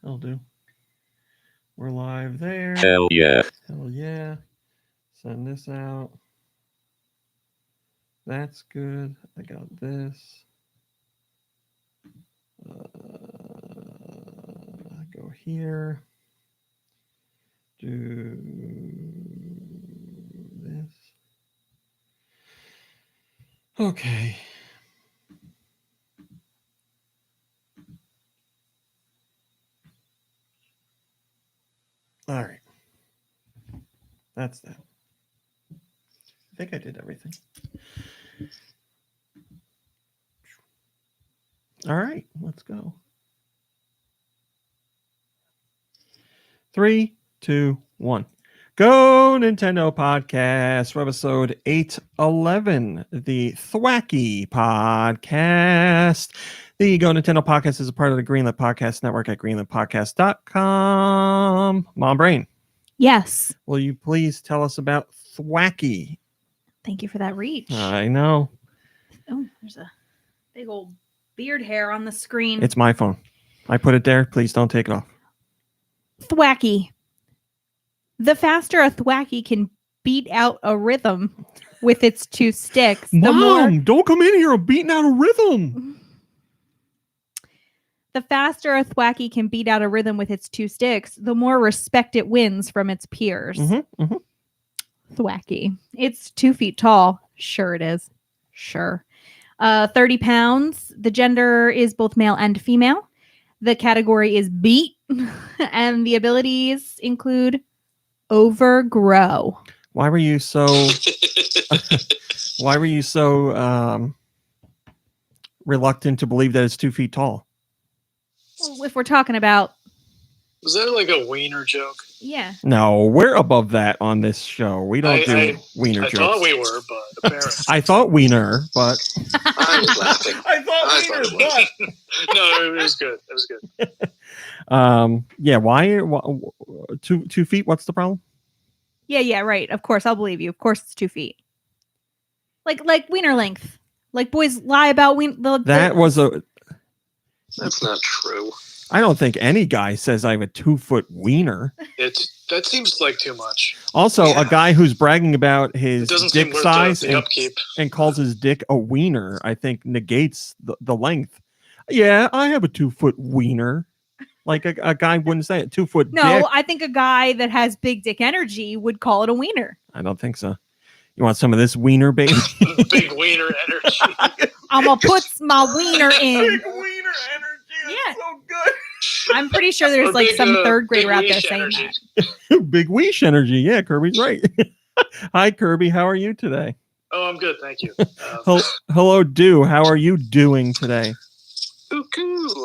That'll do. We're live there. Hell yeah. Hell yeah. Send this out. That's good. I got this. Go here. Do this. Okay. All right. That's that. I think I did everything. All right, let's go. 3, 2, 1. Go Nintendo Podcast, Webisode 811, the Thwacky Podcast. The Go Nintendo Podcast is a part of the Greenlit Podcast Network at greenlitpodcast.com. Mom Brain. Yes. Will you please tell us about Thwacky? Thank you for that reach. I know. Oh, there's a big old beard hair on the screen. It's my phone. I put it there. Please don't take it off. Thwacky. The faster a thwacky can beat out a rhythm with its two sticks, the Mom, don't come in here. I'm beating out a rhythm. The faster a thwacky can beat out a rhythm with its two sticks, the more respect it wins from its peers. Thwacky. It's 2 feet tall. Sure it is. Sure. 30 pounds. The gender is both male and female. The category is beat. And the abilities include overgrow. Why were you so reluctant to believe that it's 2 feet tall? Well, if we're talking about... Was that like a wiener joke? Yeah. No, we're above that on this show. We don't do wiener jokes. I thought we were, but apparently. I thought wiener, but... I was laughing. I thought wiener, but... No, it was good. It was good. Yeah, why 2 feet? What's the problem? Yeah, right. Of course, I'll believe you. Of course, it's 2 feet. Like wiener length. Like boys lie about wiener. That's not true. I don't think any guy says I have a 2 foot wiener. That seems like too much. Also, a guy who's bragging about his dick size upkeep. and calls his dick a wiener, I think negates the length. Yeah, I have a 2 foot wiener. Like a guy wouldn't say it. 2 foot dick. No, I think a guy that has big dick energy would call it a wiener. I don't think so. You want some of this wiener, baby? Big wiener energy. I'm going to put my wiener in. Big wiener energy. That's so good. I'm pretty sure there's like some third grader out there saying that. Big weesh energy. Yeah, Kirby's right. Hi, Kirby. How are you today? Oh, I'm good. Thank you. Hello, Do. How are you doing today? Ooh,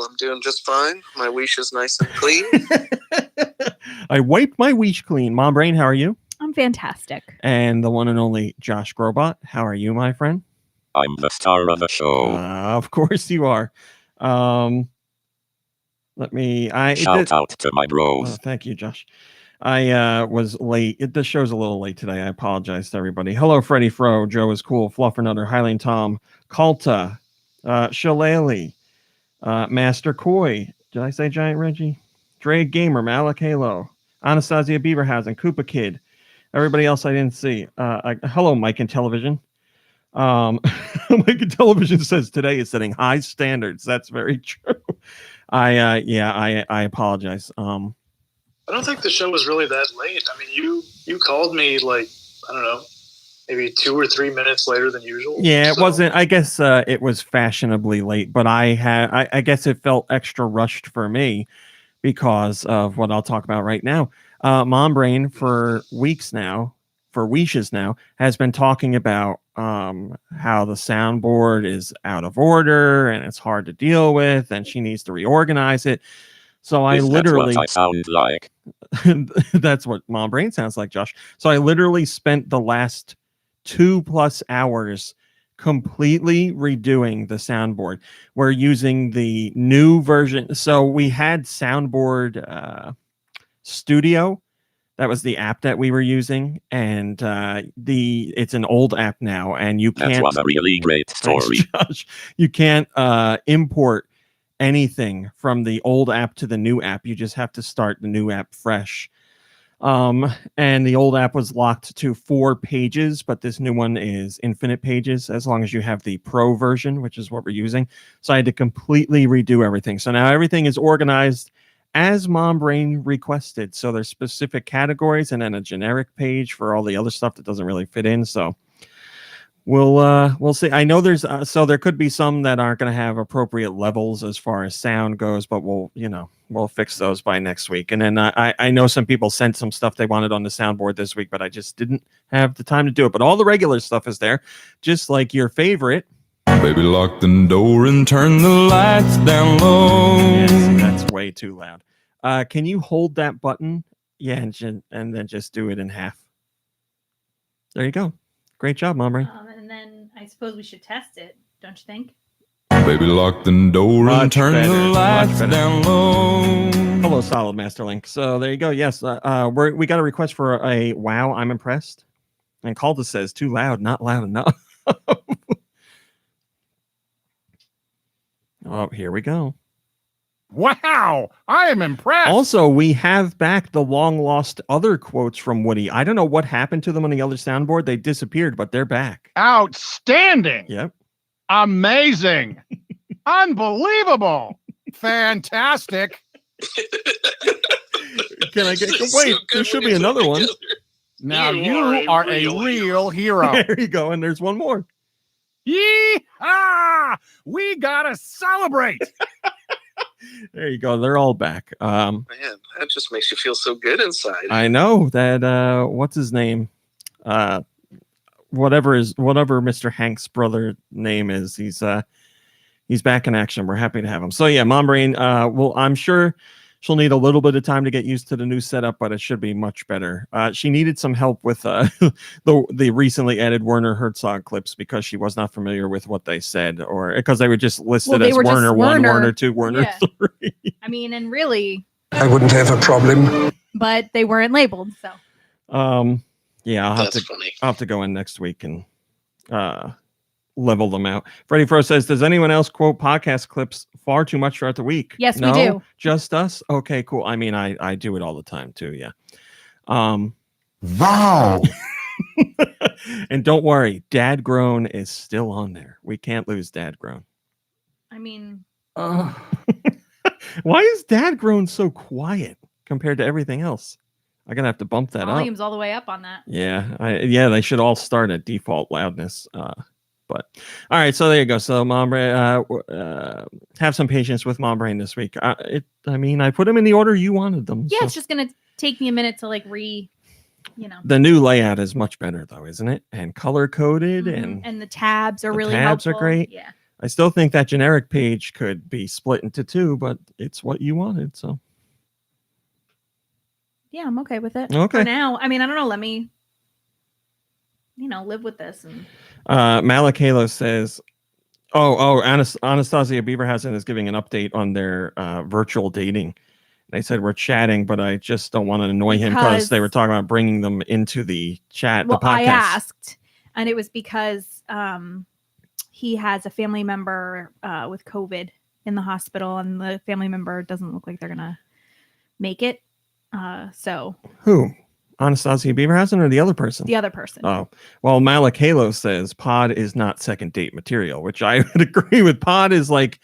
I'm doing just fine. My weesh is nice and clean. I wiped my weesh clean. Mom Brain, how are you? I'm fantastic. And the one and only Josh Grobot. How are you, my friend? I'm the star of the show. Of course you are. Shout out to my bros. Thank you, Josh. I was late. The show's a little late today. I apologize to everybody. Hello, Freddie Fro. Joe is cool. Fluffernutter. Hylane Tom. Kalta. Shillelagh. Master Koi. Did I say Giant Reggie? Dre Gamer. Malik Halo. Anastasia Beaverhausen. Koopa Kid. Everybody else I didn't see. Hello, Mike and Television. Mike and Television says today is setting high standards. That's very true. I apologize. I don't think the show was really that late. I mean, you called me like, I don't know, maybe 2 or 3 minutes later than usual. Yeah, it wasn't. I guess it was fashionably late, but I guess it felt extra rushed for me because of what I'll talk about right now. Mom Brain for weeks now, has been talking about how the soundboard is out of order and it's hard to deal with, and she needs to reorganize it. So I literally, that's what I sound like. That's what Mom Brain sounds like, Josh. So I literally spent the last 2+ hours completely redoing the soundboard. We're using the new version. So we had Soundboard Studio. That was the app that we were using, and it's an old app now, and you can't. That was a really great story. Thanks, Josh. You can't import anything from the old app to the new app. You just have to start the new app fresh. And the old app was locked to 4 pages, but this new one is infinite pages as long as you have the pro version, which is what we're using. So I had to completely redo everything. So now everything is organized as Mom Brain requested. So there's specific categories and then a generic page for all the other stuff that doesn't really fit in. So we'll see. I know there's so there could be some that aren't going to have appropriate levels as far as sound goes, but we'll fix those by next week. And then I know some people sent some stuff they wanted on the soundboard this week, but I just didn't have the time to do it. But all the regular stuff is there, just like your favorite. Baby, lock the door and turn the lights down low. Yes, that's way too loud. Can you hold that button? Yeah, and then just do it in half. There you go. Great job, Mom Brain. And then I suppose we should test it, don't you think? Baby, lock the door and Much turn better, the much lights better. down low. Hello, Solid Master Link. So there you go. Yes, we got a request for a wow. I'm impressed. And Calda says too loud, not loud enough. Oh, here we go. Wow, I am impressed. Also, we have back the long lost other quotes from Woody. I don't know what happened to them on the other soundboard. They disappeared, but they're back. Outstanding. Yep. Amazing. Unbelievable. Fantastic. Can I get? It's Wait, so good there should when be you put another it one. together. Now You you are are a a real real hero. There you go, and there's one more. Yee-haw! We gotta celebrate. There you go. They're all back. Man, that just makes you feel so good inside. I know that. What's his name? Whatever Mr. Hank's brother name is. He's back in action. We're happy to have him. So yeah, Mom Brain. Well, I'm sure she'll need a little bit of time to get used to the new setup, but it should be much better. She needed some help with the recently added Werner Herzog clips because she was not familiar with what they said, or because they were just listed they as were just Werner 1, Werner. Werner 2, Werner Yeah. 3. I mean, and really, I wouldn't have a problem. but they weren't labeled, so. Yeah, I'll have That's to funny. I'll have to go in next week and level them out. Freddie Fro says, does anyone else quote podcast clips far too much throughout the week? Yes, we No? do. Just us? Okay, cool. I mean, I do it all the time too, yeah. Wow. And don't worry, Dad Grown is still on there. We can't lose Dad Grown. I mean, Why is Dad Grown so quiet compared to everything else? I'm gonna have to bump that up. volume's all the way up on that. Yeah, they should all start at default loudness. But all right, so there you go. So Mom Brain, have some patience with Mom Brain this week. I put them in the order you wanted them. Yeah, so. it's just gonna take me a minute to The new layout is much better though, isn't it? And color coded, and the tabs are the really tabs are helpful. great. Yeah. I still think that generic page could be split into 2, but it's what you wanted. So Yeah, I'm okay with it. Okay. For now. I mean, I don't know. Let me, live with this. And Malakalo says, Anastasia Beaverhausen is giving an update on their virtual dating. They said we're chatting, but I just don't want to annoy him because they were talking about bringing them into the chat, well, the podcast. I asked, and it was because he has a family member with COVID in the hospital, and the family member doesn't look like they're gonna make it. So Who? Anastasia Beaverhausen or the other person? the other person. Oh, well, Malakalo says Pod is not second date material, which I would agree with. Pod is like,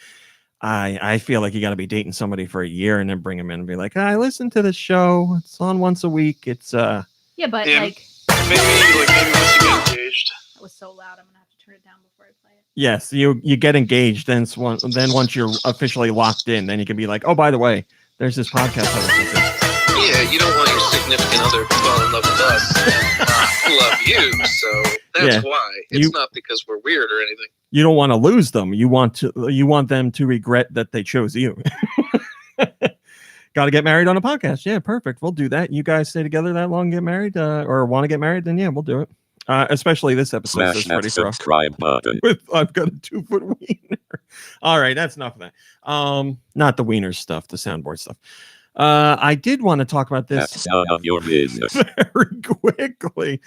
I feel like you got to be dating somebody for a year and then bring them in and be like, I listen to the show. It's on once a week. It's yeah, but Yeah. like Maybe once you get engaged. that was so loud. I'm gonna have to turn it down before I play it. yes, you get engaged. Then once you're officially locked in, then you can be like, oh, by the way, there's this podcast I listen to. Yeah, you don't want your significant other to fall in love with us and not love you. So that's Yeah. why. It's You- not because we're weird or anything. You don't want to lose them. You want them to regret that they chose you. Got to get married on a podcast. Yeah, perfect. We'll do that. You guys stay together that long, get married, or want to get married? Then yeah, we'll do it. Especially this episode. Smash Says that Freddie Fro. subscribe button. I've got a 2-foot wiener. All right, that's enough of that. Not the wiener stuff, the soundboard stuff. I did want to talk about this That's none of your business. very quickly.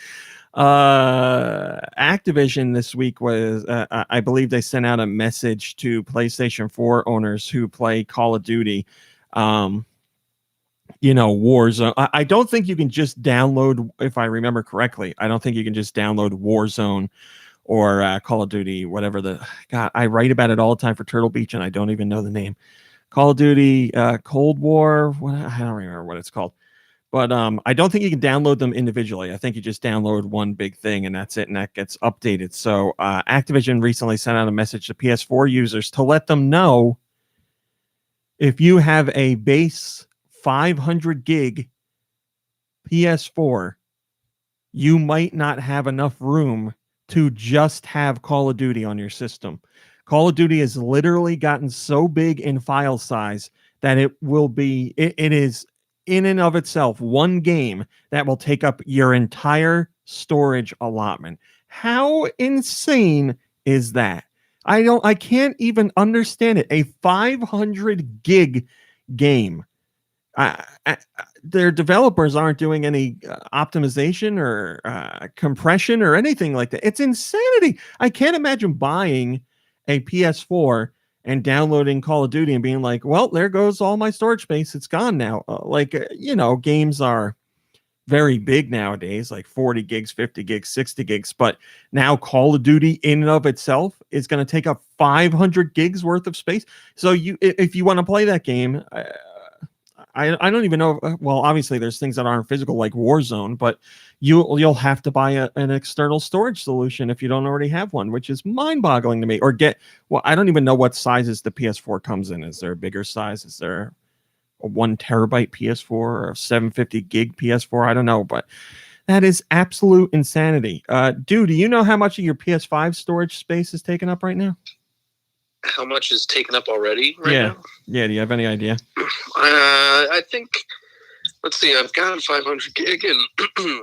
Activision this week was, I believe they sent out a message to PlayStation 4 owners who play Call of Duty. Warzone. I don't think you can just download, if I remember correctly, I don't think you can just download Warzone or Call of Duty, whatever God, I write about it all the time for Turtle Beach and I don't even know the name. Call of Duty, Cold War, I don't remember what it's called. But I don't think you can download them individually. I think you just download one big thing and that's it, and that gets updated. So Activision recently sent out a message to PS4 users to let them know if you have a base 500 gig PS4, you might not have enough room to just have Call of Duty on your system. Call of Duty has literally gotten so big in file size that it is in and of itself one game that will take up your entire storage allotment. How insane is that? I can't even understand it. A 500 gig game. Their developers aren't doing any optimization or compression or anything like that. It's insanity. I can't imagine buying a PS4 and downloading Call of Duty and being like, well, there goes all my storage space. It's gone now. Games are very big nowadays, like 40 gigs, 50 gigs, 60 gigs. But now Call of Duty in and of itself is going to take up 500 gigs worth of space. So if you want to play that game, I don't even know. Well, obviously there's things that aren't physical like Warzone, but you'll have to buy an external storage solution if you don't already have one, which is mind-boggling to me. Or I don't even know what sizes the PS4 comes in. Is there a bigger size? Is there a 1 terabyte PS4 or a 750 gig PS4? I don't know, but that is absolute insanity. Dude, do you know how much of your PS5 storage space is taken up right now? How much is taken up already now? Yeah. Yeah, do you have any idea? I think, let's see, I've got 500 gig and I've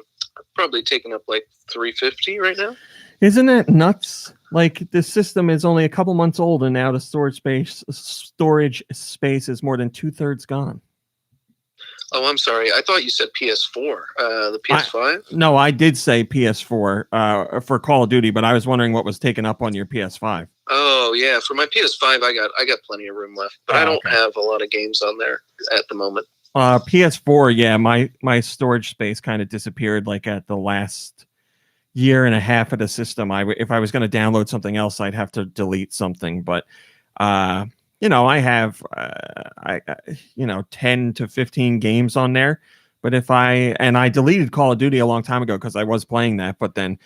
probably taken up like 350 right now. Isn't that nuts? Like, the system is only a couple months old and now the storage space is more than 2/3 gone. Oh, I'm sorry. I thought you said PS4. The PS5? No, I did say PS4 for Call of Duty, but I was wondering what was taken up on your PS5. Oh yeah, for my PS5, I got plenty of room left, but I don't have a lot of games on there at the moment. PS4, yeah, my storage space kind of disappeared like at the last year and a half of the system. If I was going to download something else, I'd have to delete something, but I have 10 to 15 games on there. But I deleted Call of Duty a long time ago because I was playing that, but then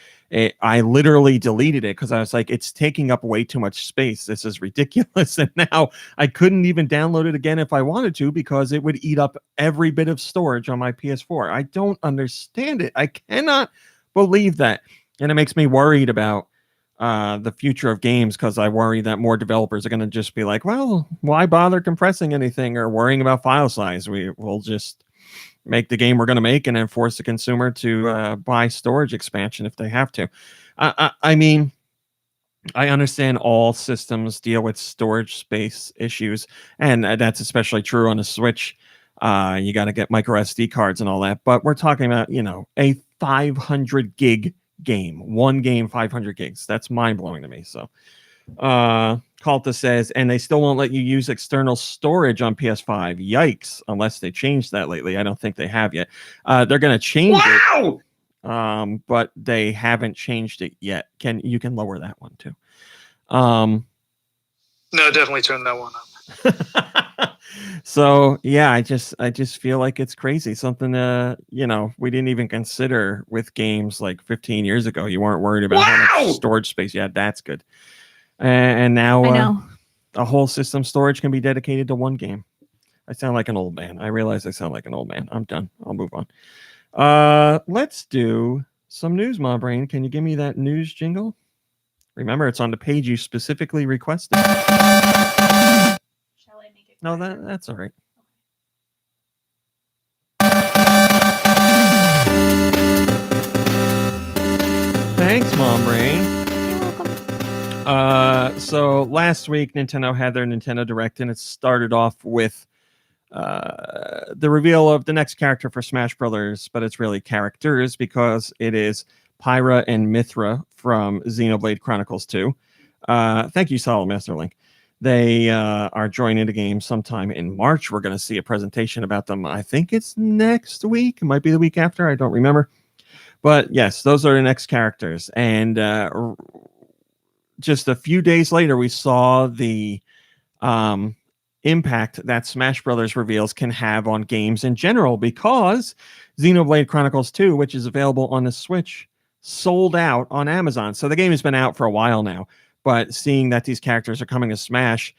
I literally deleted it because I was like, it's taking up way too much space. This is ridiculous. And now I couldn't even download it again if I wanted to because it would eat up every bit of storage on my PS4. I don't understand it. I cannot believe that. And it makes me worried about the future of games because I worry that more developers are going to just be like, well, why bother compressing anything or worrying about file size? We'll just make the game we're going to make and then force the consumer to buy storage expansion if they have to. I mean, I understand all systems deal with storage space issues, and that's especially true on the Switch. You got to get micro SD cards and all that, but we're talking about, a 500 gig game, one game, 500 gigs. That's mind blowing to me. So, Calta says, and they still won't let you use external storage on PS5. Yikes! Unless they changed that lately. I don't think they have yet. They're going to change it. But they haven't changed it yet. You can lower that one too. No, definitely turn that one up. So yeah, I just feel like it's crazy. Something we didn't even consider with games like 15 years ago. You weren't worried about how much storage space you had. That's good. And now a whole system storage can be dedicated to one game. I sound like an old man. I realize I sound like an old man. I'm done. I'll move on. Let's do some news, Ma Brain. Can you give me that news jingle? Remember, it's on the page you specifically requested. Shall I make it? No, that's all right. Thanks, Mom Brain. You're welcome. So last week, Nintendo had their Nintendo Direct, and it started off with the reveal of the next character for Smash Brothers, but it's really characters because it is Pyra and Mithra from Xenoblade Chronicles 2. Thank you, Solid Master Link. They are joining the game sometime in March. We're going to see a presentation about them. I think it's next week. It might be the week after. I don't remember. But yes, those are the next characters. And just a few days later, we saw the impact that Smash Brothers reveals can have on games in general, because Xenoblade Chronicles 2, which is available on the Switch, sold out on Amazon. So the game has been out for a while now, but seeing that these characters are coming to Smash,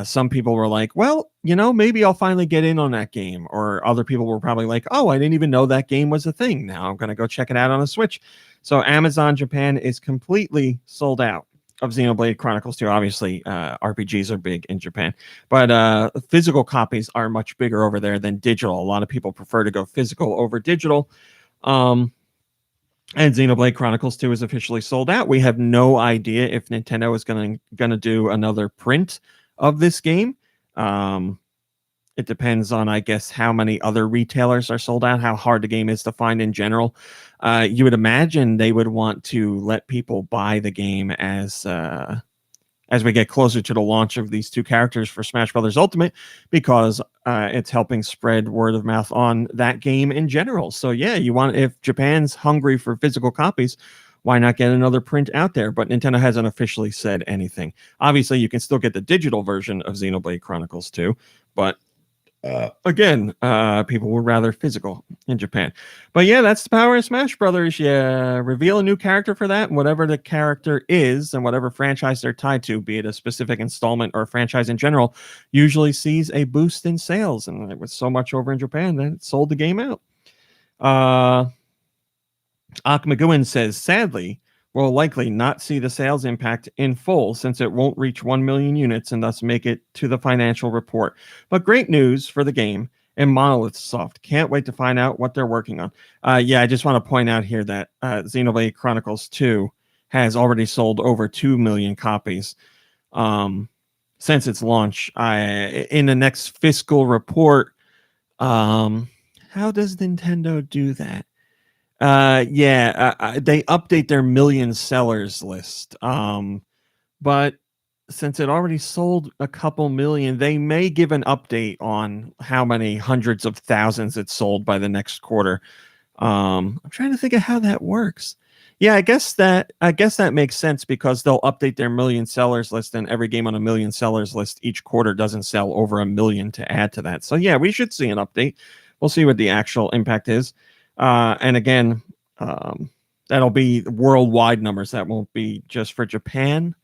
some people were like, well, maybe I'll finally get in on that game. Or other people were probably like, oh, I didn't even know that game was a thing. Now I'm going to go check it out on the Switch. So Amazon Japan is completely sold out of Xenoblade Chronicles 2. Obviously, RPGs are big in Japan, but physical copies are much bigger over there than digital. A lot of people prefer to go physical over digital. And Xenoblade Chronicles 2 is officially sold out. We have no idea if Nintendo is going to do another print of this game. It depends on, I guess, how many other retailers are sold out, how hard the game is to find in general. You would imagine they would want to let people buy the game as we get closer to the launch of these two characters for Smash Brothers Ultimate, because it's helping spread word of mouth on that game in general. So yeah, if Japan's hungry for physical copies, why not get another print out there? But Nintendo hasn't officially said anything. Obviously, you can still get the digital version of Xenoblade Chronicles 2, but again, people would rather physical in Japan. But yeah, that's the power of Smash Brothers. Yeah, reveal a new character for that, and whatever the character is and whatever franchise they're tied to, be it a specific installment or a franchise in general, usually sees a boost in sales. And it was so much over in Japan that it sold the game out. Akmaguin says, sadly, we'll likely not see the sales impact in full, since it won't reach 1 million units and thus make it to the financial report. But great news for the game and Monolith Soft. Can't wait to find out what they're working on. Yeah, I just want to point out here that Xenoblade Chronicles 2 has already sold over 2 million copies since its launch. In the next fiscal report, how does Nintendo do that? They update their million sellers list. But since it already sold a couple million, they may give an update on how many hundreds of thousands it sold by the next quarter. I'm trying to think of how that works. Yeah, I guess that makes sense, because they'll update their million sellers list, and every game on a million sellers list each quarter doesn't sell over 1 million to add to that. So yeah, we should see an update. We'll see what the actual impact is. And again, that'll be worldwide numbers. That won't be just for Japan.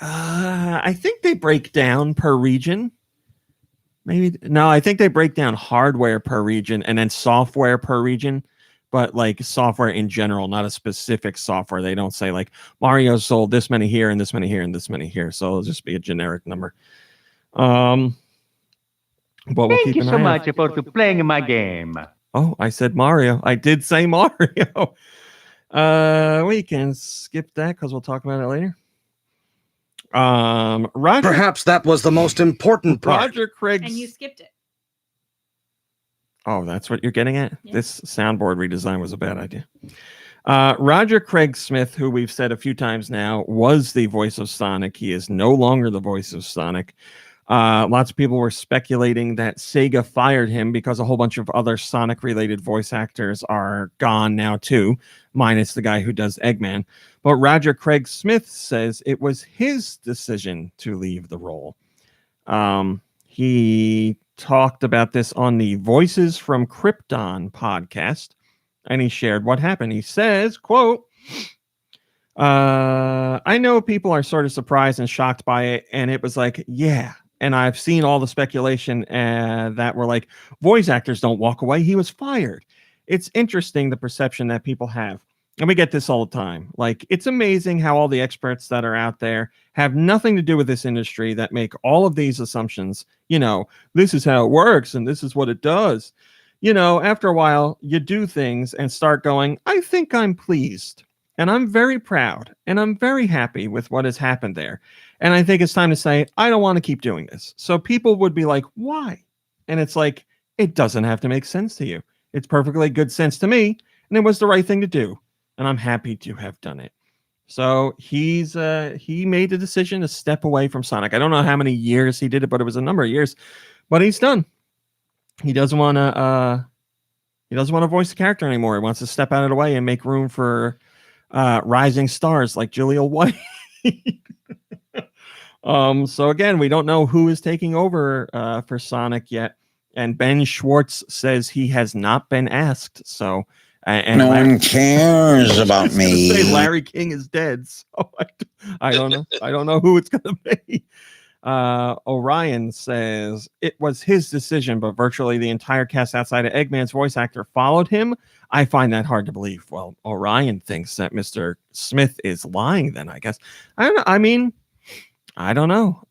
I think they break down per region. I think they break down hardware per region and then software per region, but like software in general, not a specific software. They don't say like Mario sold this many here and this many here and this many here. So it'll just be a generic number. But we'll Thank you so much for playing my game. Oh, I said Mario. I did say Mario. We can skip that because we'll talk about it later. Roger. Perhaps that was the most important part. Roger Craig. And you skipped it. Oh, that's what you're getting at? Yeah. This soundboard redesign was a bad idea. Roger Craig Smith, who we've said a few times now, was the voice of Sonic. He is no longer the voice of Sonic. Lots of people were speculating that Sega fired him because a whole bunch of other Sonic-related voice actors are gone now too, minus the guy who does Eggman. But Roger Craig Smith says it was his decision to leave the role. He talked about this on the Voices from Krypton podcast, and he shared what happened. He says, quote, I know people are sort of surprised and shocked by it, and it was like, yeah. And I've seen all the speculation that were like, voice actors don't walk away. He was fired. It's interesting, the perception that people have. And we get this all the time. Like, it's amazing how all the experts that are out there have nothing to do with this industry that make all of these assumptions. You know, this is how it works and this is what it does. You know, after a while, you do things and start going, I think I'm pleased. And I'm very proud and I'm very happy with what has happened there. And I think it's time to say, I don't want to keep doing this. So people would be like, why? And it's like, it doesn't have to make sense to you. It's perfectly good sense to me, and it was the right thing to do. And I'm happy to have done it. So he made the decision to step away from Sonic. I don't know how many years he did it, but it was a number of years. But he's done. He doesn't want to voice the character anymore. He wants to step out of the way and make room for rising stars like Julia White. So again, we don't know who is taking over for Sonic yet. And Ben Schwartz says he has not been asked. So and no one cares about me. Say Larry King is dead. So I don't know. I don't know who it's going to be. Orion says it was his decision, but virtually the entire cast outside of Eggman's voice actor followed him. I find that hard to believe. Well, Orion thinks that Mr. Smith is lying then, I guess. I don't know.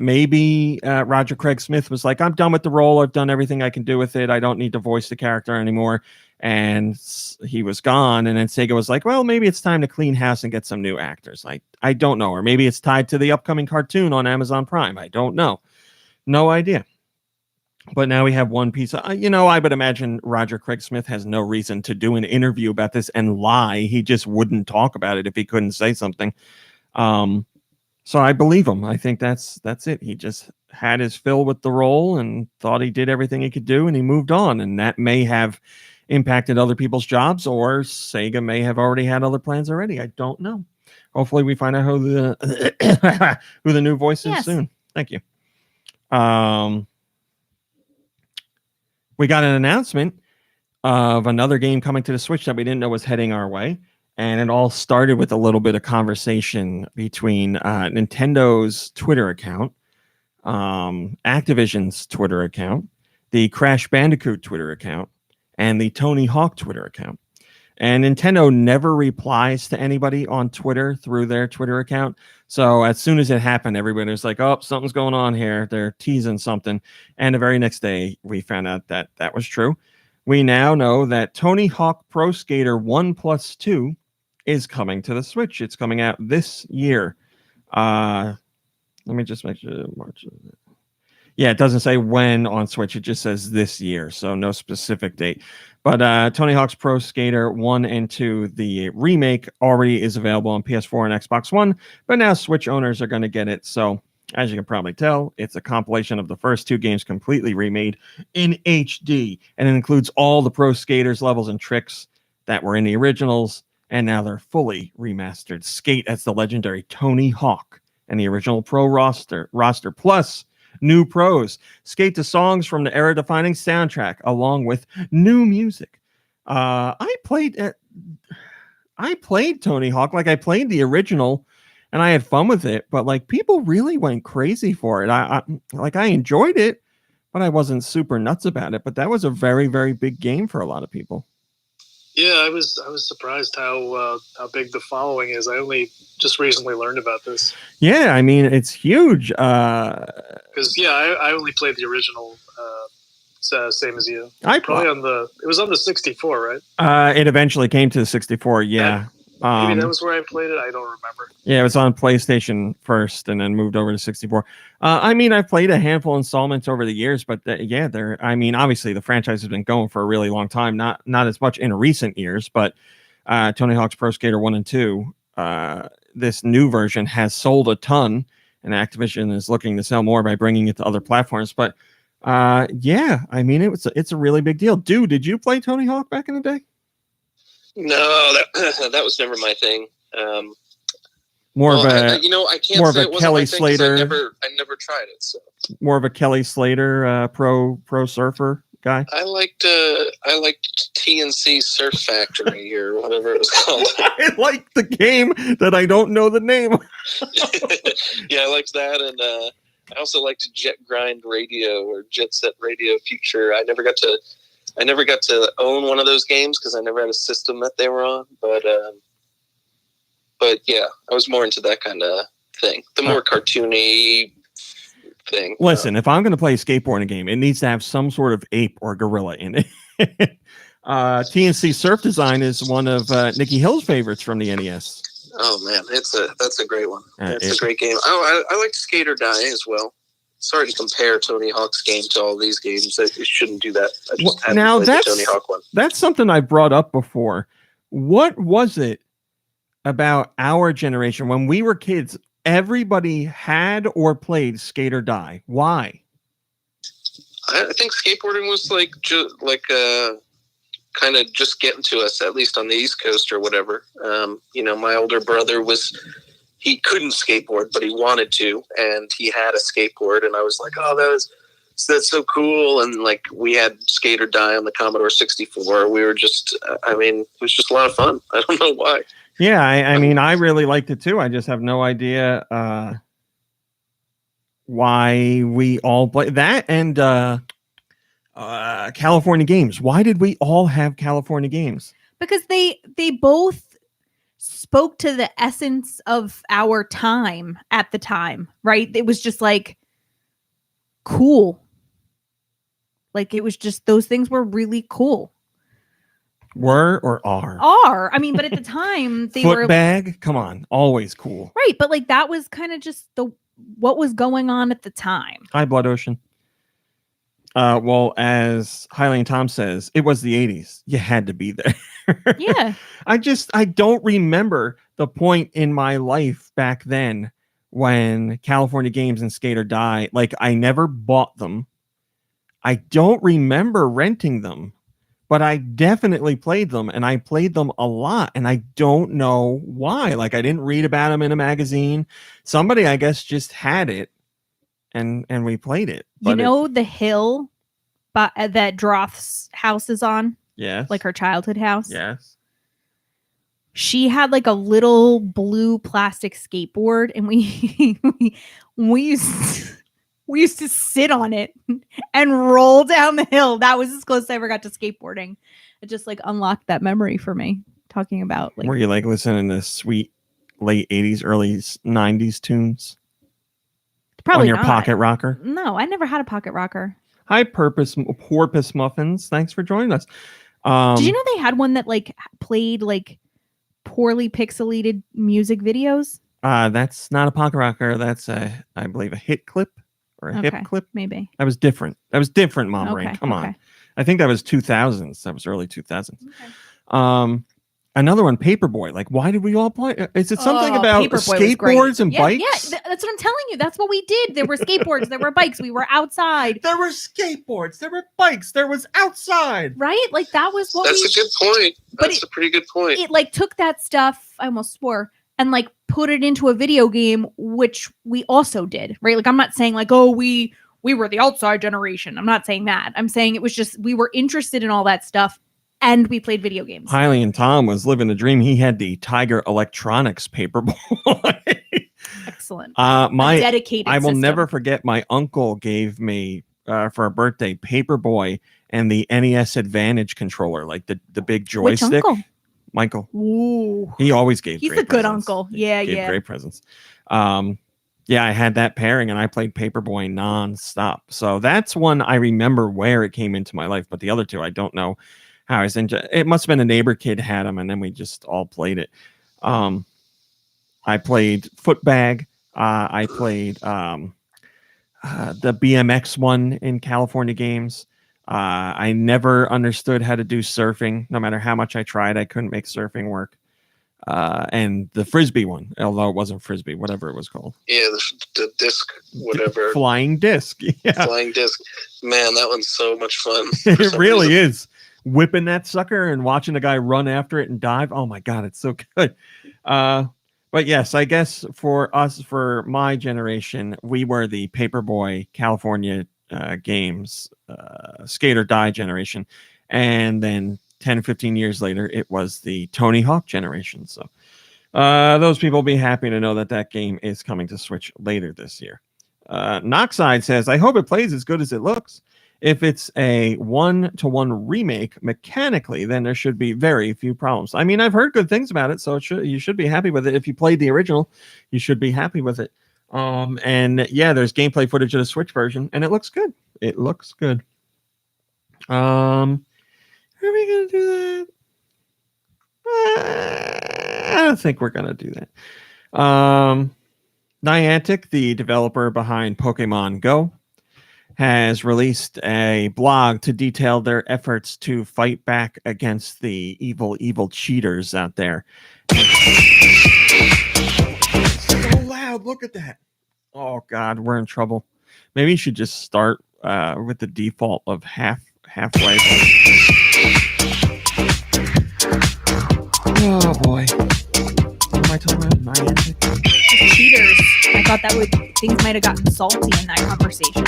Maybe Roger Craig Smith was like, I'm done with the role. I've done everything I can do with it. I don't need to voice the character anymore. And he was gone. And then Sega was like, well, maybe it's time to clean house and get some new actors. I don't know. Or maybe it's tied to the upcoming cartoon on Amazon Prime. I don't know. No idea. But now we have one piece. I would imagine Roger Craig Smith has no reason to do an interview about this and lie. He just wouldn't talk about it if he couldn't say something. So I believe him. I think that's it. He just had his fill with the role and thought he did everything he could do, and he moved on. And that may have impacted other people's jobs, or Sega may have already had other plans already. I don't know. Hopefully we find out who the who the new voice is soon. Thank you. We got an announcement of another game coming to the Switch that we didn't know was heading our way. And it all started with a little bit of conversation between Nintendo's Twitter account, Activision's Twitter account, the Crash Bandicoot Twitter account, and the Tony Hawk Twitter account. And Nintendo never replies to anybody on Twitter through their Twitter account. So as soon as it happened, everybody was like, oh, something's going on here. They're teasing something. And the very next day, we found out that that was true. We now know that Tony Hawk Pro Skater 1+2 is coming to the Switch. It's coming out this year. Let me just make sure. March. Yeah, it doesn't say when on Switch. It just says this year, so no specific date. But Tony Hawk's Pro Skater 1 and 2, the remake, already is available on PS4 and Xbox One, but now Switch owners are going to get it. So as you can probably tell, it's a compilation of the first two games completely remade in HD, and it includes all the Pro Skaters levels and tricks that were in the originals. And now they're fully remastered. Skate as the legendary Tony Hawk and the original Pro roster plus new pros. Skate to songs from the era-defining soundtrack along with new music. I played Tony Hawk, like I played the original, and I had fun with it. But like people really went crazy for it. I enjoyed it, but I wasn't super nuts about it. But that was a very, very big game for a lot of people. Yeah, I was surprised how big the following is. I only just recently learned about this. Yeah, I mean it's huge. Because I only played the original, same as you. It was on the 64, right? It eventually came to the 64. Yeah, maybe that was where I played it. I don't remember. Yeah, it was on PlayStation first, and then moved over to 64. I mean, I've played a handful of installments over the years, but obviously the franchise has been going for a really long time. Not as much in recent years, but Tony Hawk's Pro Skater 1 and 2, this new version has sold a ton, and Activision is looking to sell more by bringing it to other platforms. But I mean, it's a really big deal. Dude, did you play Tony Hawk back in the day? No, that was never my thing. I can't say it wasn't Kelly my thing, Slater. I never tried it. So more of a Kelly Slater pro surfer guy. I liked TNC Surf Factory or whatever it was called. I like the game that I don't know the name. Yeah, I liked that, and I also liked Jet Grind Radio or Jet Set Radio Future. I never got to own one of those games because I never had a system that they were on. But yeah, I was more into that kind of thing. The more cartoony thing. Listen, if I'm going to play a skateboarding game, it needs to have some sort of ape or gorilla in it. TNC Surf Design is one of Nikki Hill's favorites from the NES. Oh man, that's a great one. It's a great game. Oh, I liked Skate or Die as well. sorry to compare Tony Hawk's game to all these games. It shouldn't do that. I just Well, now played the Tony Hawk one. That's something I brought up before. What was it about our generation when we were kids? Everybody had or played Skate or Die. Why? I think skateboarding was kind of just getting to us, at least on the East Coast or whatever. My older brother he couldn't skateboard, but he wanted to, and he had a skateboard, and I was like, oh, that's so cool. And like, we had Skate or Die on the Commodore 64. We were just, it was just a lot of fun. I don't know why. Yeah, I mean, I really liked it too. I just have no idea why we all play that. And California Games. Why did we all have California Games? Because they both spoke to the essence of our time at the time, right? It was just like cool. Like, it was just, those things were really cool. Were or are? Are. I mean, but at the time they were Footbag, come on, always cool. Right, but like that was kind of just what was going on at the time. Hi, Blood Ocean. Well, as Highland Tom says, it was the 80s. You had to be there. Yeah. I don't remember the point in my life back then when California Games and Skate or Die, like, I never bought them. I don't remember renting them, but I definitely played them, and I played them a lot, and I don't know why. Like, I didn't read about them in a magazine. Somebody, I guess, just had it, and we played it. But the hill that Droth's house is on? Yes. Like her childhood house? Yes. She had like a little blue plastic skateboard, and we used to sit on it and roll down the hill. That was as close as I ever got to skateboarding. It just like unlocked that memory for me. Talking about like, were you like listening to sweet late 80s, early 90s tunes? Probably on your not. pocket rocker? No, I never had a pocket rocker. Hi, Porpoise Muffins. Thanks for joining us. Did you know they had one that like played like poorly pixelated music videos? That's not a pocket rocker. That's I believe a hit clip or a hip clip. Maybe. That was different. Mom Brain. Come on. I think that was 2000s. That was early 2000s. Okay. Another one, Paperboy. Like, why did we all play? Is it something about skateboards and bikes? Yeah, that's what I'm telling you. That's what we did. There were skateboards. There were bikes. We were outside. There were skateboards. There were bikes. There was outside. Right? Like, that was what That's a good point. That's a pretty good point. It, like, took that stuff, I almost swore, and, like, put it into a video game, which we also did, right? Like, I'm not saying, like, oh, we were the outside generation. I'm not saying that. I'm saying it was just, we were interested in all that stuff, and we played video games. Hiley and Tom was living the dream. He had the Tiger Electronics Paperboy. Excellent. My dedicated I will system. never forget. My uncle gave me for a birthday Paperboy and the NES Advantage controller, like the big joystick. Which uncle? Michael. Ooh. He always gave. He's great a good presents. uncle. Yeah, Gave yeah. Great presents. Yeah, I had that pairing, and I played Paperboy nonstop. So that's one I remember where it came into my life. But the other two, I don't know how I was into. It must have been a neighbor kid had them, and then we just all played it. I played Footbag. I played the BMX one in California Games. I never understood how to do surfing. No matter how much I tried, I couldn't make surfing work. And the Frisbee one, although it wasn't Frisbee, whatever it was called. Yeah, the disc, whatever. Flying disc. Yeah. Flying disc. Man, that one's so much fun. It really is. Whipping that sucker and watching a guy run after it and dive. Oh my God, it's so good. But yes, I guess for us, for my generation, we were the Paperboy California Games Skate or Die generation. And then 10, 15 years later, it was the Tony Hawk generation. So those people will be happy to know that that game is coming to Switch later this year. Knockside says, I hope it plays as good as it looks. If it's a 1-to-1 remake mechanically, then there should be very few problems. I mean, I've heard good things about it, so you should be happy with it. If you played the original, you should be happy with it. And yeah, there's gameplay footage of the Switch version, and it looks good. It looks good. Are we gonna do that? I don't think we're gonna do that. Niantic, the developer behind Pokemon Go, has released a blog to detail their efforts to fight back against the evil cheaters out there. It's so loud. Look at that. Oh, God, we're in trouble. Maybe you should just start with the default of halfway. Oh, boy. What am I talking about? Niantic? Cheaters. I thought things might have gotten salty in that conversation.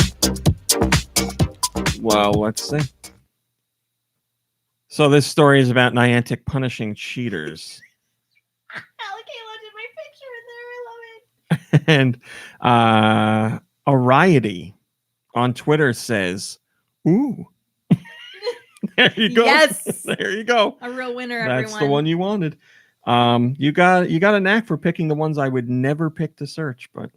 Well, let's see. So this story is about Niantic punishing cheaters. Kayla did my picture in there. I love it. And Ariety on Twitter says, ooh. There you go. Yes. There you go. A real winner, That's everyone. the one you wanted. You got a knack for picking the ones I would never pick to search, but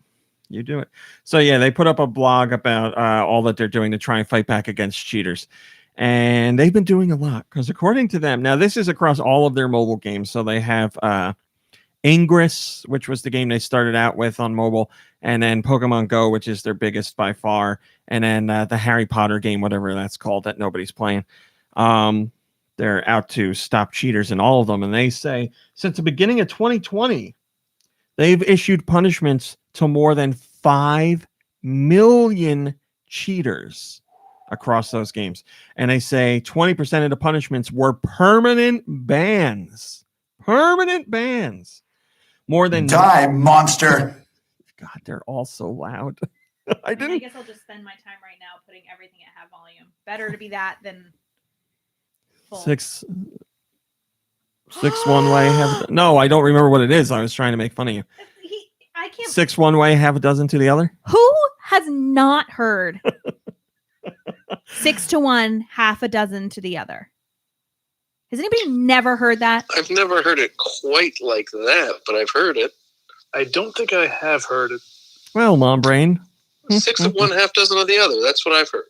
you do it. So yeah, they put up a blog about all that they're doing to try and fight back against cheaters. And they've been doing a lot because according to them, now this is across all of their mobile games. So they have Ingress, which was the game they started out with on mobile, and then Pokemon Go, which is their biggest by far, and then the Harry Potter game, whatever that's called, that nobody's playing. They're out to stop cheaters in all of them. And they say since the beginning of 2020, they've issued punishments to more than 5 million cheaters across those games. And they say 20% of the punishments were permanent bans. Permanent bans. More than Die, monster. God, they're all so loud. I guess I'll just spend my time right now putting everything at half volume. Better to be that than full. Six one way. No, I don't remember what it is. I was trying to make fun of you. I can't. 6 one way, half a dozen to the other. Who has not heard 6 to 1, half a dozen to the other? Has anybody never heard that? I've never heard it quite like that, but I've heard it. I don't think I have heard it. Well, Mom Brain. 6 of one, half dozen of the other. That's what I've heard.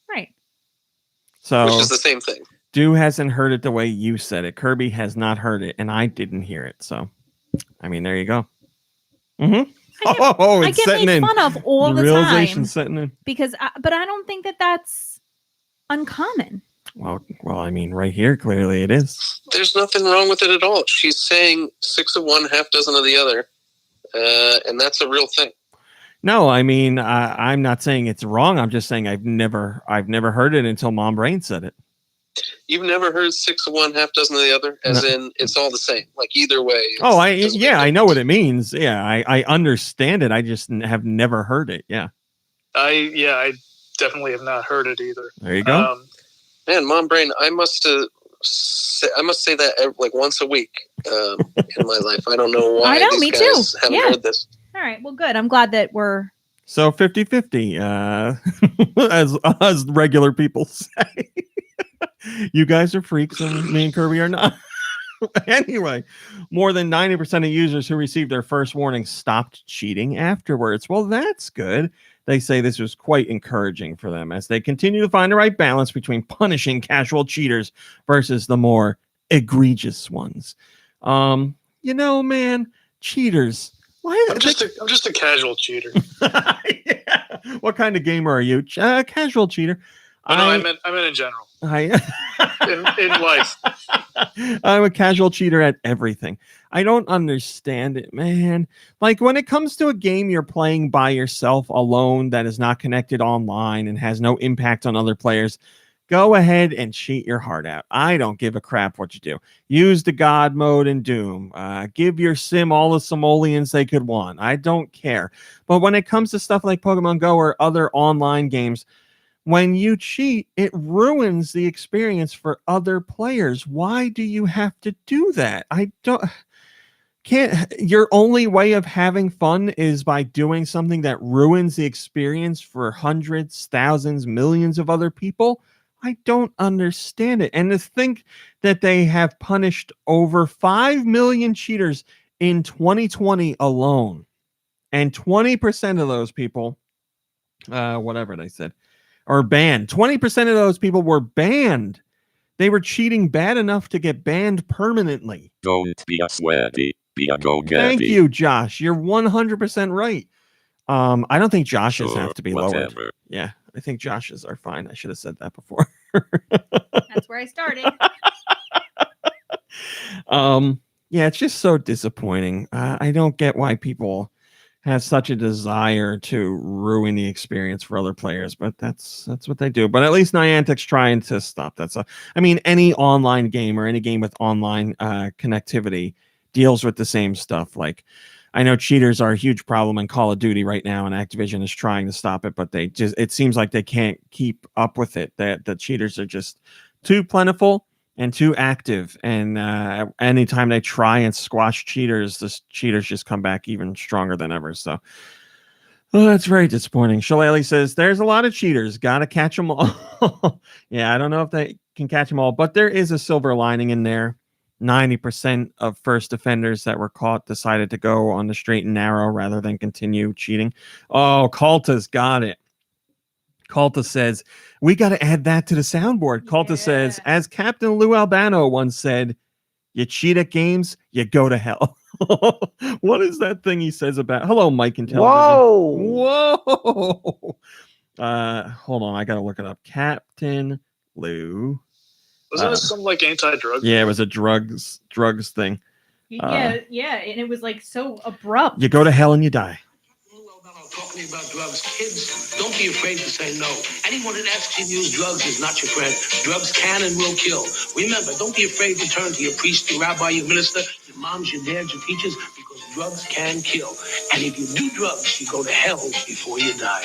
Right. So which is the same thing. Dew hasn't heard it the way you said it. Kirby has not heard it, and I didn't hear it. So, I mean, there you go. Mm-hmm. I get made fun of all the time setting in. because, but I don't think that that's uncommon. Well, I mean, right here, clearly it is. There's nothing wrong with it at all. She's saying 6 of one, half dozen of the other, and that's a real thing. No, I mean, I'm not saying it's wrong. I'm just saying I've never heard it until Mom Brain said it. You've never heard 6 of one, half dozen of the other, as in it's all the same. Like either way. I know what it means. Yeah, I understand it. I just have never heard it. Yeah. I definitely have not heard it either. There you go. Man, Mom Brain, I must say that like once a week in my life. I don't know why. I know, these me guys too. Haven't heard this. All right. Well, good. I'm glad that we're so 50-50, as regular people say. You guys are freaks, and me and Kirby are not. Anyway, more than 90% of users who received their first warning stopped cheating afterwards. Well, that's good. They say this was quite encouraging for them as they continue to find the right balance between punishing casual cheaters versus the more egregious ones. Man, cheaters. Why? I'm just a casual cheater. Yeah. What kind of gamer are you? Casual cheater. I meant in general. In life. I'm a casual cheater at everything. I don't understand it, man. Like when it comes to a game you're playing by yourself alone that is not connected online and has no impact on other players, go ahead and cheat your heart out. I don't give a crap what you do. Use the God mode in Doom. Give your sim all the simoleons they could want. I don't care. But when it comes to stuff like Pokemon Go or other online games, when you cheat, it ruins the experience for other players. Why do you have to do that? Your only way of having fun is by doing something that ruins the experience for hundreds, thousands, millions of other people? I don't understand it. And to think that they have punished over 5 million cheaters in 2020 alone, and 20% of those people, whatever they said, are banned. 20% of those people were banned. They were cheating bad enough to get banned permanently. Don't be a sweaty. Be a go Thank Gabby. you, Josh. You're 100% right. I don't think Josh's Sure, have to be lowered. whatever. Yeah, I think Josh's are fine. I should have said that before. That's where I started. Yeah, it's just so disappointing. I don't get why people have such a desire to ruin the experience for other players, but that's what they do. But at least Niantic's trying to stop that. So, I mean, any online game or any game with online connectivity deals with the same stuff. Like, I know cheaters are a huge problem in Call of Duty right now, and Activision is trying to stop it, but it seems like they can't keep up with it. That the cheaters are just too plentiful and too active, and anytime they try and squash cheaters, the cheaters just come back even stronger than ever. So, well, that's very disappointing. Shillelagh says there's a lot of cheaters, gotta catch them all. Yeah, I don't know if they can catch them all, but there is a silver lining in there. 90% of first offenders that were caught decided to go on the straight and narrow rather than continue cheating. Oh, Kalta's got it. Kalta says, we got to add that to the soundboard. Kalta says, as Captain Lou Albano once said, you cheat at games, you go to hell. What is that thing he says about... Hello, Mike and television. Whoa! Hold on, I got to look it up. Captain Lou. Wasn't it some like anti-drug? Yeah, it was a drugs thing. Yeah, and it was like so abrupt. You go to hell and you die. Talking about drugs, kids, don't be afraid to say no. Anyone that asks you to use drugs is not your friend. Drugs can and will kill. Remember, don't be afraid to turn to your priest, your rabbi, your minister, your moms, your dads, your teachers, because drugs can kill. And if you do drugs, you go to hell before you die.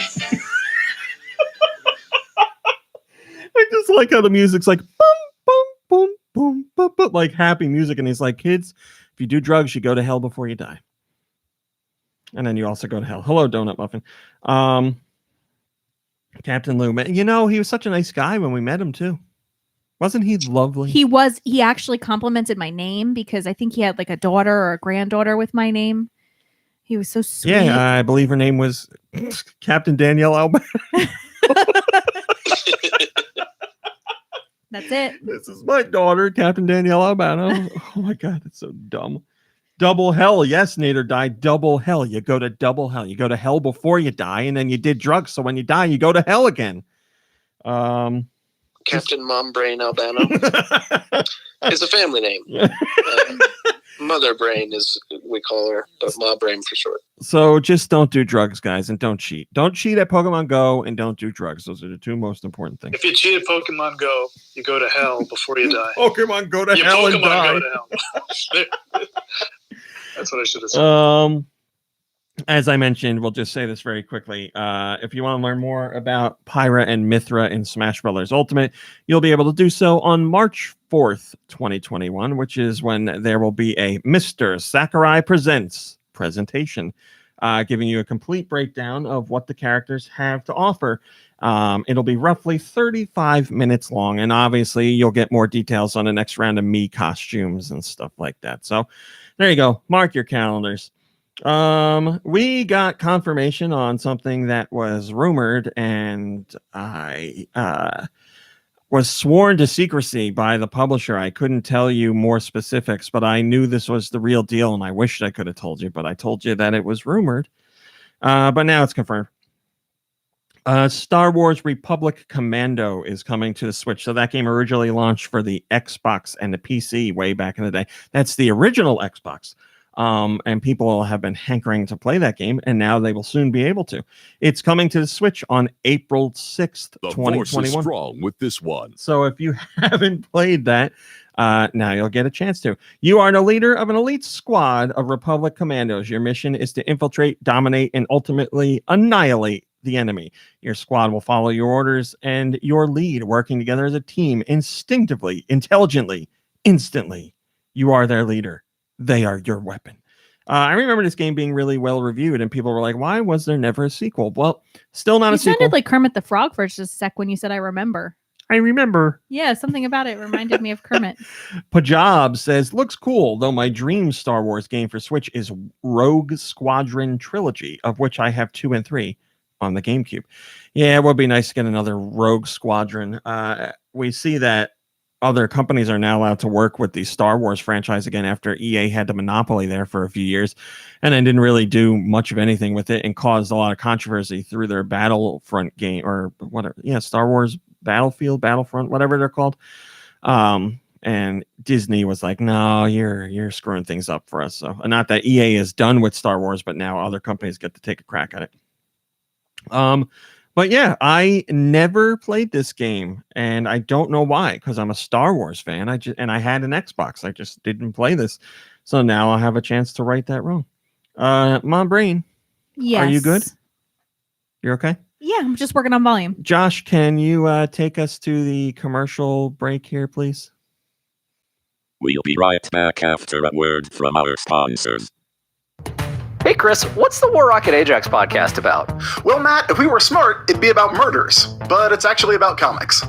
I just like how the music's like boom, boom, boom, boom, boom, boom, like happy music, and he's like, kids, if you do drugs, you go to hell before you die. And then you also go to hell. Hello, Donut Muffin. Captain Lou, you know, he was such a nice guy when we met him too. Wasn't he lovely? He was. He actually complimented my name because I think he had like a daughter or a granddaughter with my name. He was so sweet. Yeah, I believe her name was Captain Danielle Albano. That's it. This is my daughter, Captain Danielle Albano. Oh my God, it's so dumb. Double hell. Yes, Nader died. Double hell. You go to double hell. You go to hell before you die, and then you did drugs. So when you die, you go to hell again. Captain Mom Brain Albano is a family name. Mother Brain is we call her, but Mom Brain for short. So just don't do drugs, guys, and don't cheat. Don't cheat at Pokemon Go, and don't do drugs. Those are the two most important things. If you cheat at Pokemon Go, you go to hell before you die. Pokemon go to Your hell Pokemon and die. go to hell. That's what I should have said. As I mentioned, we'll just say this very quickly. If you want to learn more about Pyra and Mithra in Smash Bros. Ultimate, you'll be able to do so on March 4th, 2021, which is when there will be a Mr. Sakurai Presents presentation, giving you a complete breakdown of what the characters have to offer. It'll be roughly 35 minutes long, and obviously you'll get more details on the next round of Mii costumes and stuff like that. So there you go. Mark your calendars. We got confirmation on something that was rumored, and I was sworn to secrecy by the publisher. I couldn't tell you more specifics, but I knew this was the real deal, and I wished I could have told you, but I told you that it was rumored. But now it's confirmed. Star Wars Republic Commando is coming to the Switch. So that game originally launched for the Xbox and the PC way back in the day. That's the original Xbox. And people have been hankering to play that game, and now they will soon be able to. It's coming to the Switch on April 6th, 2021. The force is strong with this one. So if you haven't played that, now you'll get a chance to. You are the leader of an elite squad of Republic Commandos. Your mission is to infiltrate, dominate, and ultimately annihilate the enemy. Your squad will follow your orders and your lead, working together as a team, instinctively, intelligently, instantly. You are their leader. They are your weapon. I remember this game being really well reviewed, and people were like, why was there never a sequel? Well, still not a sequel. You sounded like Kermit the Frog for just a sec when you said I remember. I remember. Yeah, something about it reminded me of Kermit. Pajab says, looks cool, though my dream Star Wars game for Switch is Rogue Squadron Trilogy, of which I have 2 and 3 on the GameCube. Yeah, it would be nice to get another Rogue Squadron. We see that other companies are now allowed to work with the Star Wars franchise again after EA had the monopoly there for a few years and then didn't really do much of anything with it and caused a lot of controversy through their Battlefront game or whatever. Yeah, Star Wars Battlefront, whatever they're called. And Disney was like, no, you're screwing things up for us. So not that EA is done with Star Wars, but now other companies get to take a crack at it. But yeah, I never played this game, and I don't know why, because I'm a Star Wars fan. I had an Xbox. I just didn't play this. So now I have a chance to right that wrong. Mom Brain, Yes. are you good? You're okay? Yeah, I'm just working on volume. Josh, can you take us to the commercial break here, please? We'll be right back after a word from our sponsors. Hey Chris, what's the War Rocket Ajax podcast about? Well, Matt, if we were smart, it'd be about murders, but it's actually about comics.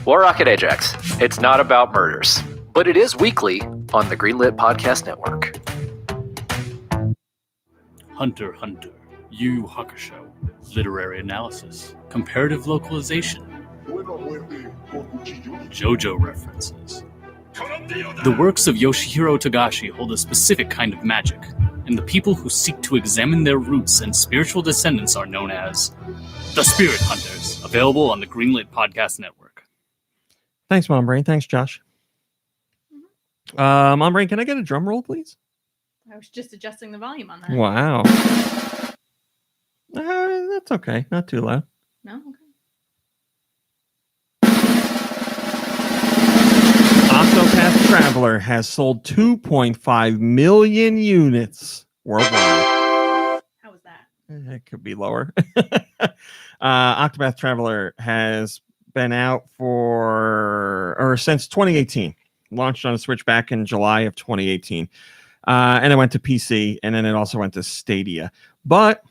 War Rocket Ajax. It's not about murders, but it is weekly on the Greenlit Podcast Network. Hunter, Yu Hakusho, literary analysis, comparative localization, JoJo references. The works of Yoshihiro Togashi hold a specific kind of magic, and the people who seek to examine their roots and spiritual descendants are known as the Spirit Hunters, available on the Greenlit Podcast Network. Thanks, Mom Brain. Thanks, Josh. Mom Brain, can I get a drum roll, please? I was just adjusting the volume on that. Wow. That's okay. Not too loud. No? Okay. Octopath Traveler has sold 2.5 million units worldwide. How was that? It could be lower. Octopath Traveler has been out since 2018. Launched on a Switch back in July of 2018. And it went to PC, and then it also went to Stadia. But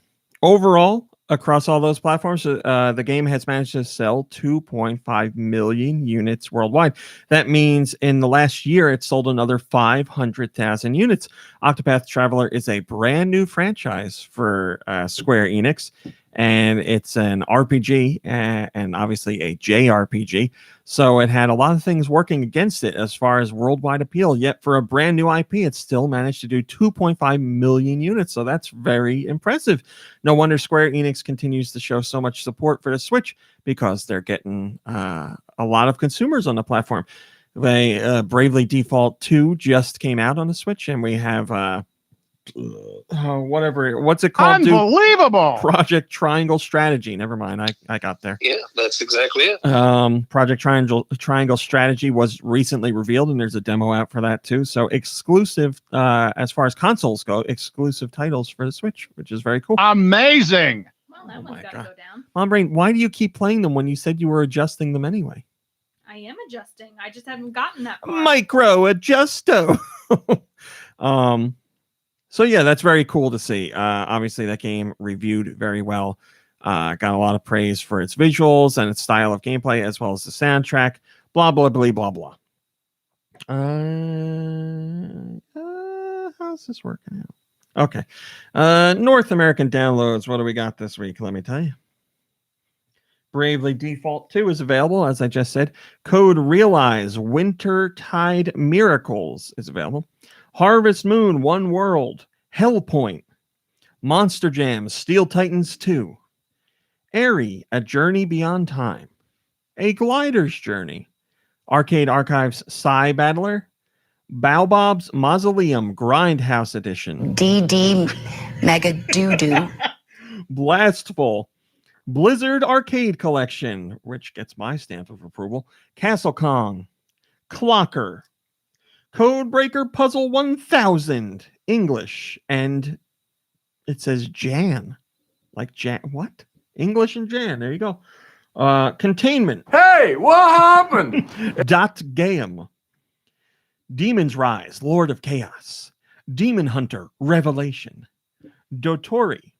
overall, across all those platforms, the game has managed to sell 2.5 million units worldwide. That means in the last year, it sold another 500,000 units. Octopath Traveler is a brand new franchise for Square Enix, and it's an RPG and obviously a JRPG. So it had a lot of things working against it as far as worldwide appeal. Yet for a brand new IP, it still managed to do 2.5 million units. So that's very impressive. No wonder Square Enix continues to show so much support for the Switch, because they're getting a lot of consumers on the platform. They Bravely Default 2 just came out on the Switch, and we have what's it called? Unbelievable! Project Triangle Strategy. Never mind, I got there. Yeah, that's exactly it. Project Triangle Strategy was recently revealed, and there's a demo out for that too. So exclusive, as far as consoles go, exclusive titles for the Switch, which is very cool. Amazing! Well, that one's got to go down. Mom Brain, why do you keep playing them when you said you were adjusting them anyway? I am adjusting. I just haven't gotten that far. Micro adjusto. So yeah, that's very cool to see. Obviously, that game reviewed very well. Got a lot of praise for its visuals and its style of gameplay, as well as the soundtrack. Blah blah blah blah blah. How's this working out? Okay. North American downloads. What do we got this week? Let me tell you. Bravely Default 2 is available, as I just said. Code Realize Wintertide Miracles is available. Harvest Moon One World, Hellpoint, Monster Jam Steel Titans 2, Airy, A Journey Beyond Time, A Glider's Journey, Arcade Archives Psy Battler, Baobab's Mausoleum Grindhouse Edition, DD Mega Doo-Doo, Blastful, Blizzard Arcade Collection, which gets my stamp of approval, Castle Kong, Clocker, Codebreaker Puzzle 1000 English, and it says Jan, like Jan. What? English and Jan. There you go. Containment. Hey, what happened? Dot Game. Demon's Rise, Lord of Chaos. Demon Hunter Revelation. Dotori.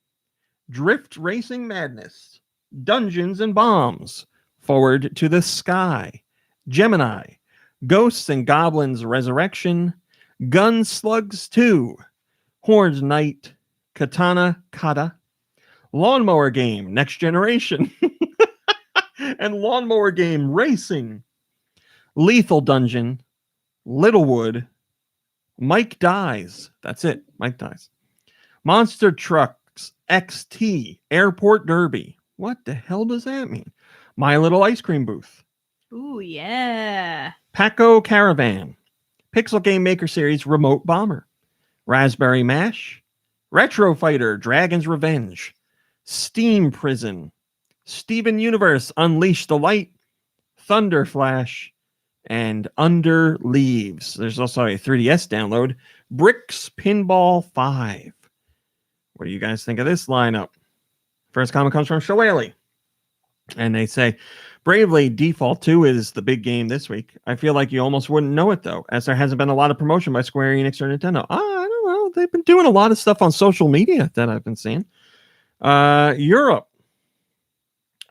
Drift Racing Madness. Dungeons and Bombs. Forward to the Sky. Gemini. Ghosts and Goblins Resurrection, Gunslugs 2, Horned Knight, Katana Kata, Lawnmower Game Next Generation, and Lawnmower Game Racing, Lethal Dungeon, Littlewood, Mike Dies. That's it. Mike Dies. Monster Trucks XT, Airport Derby. What the hell does that mean? My Little Ice Cream Booth. Ooh, yeah. Paco Caravan. Pixel Game Maker Series Remote Bomber. Raspberry Mash. Retro Fighter Dragon's Revenge. Steam Prison. Steven Universe Unleash the Light. Thunder Flash. And Under Leaves. There's also a 3DS download. Bricks Pinball 5. What do you guys think of this lineup? First comment comes from Shillelagh. And they say, Bravely Default 2 is the big game this week. I feel like you almost wouldn't know it, though, as there hasn't been a lot of promotion by Square Enix or Nintendo. I don't know. They've been doing a lot of stuff on social media that I've been seeing. Europe.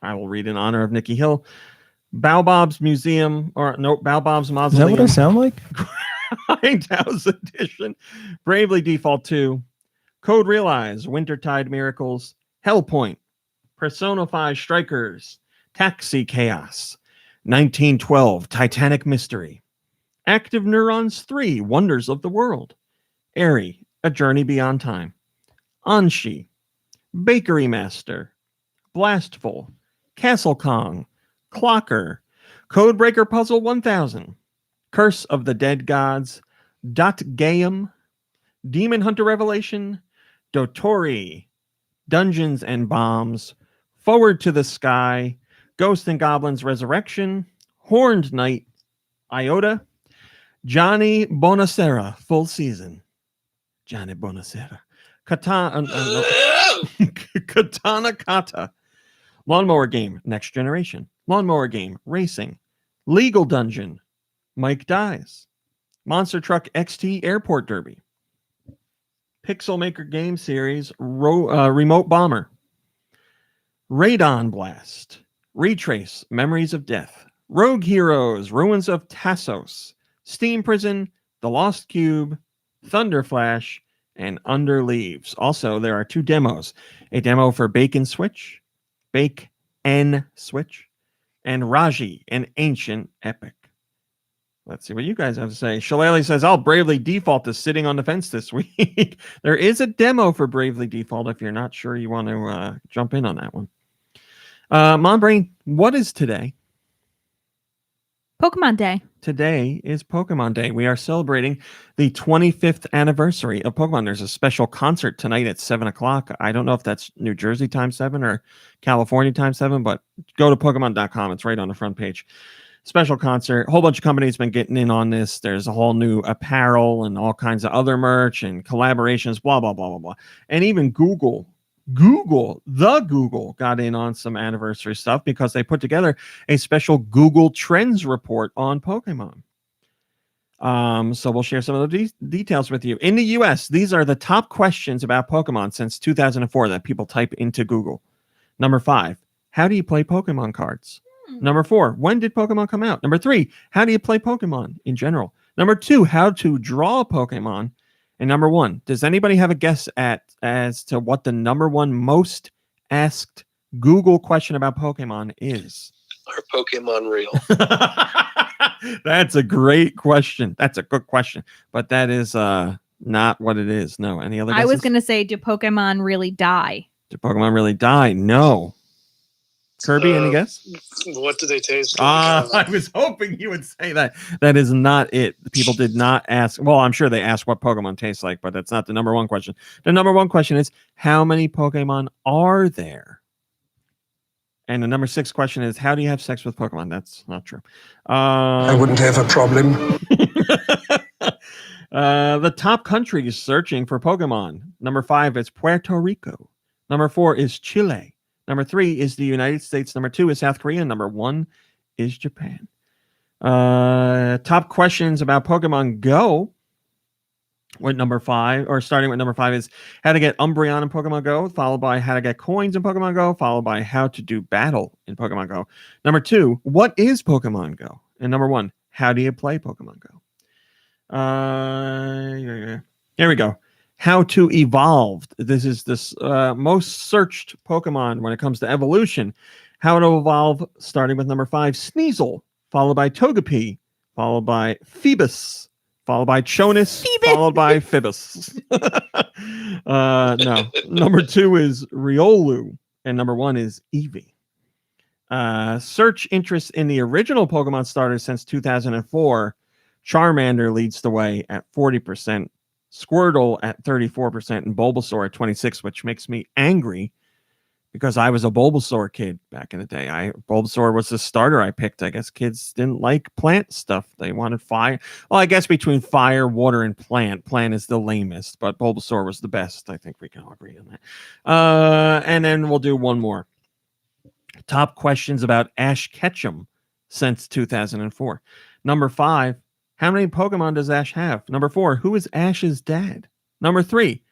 I will read in honor of Nikki Hill. Baobab's Museum, or no, Baobab's Mausoleum. Is that what I sound like? Grindhouse Edition. Bravely Default 2. Code Realize, Wintertide Miracles, Hellpoint, Persona 5 Strikers, Taxi Chaos, 1912 Titanic Mystery, Active Neurons 3 Wonders of the World, Airy, A Journey Beyond Time, Anshi, Bakery Master, Blastful, Castle Kong, Clocker, Codebreaker Puzzle 1000, Curse of the Dead Gods, Dot Gaium, Demon Hunter Revelation, Dotori, Dungeons and Bombs, Forward to the Sky, Ghost and Goblins Resurrection, Horned Knight, Iota, Johnny Bonacera Full Season, Johnny Bonacera, Katana Kata, Lawnmower Game Next Generation, Lawnmower Game Racing, Legal Dungeon, Mike Dies, Monster Truck XT Airport Derby, Pixel Maker Game Series Remote Bomber, Radon Blast, Retrace Memories of Death, Rogue Heroes Ruins of Tassos, Steam Prison, The Lost Cube, Thunder Flash, and Under Leaves. Also, there are 2 demos. A demo for Bake and Switch, and Raji, an Ancient Epic. Let's see what you guys have to say. Shillelagh says, I'll Bravely Default is sitting on the fence this week. There is a demo for Bravely Default if you're not sure you want to jump in on that one. Mombrain, what is today? Pokemon Day. Today is Pokemon Day. We are celebrating the 25th anniversary of Pokemon. There's a special concert tonight at 7 o'clock. I don't know if that's New Jersey time 7 or California time 7, but go to Pokemon.com. It's right on the front page. Special concert. A whole bunch of companies been getting in on this. There's a whole new apparel and all kinds of other merch and collaborations, blah, blah, blah, blah, blah. And even Google got in on some anniversary stuff because they put together a special Google Trends report on Pokemon. So we'll share some of the details with you. In the US, these are the top questions about Pokemon since 2004 that people type into Google. Number 5, how do you play Pokemon cards? Number 4, when did Pokemon come out? Number 3, how do you play Pokemon in general? Number 2, how to draw Pokemon. And number 1, does anybody have a guess as to what the number 1 most asked Google question about Pokemon is? Are Pokemon real? That's a great question. That's a good question. But that is not what it is. No. Any other guesses? I was going to say, do Pokemon really die? Do Pokemon really die? No. Kirby, any guess? What do they taste? I was hoping you would say that. That is not it. People did not ask. Well, I'm sure they asked what Pokemon tastes like, but that's not the number 1 question. The number 1 question is, how many Pokemon are there? And the number 6 question is, how do you have sex with Pokemon? That's not true. I wouldn't have a problem. The top countries searching for Pokemon. Number 5 is Puerto Rico. Number 4 is Chile. Number 3 is the United States. Number 2 is South Korea. Number 1 is Japan. Top questions about Pokemon Go. With number 5, or starting with number 5, is how to get Umbreon in Pokemon Go, followed by how to get coins in Pokemon Go, followed by how to do battle in Pokemon Go. Number 2, what is Pokemon Go? And number 1, how do you play Pokemon Go? Here we go. How to evolve. This is this most searched Pokemon when it comes to evolution. How to evolve, starting with number 5, Sneasel, followed by Togepi, followed by Phoebus, followed by Chonus, followed by Phoebus. No. Number 2 is Riolu, and number 1 is Eevee. Search interest in the original Pokemon starters since 2004. Charmander leads the way at 40%, Squirtle at 34%, and Bulbasaur at 26%, which makes me angry because I was a Bulbasaur kid back in the day. Bulbasaur was the starter I picked. I guess kids didn't like plant stuff. They wanted fire. Well, I guess between fire, water, and plant. Plant is the lamest, but Bulbasaur was the best. I think we can all agree on that. And then we'll do one more. Top questions about Ash Ketchum since 2004. Number 5, how many Pokemon does Ash have? Number 4, who is Ash's dad? Number 3,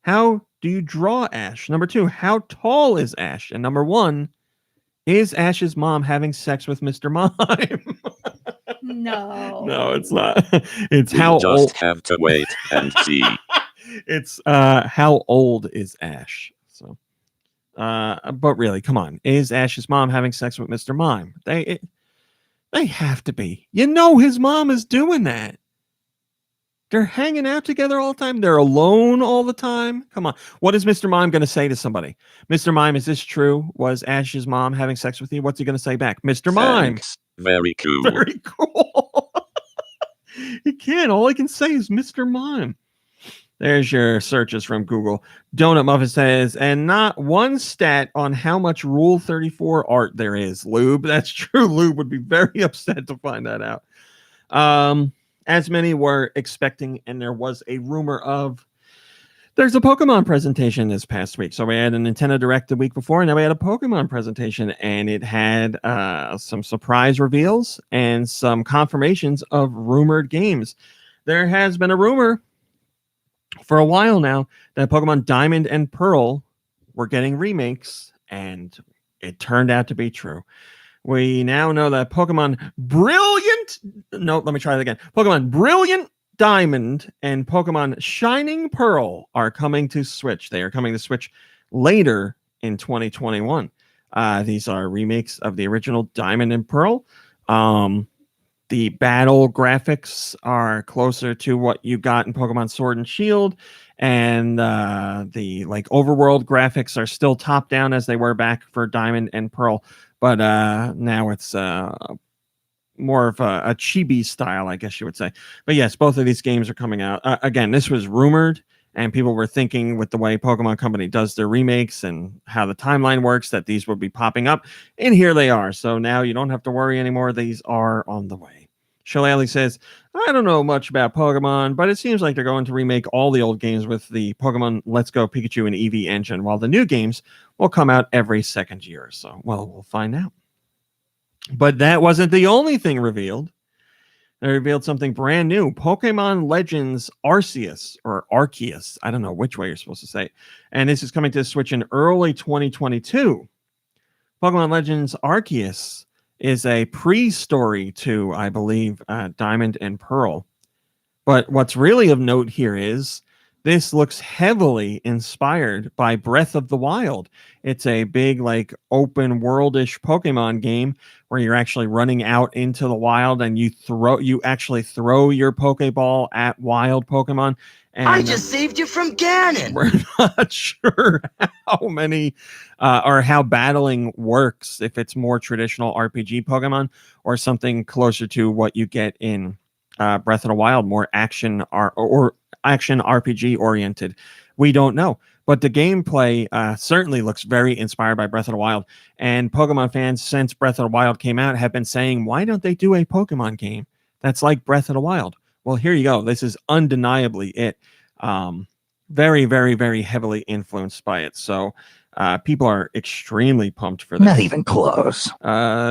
how do you draw Ash? Number 2, how tall is Ash? And number 1, is Ash's mom having sex with Mr. Mime? No. No, it's not. It's We'll how just old. have to wait and see. It's how old is Ash? So, but really, come on, is Ash's mom having sex with Mr. Mime? They have to be. You know, his mom is doing that. They're hanging out together all the time. They're alone all the time. Come on. What is Mr. Mime going to say to somebody? Mr. Mime, is this true? Was Ash's mom having sex with you? What's he going to say back? Mr. Mime. Thanks. Very cool. Very cool. He can't. All he can say is Mr. Mime. There's your searches from Google. Donut Muffin says, and not one stat on how much Rule 34 art there is. Lube. That's true. Lube would be very upset to find that out. As many were expecting, and there was a rumor of there's a Pokemon presentation this past week. So we had a Nintendo Direct the week before, and now we had a Pokemon presentation, and it had some surprise reveals and some confirmations of rumored games. There has been a rumor for a while now that Pokemon Diamond and Pearl were getting remakes, and it turned out to be true. We now know that Pokemon Brilliant Diamond and Pokemon Shining Pearl are coming to Switch. They are coming to Switch later in 2021. These are remakes of the original Diamond and Pearl. The battle graphics are closer to what you got in Pokemon Sword and Shield, and the overworld graphics are still top down as they were back for Diamond and Pearl, but now it's more of a chibi style, I guess you would say. But yes, both of these games are coming out. Again, this was rumored, and people were thinking with the way Pokemon Company does their remakes and how the timeline works that these would be popping up, and here they are. So now you don't have to worry anymore. These are on the way. Shillelagh says, I don't know much about Pokemon, but it seems like they're going to remake all the old games with the Pokemon Let's Go Pikachu and Eevee engine, while the new games will come out every second year or so. Well, we'll find out. But that wasn't the only thing revealed. They revealed something brand new. Pokemon Legends Arceus, or Arceus. I don't know which way you're supposed to say it. And this is coming to Switch in early 2022. Pokemon Legends Arceus is a pre-story to, I believe, Diamond and Pearl. But what's really of note here is this looks heavily inspired by Breath of the Wild. It's a big, open world-ish Pokemon game where you're actually running out into the wild and you actually throw your Pokeball at wild Pokemon. And I just saved you from Ganon. We're not sure how many or how battling works, if it's more traditional RPG Pokemon or something closer to what you get in Breath of the Wild, more action or action RPG oriented. We don't know. But the gameplay certainly looks very inspired by Breath of the Wild. And Pokemon fans, since Breath of the Wild came out, have been saying, why don't they do a Pokemon game that's like Breath of the Wild? Well, here you go. This is undeniably it. Very, very, very heavily influenced by it. So people are extremely pumped for this. Not even close.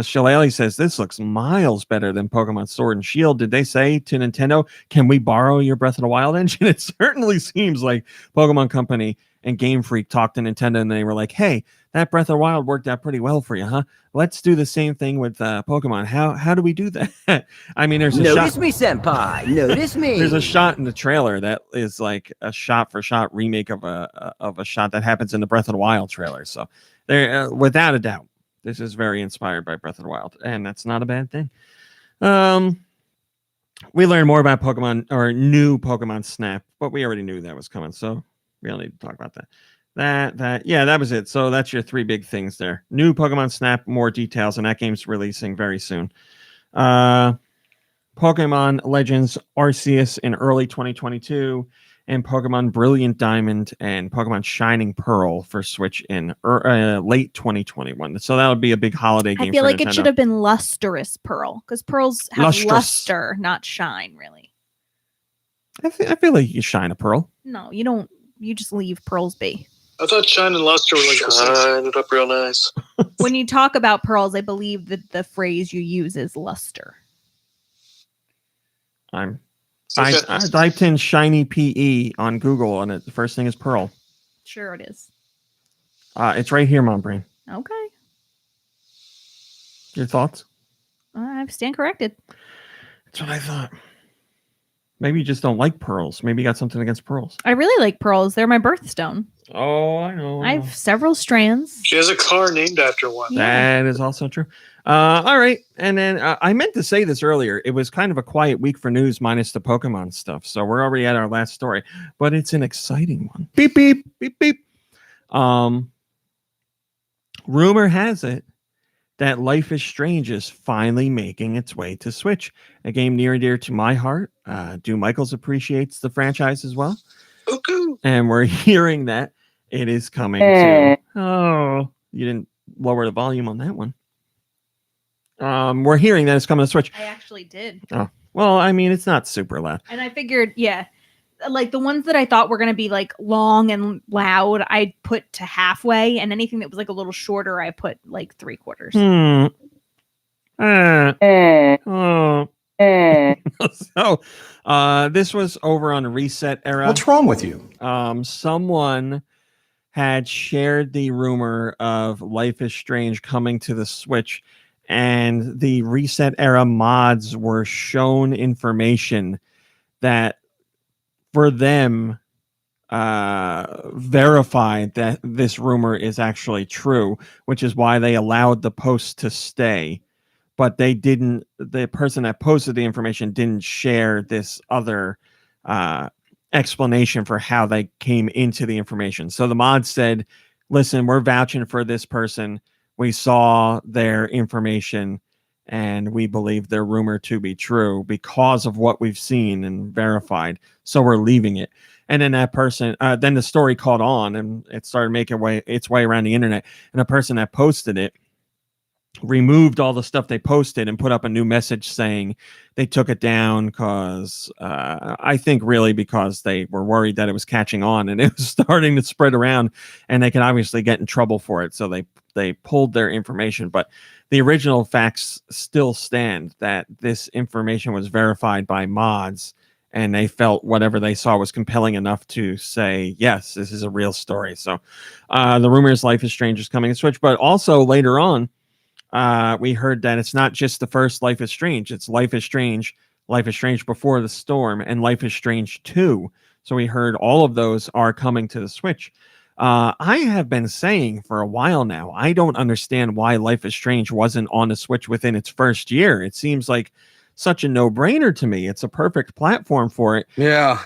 Shillelagh says, this looks miles better than Pokemon Sword and Shield. Did they say to Nintendo, can we borrow your Breath of the Wild engine? It certainly seems like Pokemon Company and Game Freak talked to Nintendo and they were like, hey, that Breath of the Wild worked out pretty well for you, huh? Let's do the same thing with Pokemon. How do we do that? I mean, there's a Notice me, senpai. Notice me. There's a shot in the trailer that is like a shot-for-shot remake of a shot that happens in the Breath of the Wild trailer. So, there, without a doubt, this is very inspired by Breath of the Wild, and that's not a bad thing. we learned more about Pokemon or new Pokemon Snap, but we already knew that was coming, so we don't need to talk about that. That was it. So that's your three big things there. New Pokemon Snap, more details, and that game's releasing very soon. Pokemon Legends Arceus in early 2022, and Pokemon Brilliant Diamond and Pokemon Shining Pearl for Switch in late 2021. So that would be a big holiday game. I feel for like Nintendo. it should have been Lustrous Pearl, because pearls have luster, not shine, really. I feel like you shine a pearl. No, you don't. You just leave pearls be. I thought shine and luster were like Shine it up real nice. When you talk about pearls, I believe that the phrase you use is luster. I typed in shiny PE on Google, and the first thing is pearl. Sure it is. It's right here, Mom Brain. Okay. Your thoughts? I stand corrected. That's what I thought. Maybe you just don't like pearls. Maybe you got something against pearls. I really like pearls. They're my birthstone. Oh, I know. I have several strands. She has a car named after one. That is also true. All right. And then I meant to say this earlier. It was kind of a quiet week for news minus the Pokemon stuff. So we're already at our last story, but it's an exciting one. Beep, beep, beep, beep. Rumor has it that Life is Strange is finally making its way to Switch, a game near and dear to my heart. Do Michaels appreciates the franchise as well? And we're hearing that it is coming to... Oh, you didn't lower the volume on that one. We're hearing that it's coming to Switch. I actually did. Oh, well, I mean, it's not super loud. And I figured, like the ones that I thought were going to be like long and loud, I put to halfway, and anything that was like a little shorter, I put like 3/4. So, this was over on Reset Era. What's wrong with you? Someone had shared the rumor of Life is Strange coming to the Switch, and the Reset Era mods were shown information that for them verified that this rumor is actually true, which is why they allowed the post to stay. But they didn't, the person that posted the information didn't share this other explanation for how they came into the information. So the mod said, listen, we're vouching for this person. We saw their information and we believe their rumor to be true because of what we've seen and verified. So we're leaving it. And then that person, then the story caught on and it started making its way around the internet. And the person that posted it removed all the stuff they posted and put up a new message saying they took it down because I think really because they were worried that it was catching on and it was starting to spread around and they could obviously get in trouble for it. So they pulled their information, but the original facts still stand that this information was verified by mods and they felt whatever they saw was compelling enough to say, yes, this is a real story. So the rumor is Life is Strange is coming to Switch, but also later on, we heard that it's not just the first Life is Strange. It's Life is Strange Before the Storm, and Life is Strange 2. So we heard all of those are coming to the Switch. I have been saying for a while now, I don't understand why Life is Strange wasn't on the Switch within its first year. It seems like such a no-brainer to me. It's a perfect platform for it. Yeah.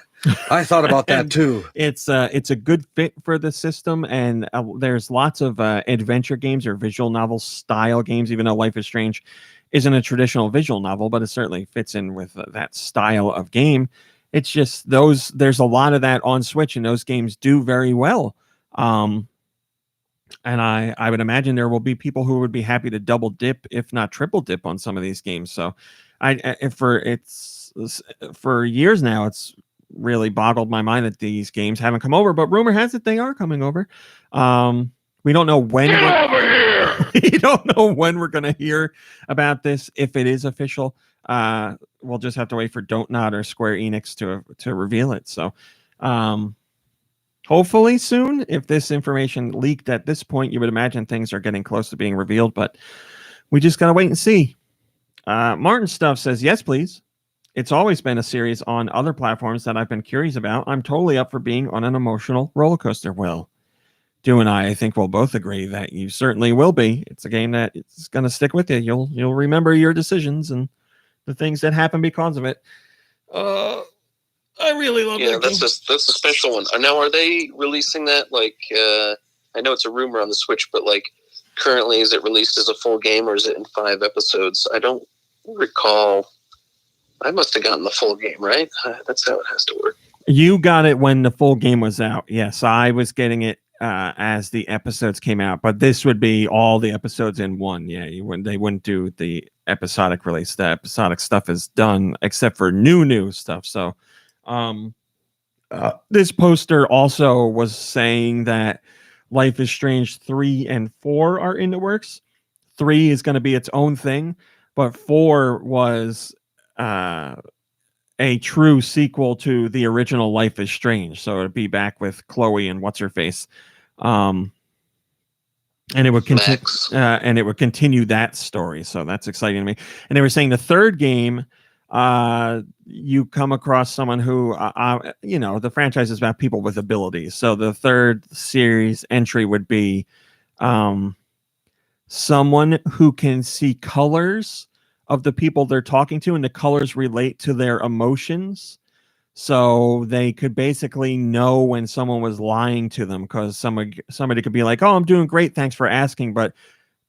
I thought about that too. It's a good fit for the system, and there's lots of adventure games or visual novel style games, even though Life is Strange isn't a traditional visual novel, but it certainly fits in with that style of game. It's just there's a lot of that on Switch, and those games do very well. And I would imagine there will be people who would be happy to double dip, if not triple dip, on some of these games. So for years now, it's really boggled my mind that these games haven't come over, but rumor has it they are coming over. We don't know when. We don't know when we're going to hear about this. If it is official, we'll just have to wait for Don't Nod or Square Enix to reveal it. So, hopefully soon. If this information leaked at this point, you would imagine things are getting close to being revealed, but we just got to wait and see. Martin Stuff says, yes, please. It's always been a series on other platforms that I've been curious about. I'm totally up for being on an emotional roller coaster. Well, Du and I think we'll both agree that you certainly will be. It's a game that it's going to stick with you. You'll remember your decisions and the things that happen because of it. I really love that game. That's a special one. Now, are they releasing that? Like, I know it's a rumor on the Switch, but like, currently, is it released as a full game or is it in 5 episodes? I don't recall. I must have gotten the full game, right? That's how it has to work. You got it when the full game was out. Yes, I was getting it as the episodes came out, but this would be all the episodes in one. Yeah, they wouldn't do the episodic release. The episodic stuff is done except for new stuff. So this poster also was saying that Life is Strange 3 and 4 are in the works. 3 is going to be its own thing, but 4 was a true sequel to the original Life is Strange. So it'd be back with Chloe and what's her face. And it would continue that story. So that's exciting to me. And they were saying the third game, you come across someone who, the franchise is about people with abilities. So the third series entry would be someone who can see colors of the people they're talking to, and the colors relate to their emotions. So they could basically know when someone was lying to them, because somebody could be like, "Oh, I'm doing great, thanks for asking," but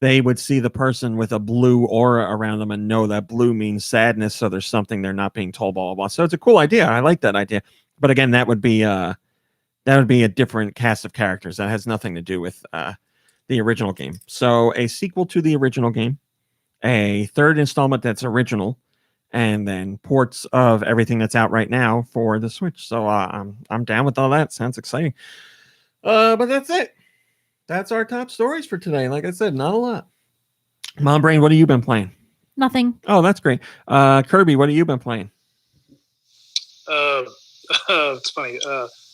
they would see the person with a blue aura around them and know that blue means sadness. So there's something they're not being told, blah, blah, blah. So it's a cool idea. I like that idea. But again, that would be a different cast of characters. That has nothing to do with the original game. So a sequel to the original game, a third installment that's original, and then ports of everything that's out right now for the Switch. So I'm down with all that. Sounds exciting. But that's it. That's our top stories for today. Like I said, not a lot. Mom Brain, what have you been playing? Nothing. Oh, that's great. Kirby, what have you been playing? It's funny.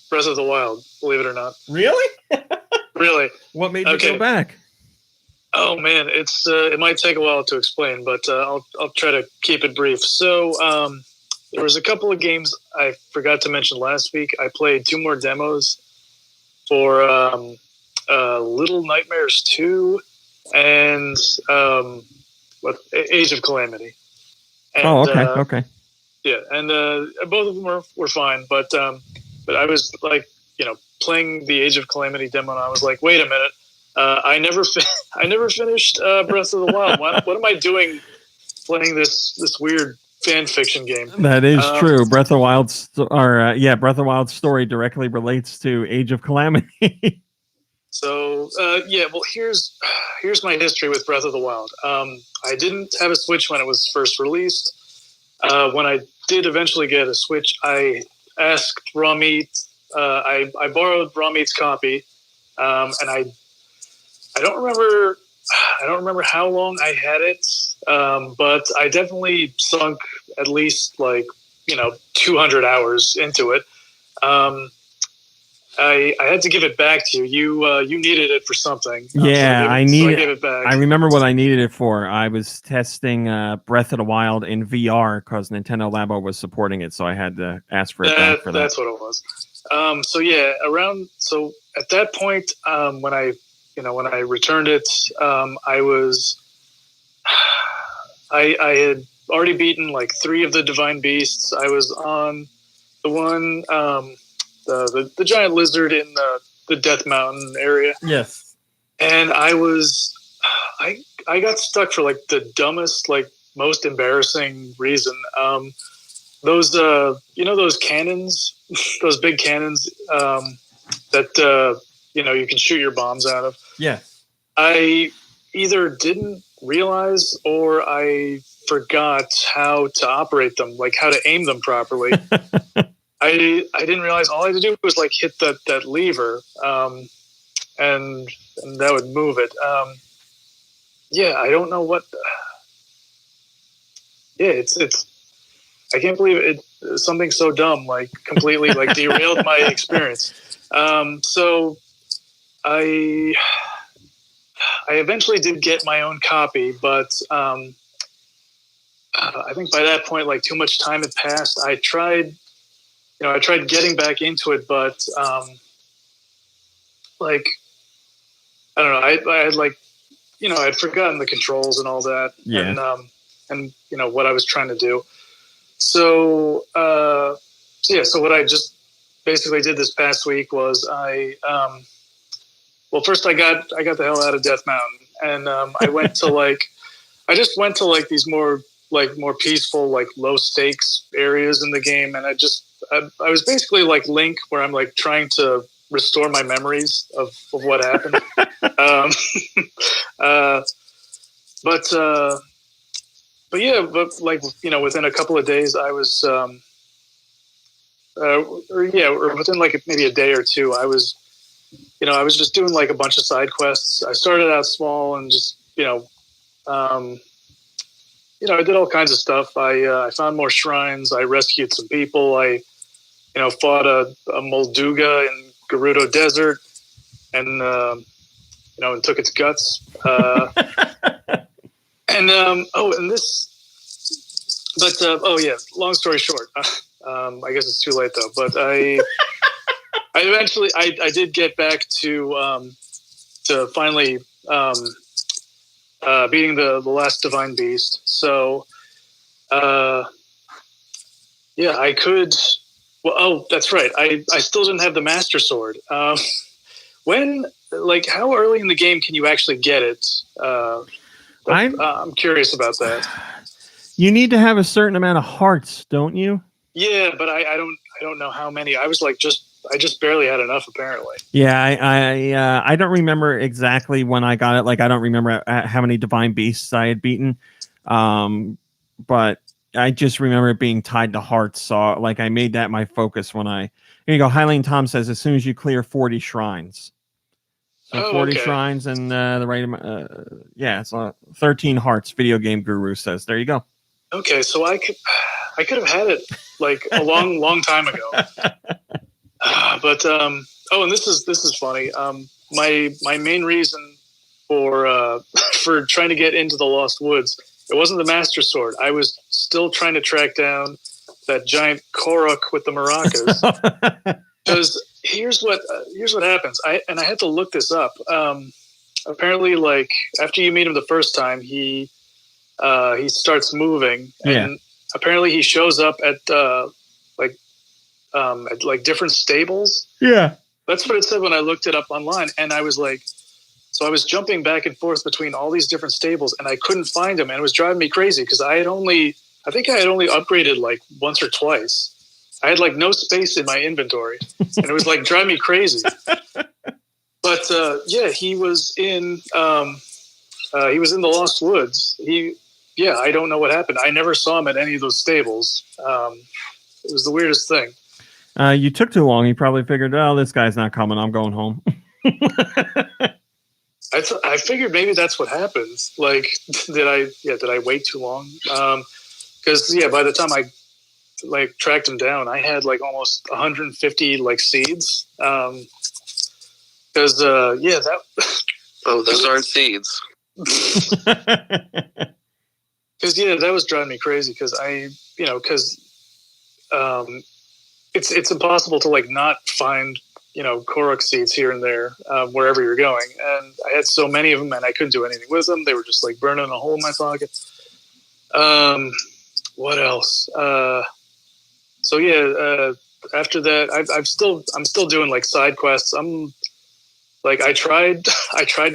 Breath of the Wild, believe it or not. Really? Really. What made you go back? Oh man, it might take a while to explain, but I'll try to keep it brief. So there was a couple of games I forgot to mention last week. I played 2 more demos for Little Nightmares 2 and Age of Calamity. And, okay. Yeah, and both of them were fine, but I was like, playing the Age of Calamity demo, and I was like, wait a minute. I never finished Breath of the Wild. What am I doing playing this weird fan fiction game? That is true. Breath of the Wild's story directly relates to Age of Calamity. So well, here's my history with Breath of the Wild. I didn't have a Switch when it was first released. When I did eventually get a Switch, I asked Ramit. I borrowed Ramit's copy, and I don't remember how long I had it, but I definitely sunk at least 200 hours into it. I had to give it back to you. You needed it for something. Yeah, I gave it back. I remember what I needed it for. I was testing Breath of the Wild in VR because Nintendo Labo was supporting it, so I had to ask for it back for that. That's what it was. So at that point, when I returned it, I had already beaten 3 of the Divine Beasts. I was on the one, the giant lizard in the Death Mountain area. Yes. And I got stuck for the dumbest, most embarrassing reason. Those cannons, those big cannons, that, you can shoot your bombs out of. Yeah. I either didn't realize or I forgot how to operate them, how to aim them properly. I didn't realize all I had to do was hit that lever, and that would move it. I don't know what. It's. I can't believe it. Something so dumb, completely derailed my experience. So I eventually did get my own copy, but I think by that point, too much time had passed. I tried getting back into it, but I don't know. I had I'd forgotten the controls and all that, yeah. and what I was trying to do. So So what I just basically did this past week was first I got the hell out of Death Mountain, and I went to I just went to these more peaceful, low stakes areas in the game, and I was basically like Link, where I'm trying to restore my memories of what happened. Within a couple of days, I was or within maybe a day or two, I was just doing a bunch of side quests. I started out small and just I did all kinds of stuff. I found more shrines. I rescued some people. I fought a Molduga in Gerudo Desert, and and took its guts. Long story short, I guess it's too late though. But I eventually did get back to finally beating the last divine beast. So I could. Well, oh, that's right. I still didn't have the Master Sword. When, how early in the game can you actually get it? I'm curious about that. You need to have a certain amount of hearts, don't you? Yeah, but I don't know how many. I was I just barely had enough, apparently. Yeah, I don't remember exactly when I got it. I don't remember how many divine beasts I had beaten, but I just remember it being tied to hearts. So I made that my focus when I. Here you go. Highline Tom says as soon as you clear 40 shrines. So 40 shrines and the right amount. It's 13 hearts. Video Game Guru says. There you go. Okay, so I could have had it a long time ago. And this is funny. My main reason for trying to get into the Lost Woods, it wasn't the Master Sword. I was still trying to track down that giant Korok with the maracas. Because here's what happens. I had to look this up. Apparently, after you meet him the first time, he starts moving, and apparently he shows up at different stables. Yeah, that's what it said when I looked it up online, and I was so I was jumping back and forth between all these different stables, and I couldn't find him, and it was driving me crazy because I think I had only upgraded once or twice. I had no space in my inventory, and it was driving me crazy. But he was in the Lost Woods. I don't know what happened. I never saw him at any of those stables. It was the weirdest thing. You took too long. He probably figured, oh, this guy's not coming. I'm going home. I figured maybe that's what happens. Did I wait too long? Because by the time I tracked him down, I had almost 150 seeds. Because that. Oh, those aren't seeds. Because that was driving me crazy. Because it's impossible to not find Korok seeds here and there wherever you're going, and I had so many of them, and I couldn't do anything with them. They were just burning a hole in my pocket. What else? After that, I'm still doing side quests. I tried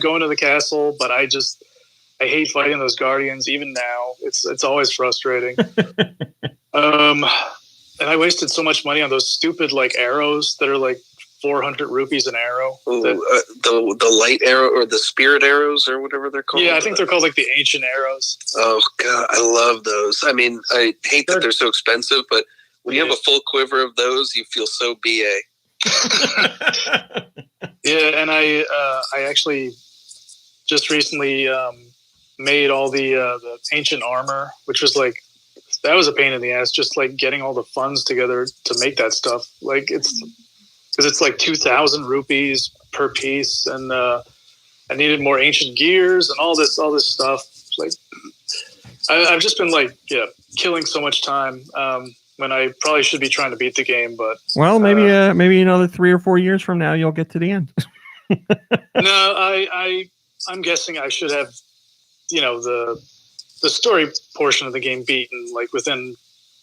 going to the castle, but I hate fighting those guardians. Even now, it's always frustrating. And I wasted so much money on those stupid arrows that are 400 rupees an arrow. The light arrow or the spirit arrows or whatever they're called. Yeah, I think they're called the ancient arrows. Oh god, I love those. I mean, I hate that they're so expensive, but when you have a full quiver of those, you feel so BA. Yeah, and I actually just recently made all the ancient armor, which was that was a pain in the ass, just getting all the funds together to make that stuff. It's 2,000 rupees per piece, and I needed more ancient gears and all this stuff. I've just been killing so much time when I probably should be trying to beat the game. But maybe another 3 or 4 years from now you'll get to the end. No, I'm guessing I should have the story portion of the game beaten within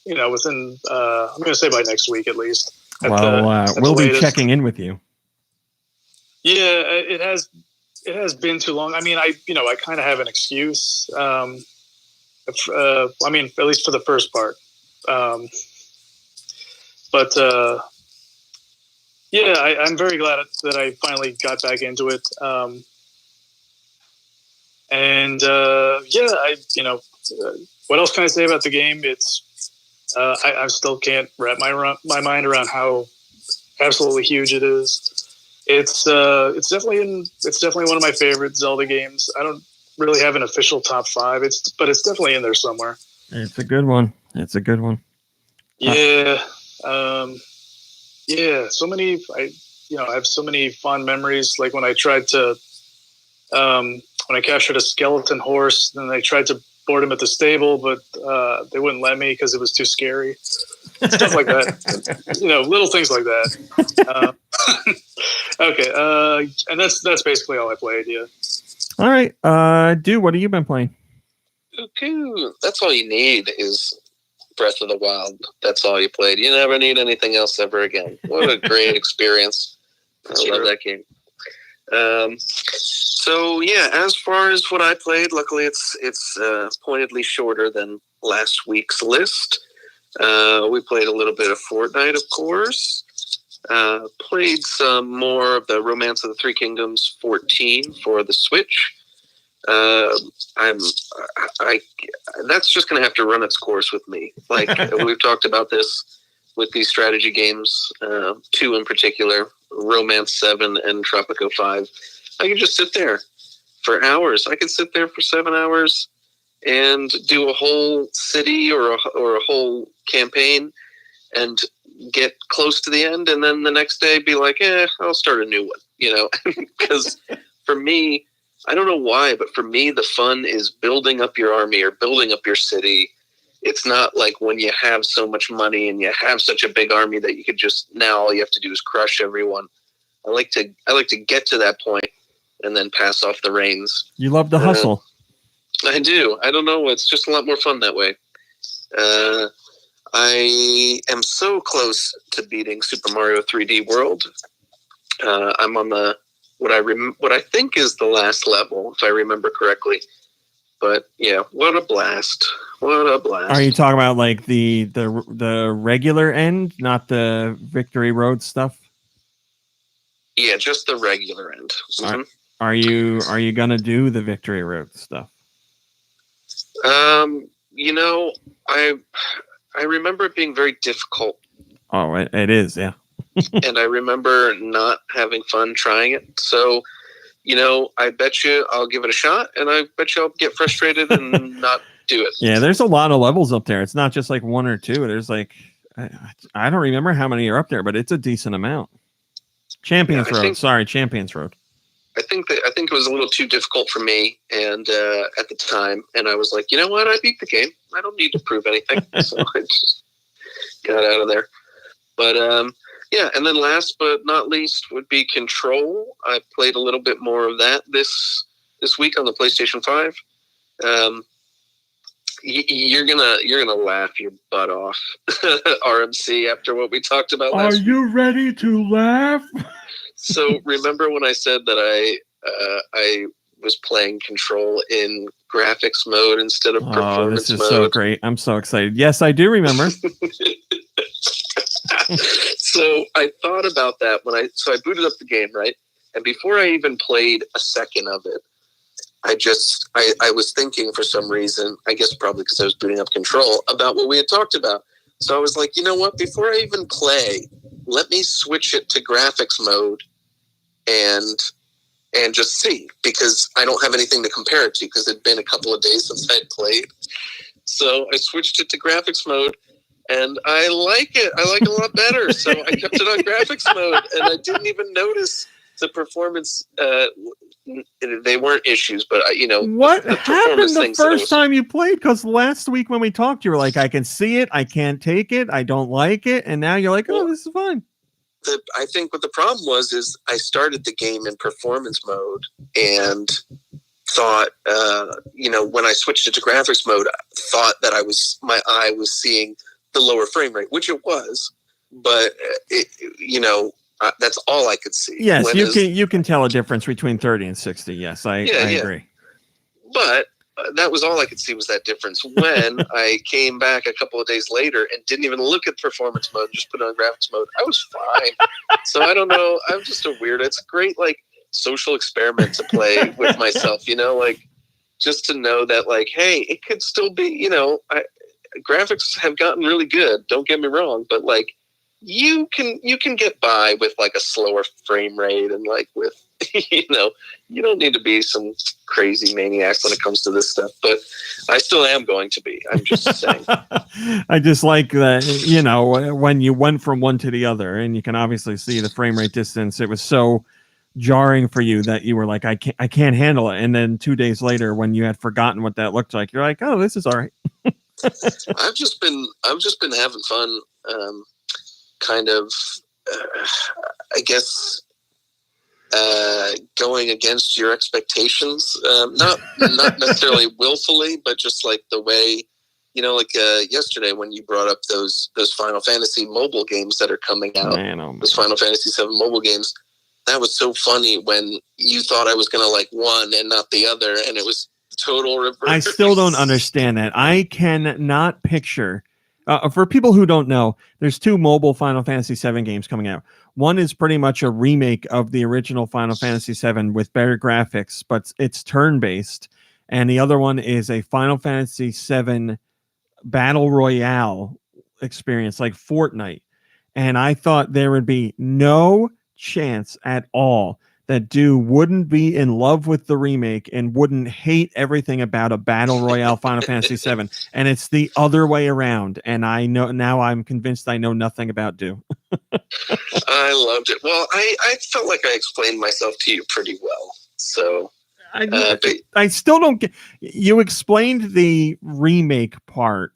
within I'm going to say by next week at least. We'll be checking in with you. Yeah, it has been too long. I mean, I kind of have an excuse. I mean, at least for the first part. But yeah, I'm very glad that I finally got back into it. What else can I say about the game? It's I still can't wrap my mind around how absolutely huge it is. It's definitely one of my favorite Zelda games. I don't really have an official top 5. But it's definitely in there somewhere. It's a good one. Yeah. Yeah. So many. I have so many fond memories. Like when I tried to, when I captured a skeleton horse, then I tried to board him at the stable, but they wouldn't let me because it was too scary. Stuff like that. Little things like that. Okay. And that's basically all I played. Yeah. All right. Dude, what have you been playing? Okay. That's all you need is Breath of the Wild. That's all you played. You never need anything else ever again. What a great experience. I love that game. So yeah, as far as what I played, luckily it's pointedly shorter than last week's list. We played a little bit of Fortnite, of course. Played some more of the Romance of the Three Kingdoms 14 for the Switch. That's just going to have to run its course with me. Like we've talked about this with these strategy games, 2 in particular, Romance 7 and Tropico 5. I could just sit there for hours. I could sit there for 7 hours and do a whole city or a whole campaign and get close to the end, and then the next day be like, I'll start a new one, because for me, I don't know why, but for me, the fun is building up your army or building up your city. It's not like when you have so much money and you have such a big army that you could just, now all you have to do is crush everyone. I like to get to that point and then pass off the reins. You love the hustle. I do. I don't know. It's just a lot more fun that way. I am so close to beating Super Mario 3D World. I'm on the what I think is the last level, if I remember correctly. But yeah, what a blast! What a blast! Are you talking about like the regular end, not the Victory Road stuff? Yeah, just the regular end. Mm-hmm. Are you gonna do the Victory Road stuff? I remember it being very difficult. Oh, it is, yeah. And I remember not having fun trying it. So, I bet you I'll give it a shot, and I bet you I'll get frustrated and not do it. Yeah, there's a lot of levels up there. It's not just like 1 or 2. There's like, I don't remember how many are up there, but it's a decent amount. Champions Road. I think it was a little too difficult for me, and at the time, and I was like, you know what? I beat the game. I don't need to prove anything, so I just got out of there. But yeah, and then last but not least would be Control. I played a little bit more of that this week on the PlayStation 5. You're gonna laugh your butt off, RMC, after what we talked about last week. Are you ready to laugh? So remember when I said that I was playing Control in graphics mode instead of performance mode? This is mode? so great. I'm so excited. Yes, I do remember. So I thought about that when I booted up the game, right? And before I even played a second of it, I was thinking for some reason, I guess probably because I was booting up Control, about what we had talked about. So I was like, you know what? Before I even play, let me switch it to graphics mode and just see, because I don't have anything to compare it to, because it'd been a couple of days since I'd played. So I switched it to graphics mode, and I like it. I like it a lot better. So I kept it on graphics mode, and I didn't even notice the performance. They weren't issues, but what happened the first time you played? Because last week when we talked, you were like, I can see it, I can't take it, I don't like it, and now you're like, oh, this is fine. I think what the problem was is I started the game in performance mode and thought, when I switched it to graphics mode, thought that my eye was seeing the lower frame rate, which it was, but that's all I could see. Yes, you can tell a difference between 30 and 60. Yes, I agree. But that was all I could see was that difference. When I came back a couple of days later and didn't even look at performance mode, just put it on graphics mode, I was fine. So I don't know. I'm just a weirdo. It's a great social experiment to play with myself, just to know that hey, it could still be, graphics have gotten really good. Don't get me wrong, but you can get by with a slower frame rate and with you don't need to be some crazy maniac when it comes to this stuff, but I still am going to be. I'm just saying. I just like that, when you went from one to the other, and you can obviously see the frame rate distance. It was so jarring for you that you were like, I can't handle it. And then 2 days later, when you had forgotten what that looked like, you're like, oh, this is all right. I've just been having fun, kind of, I guess, going against your expectations, not necessarily willfully, but just the way, yesterday when you brought up those Final Fantasy mobile games that are coming out, those Final Fantasy VII mobile games, that was so funny when you thought I was going to like one and not the other, and it was total reverse. I still don't understand that. I cannot picture. For people who don't know, there's two mobile Final Fantasy VII games coming out. One is pretty much a remake of the original Final Fantasy VII with better graphics, but it's turn-based. And the other one is a Final Fantasy VII Battle Royale experience, like Fortnite. And I thought there would be no chance at all that dude wouldn't be in love with the remake and wouldn't hate everything about a Battle Royale Final Fantasy VII. And it's the other way around. And I know now, I'm convinced I know nothing about Do. I loved it. Well, I felt like I explained myself to you pretty well. So I still don't get. You explained the remake part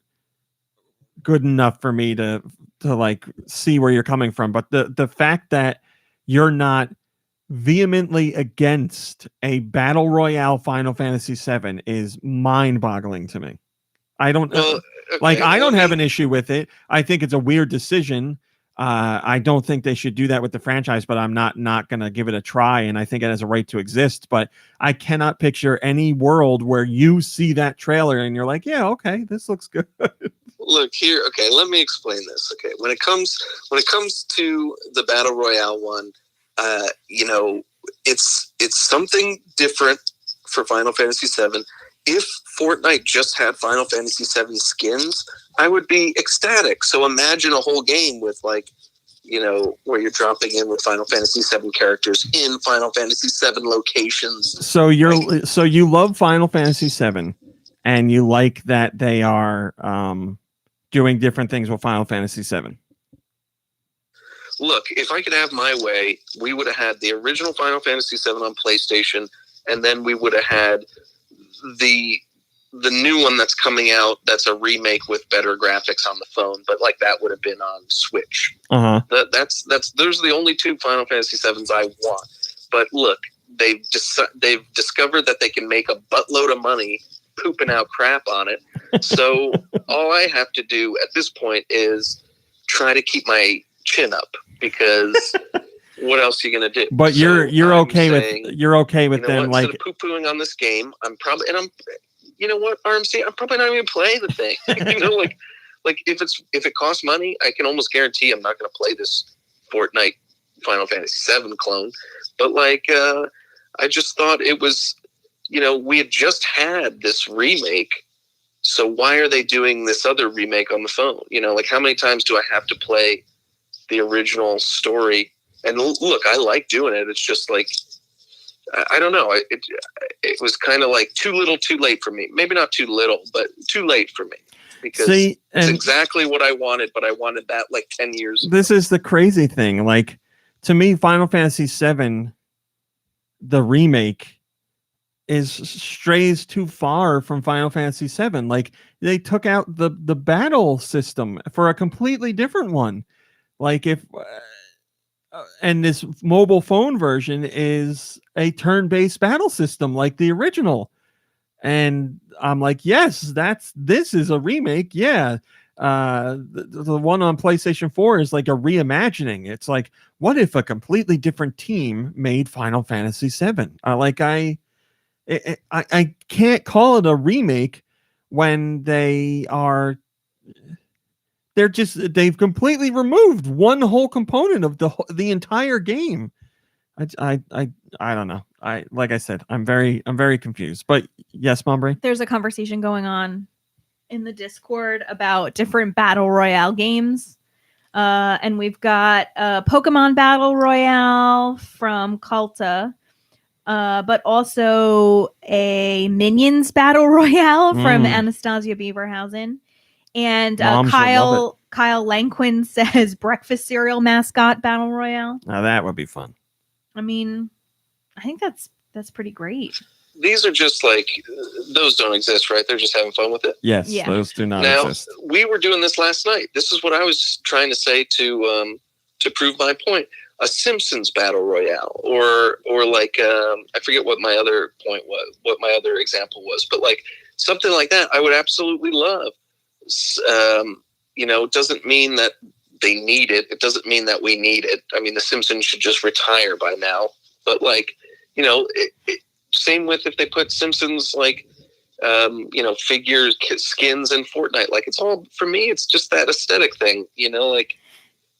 good enough for me to like see where you're coming from. But the fact that you're not vehemently against a Battle Royale Final Fantasy VII is mind-boggling to me. I don't I don't have an issue with it. I think it's a weird decision. I don't think they should do that with the franchise, but I'm not going to give it a try, and I think it has a right to exist. But I cannot picture any world where you see that trailer and you're like, yeah, okay, this looks good. Look here. Okay, let me explain this. Okay, when it comes to the Battle Royale one, it's something different for Final Fantasy VII. If Fortnite just had Final Fantasy VII skins, I would be ecstatic. So imagine a whole game with where you're dropping in with Final Fantasy VII characters in Final Fantasy VII locations. So you love Final Fantasy VII, and you like that they are doing different things with Final Fantasy VII. Look, if I could have my way, we would have had the original Final Fantasy VII on PlayStation, and then we would have had the new one that's coming out that's a remake with better graphics on the phone, but that would have been on Switch. Uh-huh. Those are the only two Final Fantasy VIIs I want. But look, they've discovered that they can make a buttload of money pooping out crap on it. So all I have to do at this point is try to keep my chin up, because what else are you going to do? But you're okay with them instead of poo-pooing on this game, I'm you know what, RMC, I'm probably not even play the thing. If it costs money, I can almost guarantee I'm not going to play this Fortnite Final Fantasy VII clone. But I just thought it was, we had just had this remake, so why are they doing this other remake on the phone? How many times do I have to play the original story? And look, I like doing it. It's just I don't know. It was kind of too little, too late for me. Maybe not too little, but too late for me. Because it's exactly what I wanted, but I wanted that 10 years ago. This is the crazy thing. To me, Final Fantasy VII, the remake, strays too far from Final Fantasy VII. They took out the battle system for a completely different one. And this mobile phone version is a turn-based battle system like the original. And I'm like, yes, this is a remake. Yeah. The one on PlayStation 4 is like a reimagining. It's like, what if a completely different team made Final Fantasy 7? I can't call it a remake when they've completely removed one whole component of the entire game. I don't know. Like I said, I'm very confused. But yes, Mom Bray? There's a conversation going on in the Discord about different battle royale games. And we've got Pokemon Battle Royale from Culta, but also a Minions Battle Royale from Anastasia Beaverhausen. And Kyle Lanquin says Breakfast Cereal Mascot Battle Royale. Now that would be fun. I mean, I think that's pretty great. These are just like, those don't exist, right? They're just having fun with it. Yes, those do not exist. We were doing this last night. This is what I was trying to say to prove my point. A Simpsons Battle Royale, or like I forget what my other point was, what my other example was, but like something like that, I would absolutely love. It doesn't mean that they need it. It doesn't mean that we need it. I mean, the Simpsons should just retire by now. But like, same with if they put Simpsons like, figures, skins in Fortnite. Like, it's all, for me, it's just that aesthetic thing, like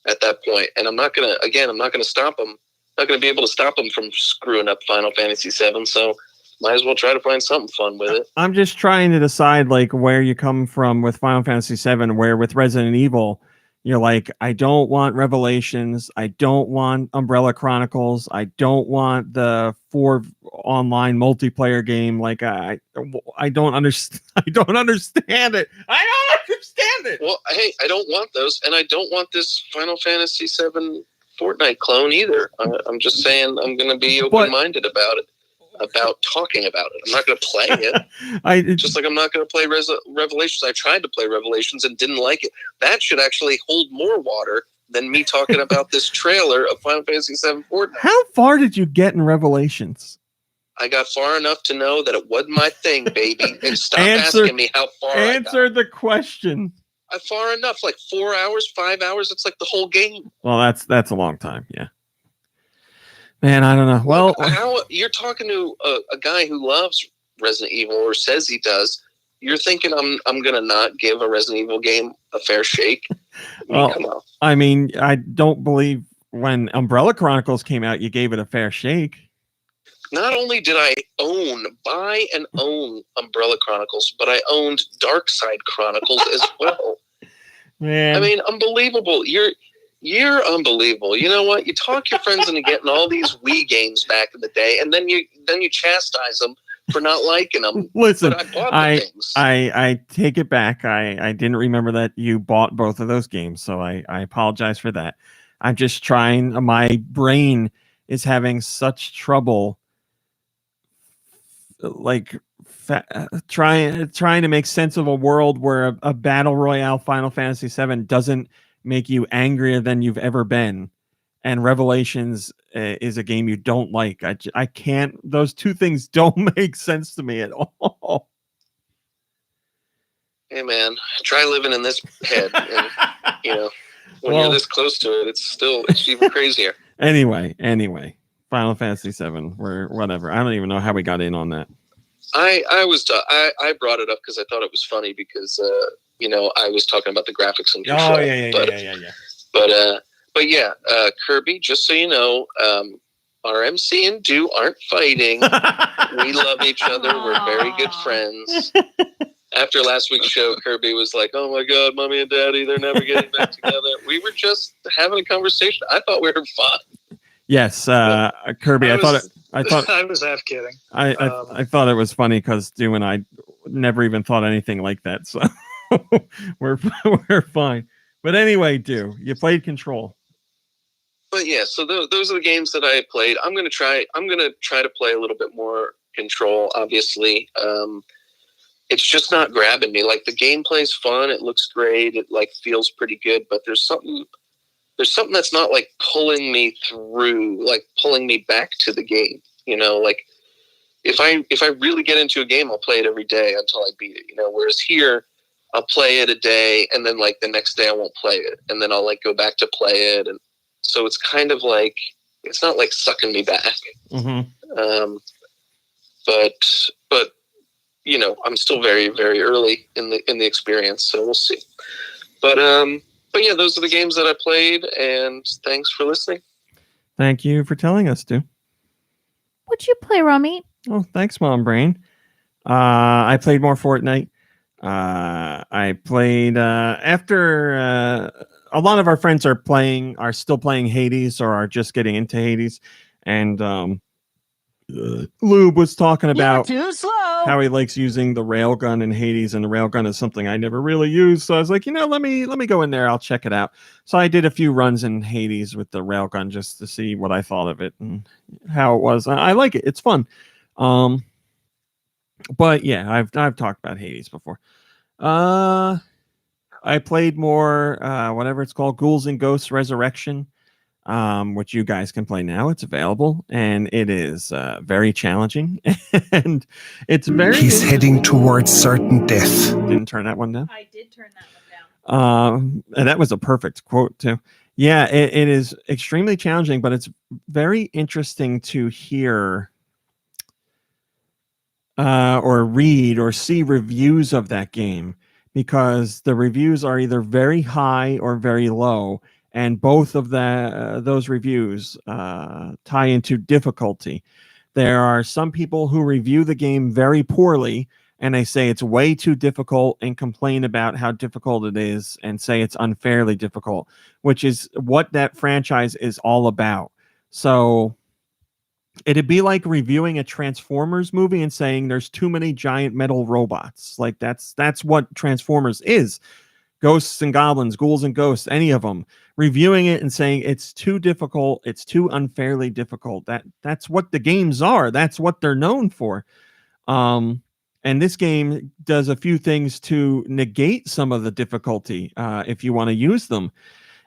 at that point. And I'm not going to stop them. I'm not going to be able to stop them from screwing up Final Fantasy VII. So might as well try to find something fun with it. I'm just trying to decide like where you come from with Final Fantasy VII, where with Resident Evil, you're like, I don't want Revelations. I don't want Umbrella Chronicles. I don't want the 4 online multiplayer game. Like I don't understand. I don't understand it. Well, hey, I don't want those, and I don't want this Final Fantasy VII Fortnite clone either. I'm just saying I'm going to be open-minded about it. About talking about it. I'm not going to play it. Just like I'm not going to play Revelations. I tried to play Revelations and didn't like it. That should actually hold more water than me talking about this trailer of Final Fantasy VII Fortnite. How far did you get in Revelations? I got far enough to know that it wasn't my thing, baby. And stop asking me how far I got. Answer the question. Far enough, like 4 hours, 5 hours. It's like the whole game. Well, that's a long time. Yeah. Man, I don't know. Well, how you're talking to a guy who loves Resident Evil or says he does. You're thinking I'm gonna not give a Resident Evil game a fair shake? Come on. I mean, I don't believe when Umbrella Chronicles came out, you gave it a fair shake. Not only did I buy and own Umbrella Chronicles, but I owned Dark Side Chronicles as well. Man, I mean, unbelievable. You're unbelievable. You know what? You talk your friends into getting all these Wii games back in the day, and then you chastise them for not liking them. Listen, but I bought the things. I take it back. I didn't remember that you bought both of those games, so I apologize for that. I'm just trying. My brain is having such trouble, like trying to make sense of a world where a battle royale Final Fantasy VII doesn't make you angrier than you've ever been, and Revelations is a game you don't like. I can't. Those two things don't make sense to me at all. Hey man, try living in this head, and when you're this close to it, it's even crazier. Anyway, Final Fantasy VII, whatever. I don't even know how we got in on that. I brought it up because I thought it was funny because I was talking about the graphics and control. Yeah. But Kirby, just so you know, RMC and Do aren't fighting. We love each other. We're very good friends. After last week's show, Kirby was like, "Oh my God, Mommy and Daddy, they're never getting back together." We were just having a conversation. I thought we were fun. Yes, Kirby. I thought I was half kidding. I thought it was funny because Du and I never even thought anything like that. So we're fine. But anyway, Du, you played Control. But yeah, so those are the games that I played. I'm gonna try to play a little bit more Control. Obviously, it's just not grabbing me. Like, the gameplay's fun. It looks great. It like feels pretty good. But there's something that's not like pulling me through, like pulling me back to the game. Like if I really get into a game, I'll play it every day until I beat it. Whereas here, I'll play it a day, and then like the next day I won't play it, and then I'll like go back to play it, and so it's kind of like it's not like sucking me back. Mm-hmm. But you know, I'm still very, very early in the experience, so we'll see. But yeah, those are the games that I played, and thanks for listening. Thank you for telling us, Stu. What'd you play, Rami? Oh, thanks, Mom Brain. I played more Fortnite. I played after a lot of our friends are still playing Hades or are just getting into Hades, and Lube was talking about You're too slow. how he likes using the railgun in Hades, and the railgun is something I never really used. So I was like, let me go in there. I'll check it out. So I did a few runs in Hades with the railgun just to see what I thought of it and how it was. I like it. It's fun. But yeah, I've talked about Hades before. I played more whatever it's called, Ghouls and Ghosts Resurrection, which you guys can play now. It's available, and it is very challenging, and it's very. He's heading towards certain death. Didn't turn that one down. I did turn that one down. And that was a perfect quote too. Yeah, it is extremely challenging, but it's very interesting to hear or read or see reviews of that game, because the reviews are either very high or very low, and both of those reviews tie into difficulty. There are some people who review the game very poorly, and they say it's way too difficult and complain about how difficult it is and say it's unfairly difficult, which is what that franchise is all about. So it'd be like reviewing a Transformers movie and saying there's too many giant metal robots. Like that's what Transformers is. Ghosts and goblins, ghouls and ghosts, any of them. Reviewing it and saying it's too difficult, it's too unfairly difficult. That's what the games are. That's what they're known for. And this game does a few things to negate some of the difficulty if you want to use them.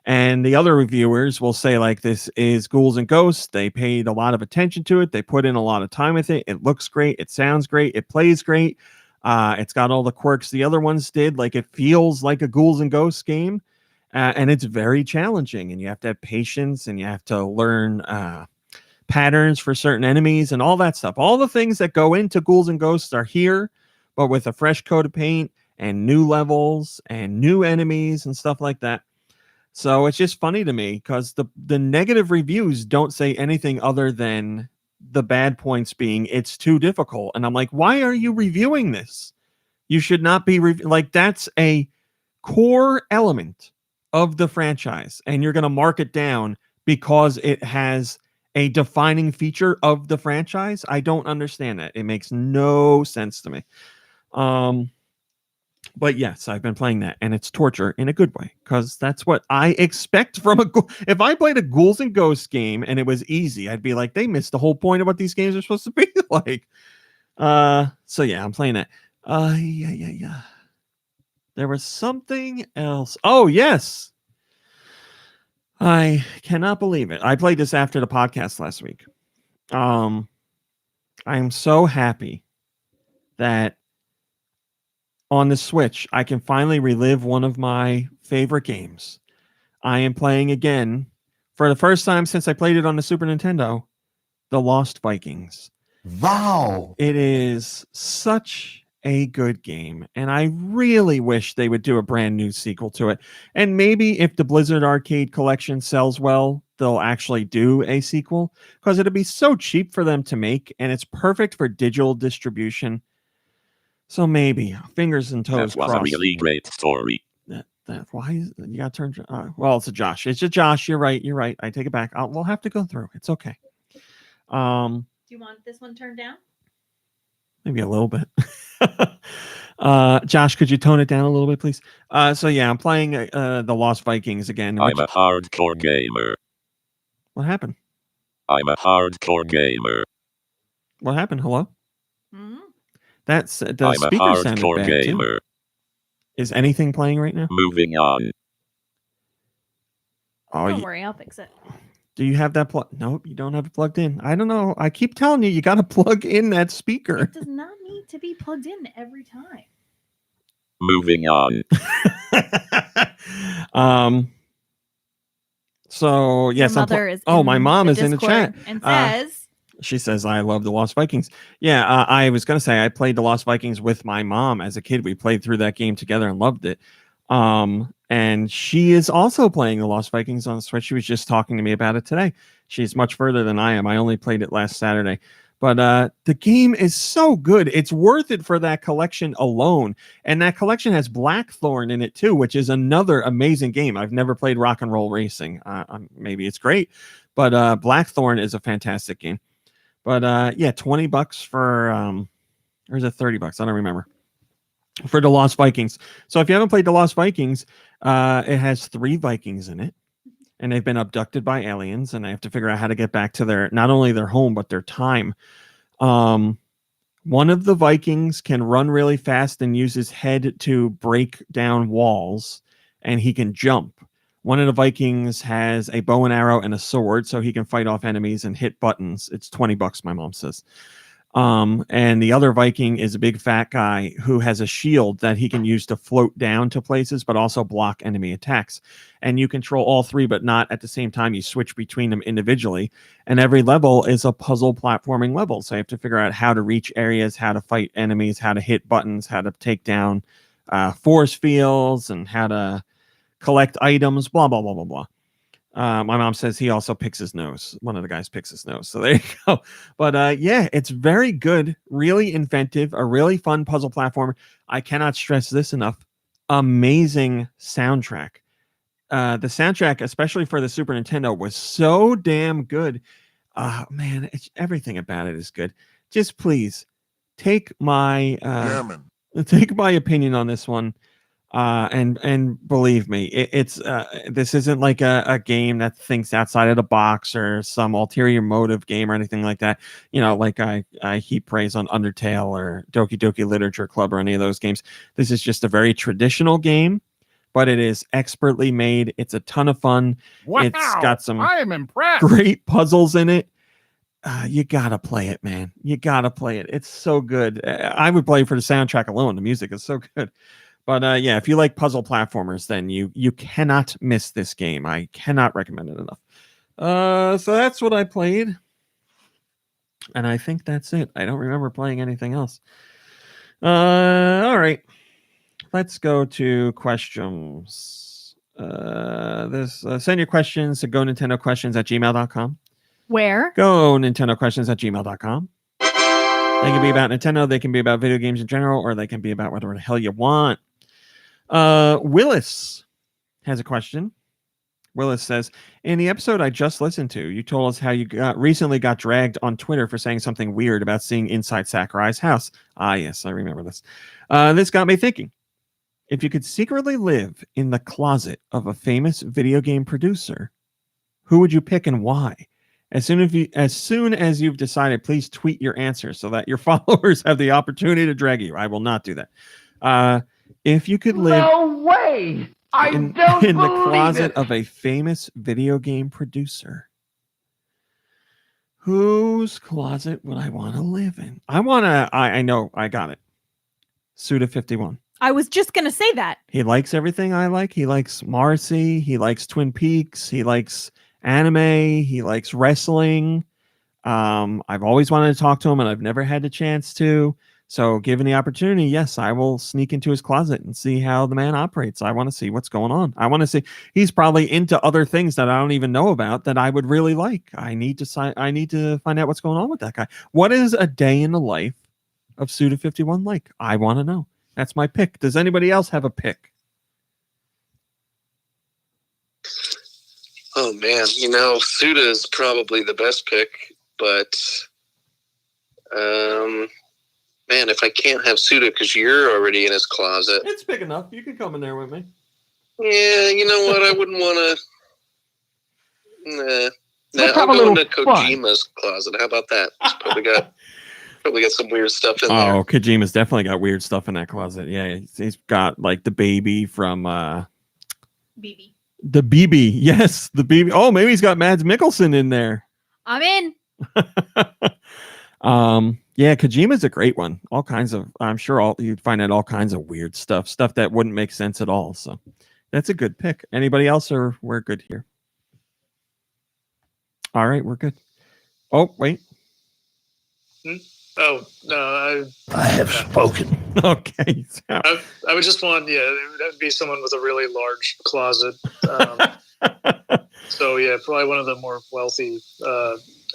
And the other reviewers will say, like, this is Ghouls and Ghosts. They paid a lot of attention to it. They put in a lot of time with it. It looks great. It sounds great. It plays great. It's got all the quirks the other ones did. Like, it feels like a Ghouls and Ghosts game. And it's very challenging. And you have to have patience, and you have to learn patterns for certain enemies and all that stuff. All the things that go into Ghouls and Ghosts are here, but with a fresh coat of paint and new levels and new enemies and stuff like that. So it's just funny to me because the negative reviews don't say anything other than the bad points being it's too difficult. And I'm like, why are you reviewing this? You should not be like, that's a core element of the franchise, and you're going to mark it down because it has a defining feature of the franchise. I don't understand that. It makes no sense to me. But yes, I've been playing that, and it's torture in a good way, because that's what I expect from if I played a Ghouls and Ghosts game and it was easy, I'd be like, they missed the whole point of what these games are supposed to be like. So yeah, I'm playing that. Yeah. There was something else. Oh, yes. I cannot believe it. I played this after the podcast last week. I'm so happy that on the Switch, I can finally relive one of my favorite games. I am playing again, for the first time since I played it on the Super Nintendo, The Lost Vikings. Wow. It is such a good game, and I really wish they would do a brand new sequel to it. And maybe if the Blizzard Arcade Collection sells well, they'll actually do a sequel, because it'd be so cheap for them to make, and it's perfect for digital distribution. So maybe, fingers and toes That was crossed. a really great story. Why you got to turn? Well, it's a Josh. It's a Josh. You're right. I take it back. We'll have to go through. It's okay. Do you want this one turned down? Maybe a little bit. Josh, could you tone it down a little bit, please? So yeah, I'm playing the Lost Vikings again. I'm a hardcore gamer. What happened? I'm a hardcore gamer. What happened? Hello? Mm-hmm. That's the I'm a speaker sounded hardcore bad gamer. too. Is anything playing right now? Moving on. Oh, Don't worry, I'll fix it. Do you have that plug? Nope, you don't have it plugged in. I don't know. I keep telling you, you got to plug in that speaker. It does not need to be plugged in every time. Moving on. So yes, Your mother is my in mom the is in the chat Discord and says, she says, I love the Lost Vikings. Yeah, I was going to say I played the Lost Vikings with my mom as a kid. We played through that game together and loved it. And she is also playing the Lost Vikings on Switch. She was just talking to me about it today. She's much further than I am. I only played it last Saturday. But the game is so good. It's worth it for that collection alone. And that collection has Blackthorn in it too, which is another amazing game. I've never played Rock and Roll Racing. Maybe it's great, but Blackthorn is a fantastic game. But yeah, $20 for or is it $30? I don't remember. For the Lost Vikings. So if you haven't played the Lost Vikings, it has 3 Vikings in it. And they've been abducted by aliens, and they have to figure out how to get back to their, not only their home, but their time. One of the Vikings can run really fast and use his head to break down walls, and he can jump. One of the Vikings has a bow and arrow and a sword, so he can fight off enemies and hit buttons. It's $20, my mom says. And the other Viking is a big fat guy who has a shield that he can use to float down to places, but also block enemy attacks. And you control all 3, but not at the same time. You switch between them individually. And every level is a puzzle platforming level. So you have to figure out how to reach areas, how to fight enemies, how to hit buttons, how to take down force fields, and how to collect items, blah, blah, blah, blah, blah. My mom says he also picks his nose. One of the guys picks his nose. So there you go. But yeah, it's very good, really inventive, a really fun puzzle platformer. I cannot stress this enough. Amazing soundtrack. The soundtrack, especially for the Super Nintendo, was so damn good. Man, everything about it is good. Just please take my opinion on this one. And believe me, it's this isn't like a game that thinks outside of the box or some ulterior motive game or anything like that. You know, like I heap praise on Undertale or Doki Doki Literature Club or any of those games. This is just a very traditional game, but it is expertly made. It's a ton of fun. Wow, it's got some I am impressed. Great puzzles in it. You gotta play it, man. You gotta play it. It's so good. I would play it for the soundtrack alone. The music is so good. But yeah, if you like puzzle platformers, then you cannot miss this game. I cannot recommend it enough. So that's what I played. And I think that's it. I don't remember playing anything else. All right. Let's go to questions. Send your questions to GoNintendoQuestions@gmail.com. where? GoNintendoQuestions@gmail.com. They can be about Nintendo, they can be about video games in general, or they can be about whatever the hell you want. Willis has a question. Willis says, in the episode I just listened to, you told us how you recently got dragged on Twitter for saying something weird about seeing inside Sakurai's house. Ah, yes, I remember this. This got me thinking. If you could secretly live in the closet of a famous video game producer, who would you pick and why? As soon as you've decided, please tweet your answer so that your followers have the opportunity to drag you. I will not do that. If you could live way! in the closet of a famous video game producer, whose closet would I want to live in? I know, I got it. Suda51. I was just going to say that. He likes everything I like. He likes Marcy. He likes Twin Peaks. He likes anime. He likes wrestling. I've always wanted to talk to him, and I've never had the chance to. So given the opportunity, yes, I will sneak into his closet and see how the man operates. I want to see what's going on. I want to see. He's probably into other things that I don't even know about that I would really like. I need to find out what's going on with that guy. What is a day in the life of Suda51 like? I want to know. That's my pick. Does anybody else have a pick? Oh man, Suda is probably the best pick, but man, if I can't have Suda because you're already in his closet, it's big enough. You can come in there with me. Yeah, you know what? I wouldn't want to. Let's I'll have a go little into Kojima's closet. How about that? He's probably got some weird stuff in there. Oh, Kojima's definitely got weird stuff in that closet. Yeah, he's got like the baby from BB. The BB. Yes, the BB. Oh, maybe he's got Mads Mikkelsen in there. I'm in. Yeah, Kojima's a great one. All kinds of, I'm sure you'd find out all kinds of weird stuff that wouldn't make sense at all. So that's a good pick. Anybody else, or we're good here? All right, we're good. Oh, wait. Oh, no. I have spoken. Okay. I would just want, that would be someone with a really large closet. So, yeah, probably one of the more wealthy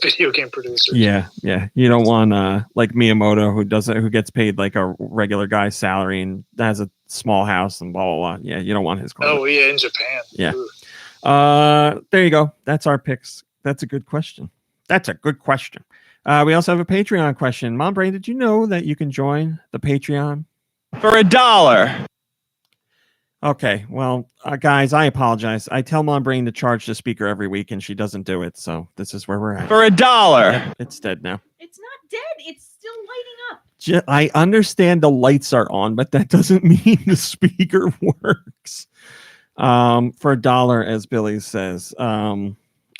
video game producers. Yeah. You don't want like Miyamoto, who gets paid like a regular guy's salary and has a small house and blah blah blah. Yeah, you don't want his closet. Oh yeah, in Japan. Yeah. There you go. That's our picks. That's a good question. We also have a Patreon question. Mom Brain, did you know that you can join the Patreon for $1? Okay, well, guys, I apologize. I tell Mom Brain to charge the speaker every week, and she doesn't do it. So this is where we're at. For $1. Yep, it's dead now. It's not dead. It's still lighting up. I understand the lights are on, but that doesn't mean the speaker works. For $1, as Billy says.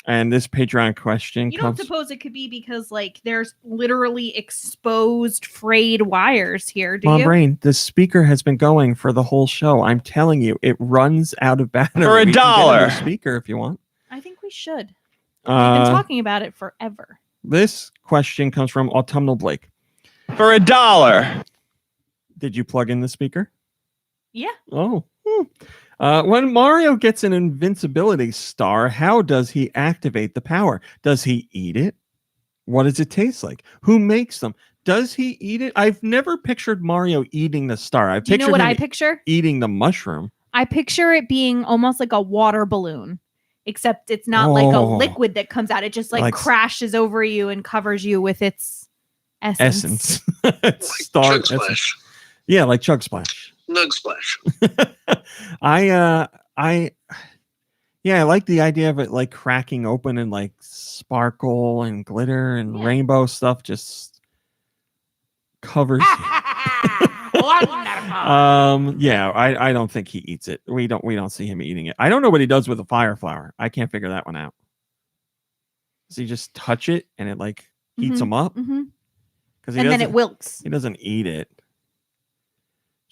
And this Patreon question You don't suppose it could be because, like, there's literally exposed frayed wires here, do Mom you? Brain, the speaker has been going for the whole show. I'm telling you, it runs out of battery. For $1. We can get a new speaker if you want. I think we should. We've been talking about it forever. This question comes from Autumnal Blake. For $1. Did you plug in the speaker? Yeah. Oh. When Mario gets an invincibility star, how does he activate the power? Does he eat it? What does it taste like? Who makes them? Does he eat it? I've never pictured Mario eating the star. Do you know what I picture? Eating the mushroom. I picture it being almost like a water balloon, except it's not like a liquid that comes out. It just like crashes over you and covers you with its essence. Star Chug Splash. Yeah, like Chug Splash. Nug Splash. I like the idea of it like cracking open and like sparkle and glitter and rainbow stuff just covers I don't think he eats it. We don't see him eating it. I don't know what he does with a fire flower. I can't figure that one out. Does he just touch it and it like heats him up? Mm-hmm. And then it wilts. He doesn't eat it.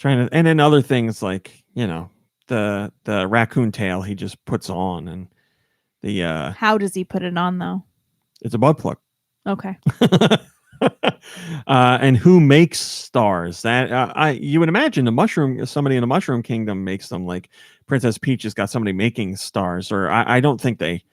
And then other things like, the raccoon tail he just puts on, and the how does he put it on though? It's a butt plug. Okay. And who makes stars? That you would imagine somebody in the Mushroom Kingdom makes them. Like Princess Peach has got somebody making stars, or I don't think they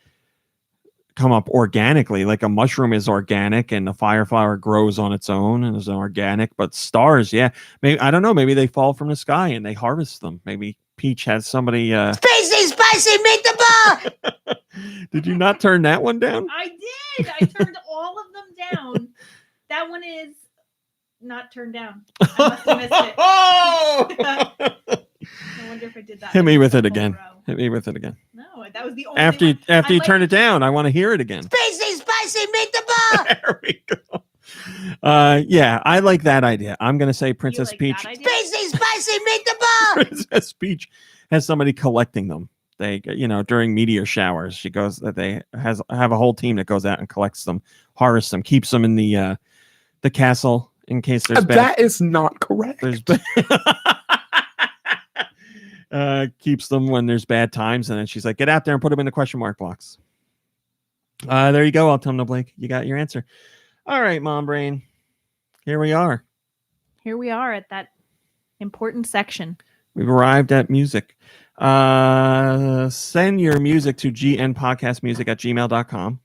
come up organically. Like a mushroom is organic and the fire flower grows on its own and is organic, but stars, maybe, I don't know, maybe they fall from the sky and they harvest them. Maybe Peach has somebody Spicy meatball. Did you not turn that one down? I did. I turned all of them down. That one is not turned down. I must have missed it. I wonder if I did that. Hit me with it again. Hit me with it again. No, that was the only After you turn it down, I want to hear it again. Spicy meatball. There we go. I like that idea. I'm gonna say Princess Peach. Spicy meatball. Princess Peach has somebody collecting them. They, during meteor showers, she goes that they have a whole team that goes out and collects them, harvests them, keeps them in the castle in case there's bad. That is not correct. Keeps them when there's bad times, and then she's like, get out there and put them in the question mark box. There you go, Autumnal Blake. You got your answer. All right, Mom Brain. Here we are. Here we are at that important section. We've arrived at music. Send your music to gnpodcastmusic@gmail.com.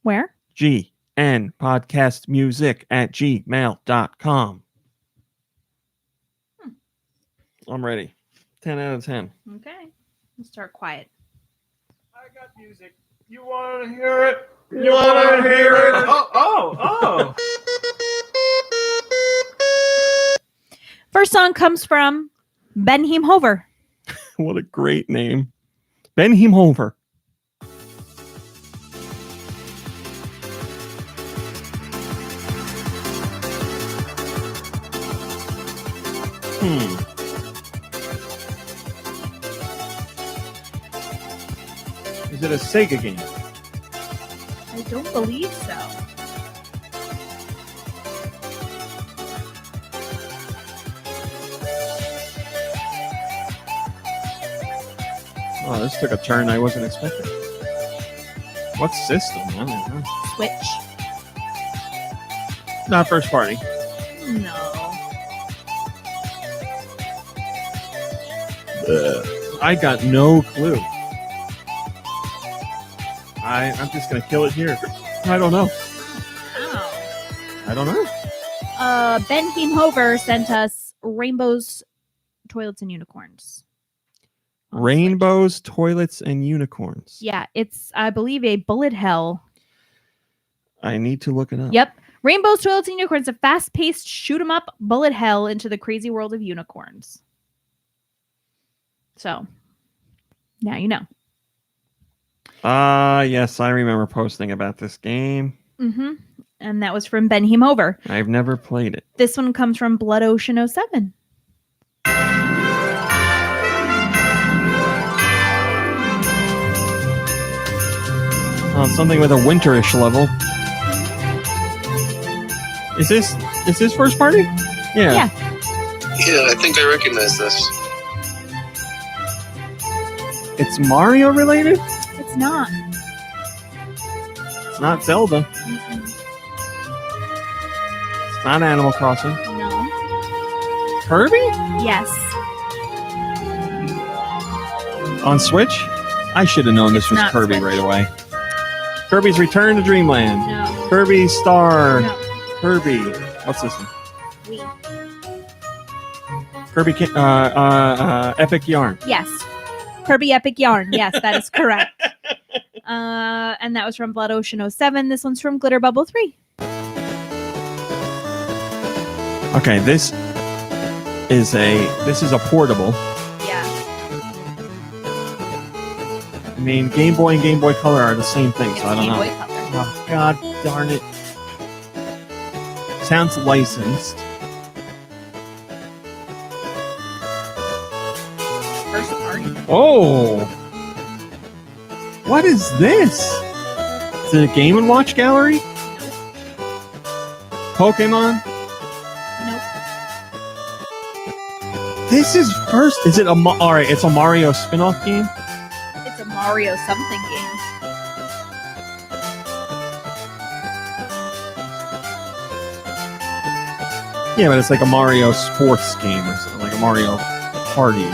Where? gnpodcastmusic@gmail.com. I'm ready. 10 out of 10. Okay. Let's start quiet. I got music. You want to hear it? You want to hear it? Oh. First song comes from Ben Heemhover. What a great name. Ben Heemhover. Is it a Sega game? I don't believe so. Oh, this took a turn I wasn't expecting. What system? I don't know. Switch. Not first party. No. I got no clue. I'm just gonna kill it here. I don't know. I don't know. Ben Hover sent us Rainbows, Toilets, and Unicorns. Rainbows, toilets, and unicorns. Yeah, it's, I believe, a bullet hell. I need to look it up. Yep. Rainbows, Toilets, and Unicorns, a fast-paced shoot-'em-up bullet hell into the crazy world of unicorns. So, now you know. Yes, I remember posting about this game. Mm-hmm. And that was from Ben Hover. I've never played it. This one comes from Blood Ocean 07. Oh, something with a winterish level. Is this first party? Yeah. Yeah. Yeah, I think I recognize this. It's Mario related? It's not. It's not Zelda. It's not Animal Crossing. No. Kirby? Yes. On Switch? I should have known this was not Kirby Switch. right away. Kirby's Return to Dreamland. No. Kirby Star. No. Kirby. What's this one? Wii. Kirby Epic Yarn. Yes. Kirby Epic Yarn. Yes, that is correct. And that was from Blood Ocean 07. This one's from Glitter Bubble 3. Okay, this is a portable. Yeah. I mean, Game Boy and Game Boy Color are the same thing, so I don't Game know. Boy Color. Oh, God darn it. Sounds licensed. First party. Oh! What is this? Is it a Game & Watch gallery? Pokemon? Nope. This is first. Is it a alright? It's a Mario spin-off game. It's a Mario something game. Yeah, but it's like a Mario sports game or something, like a Mario Party.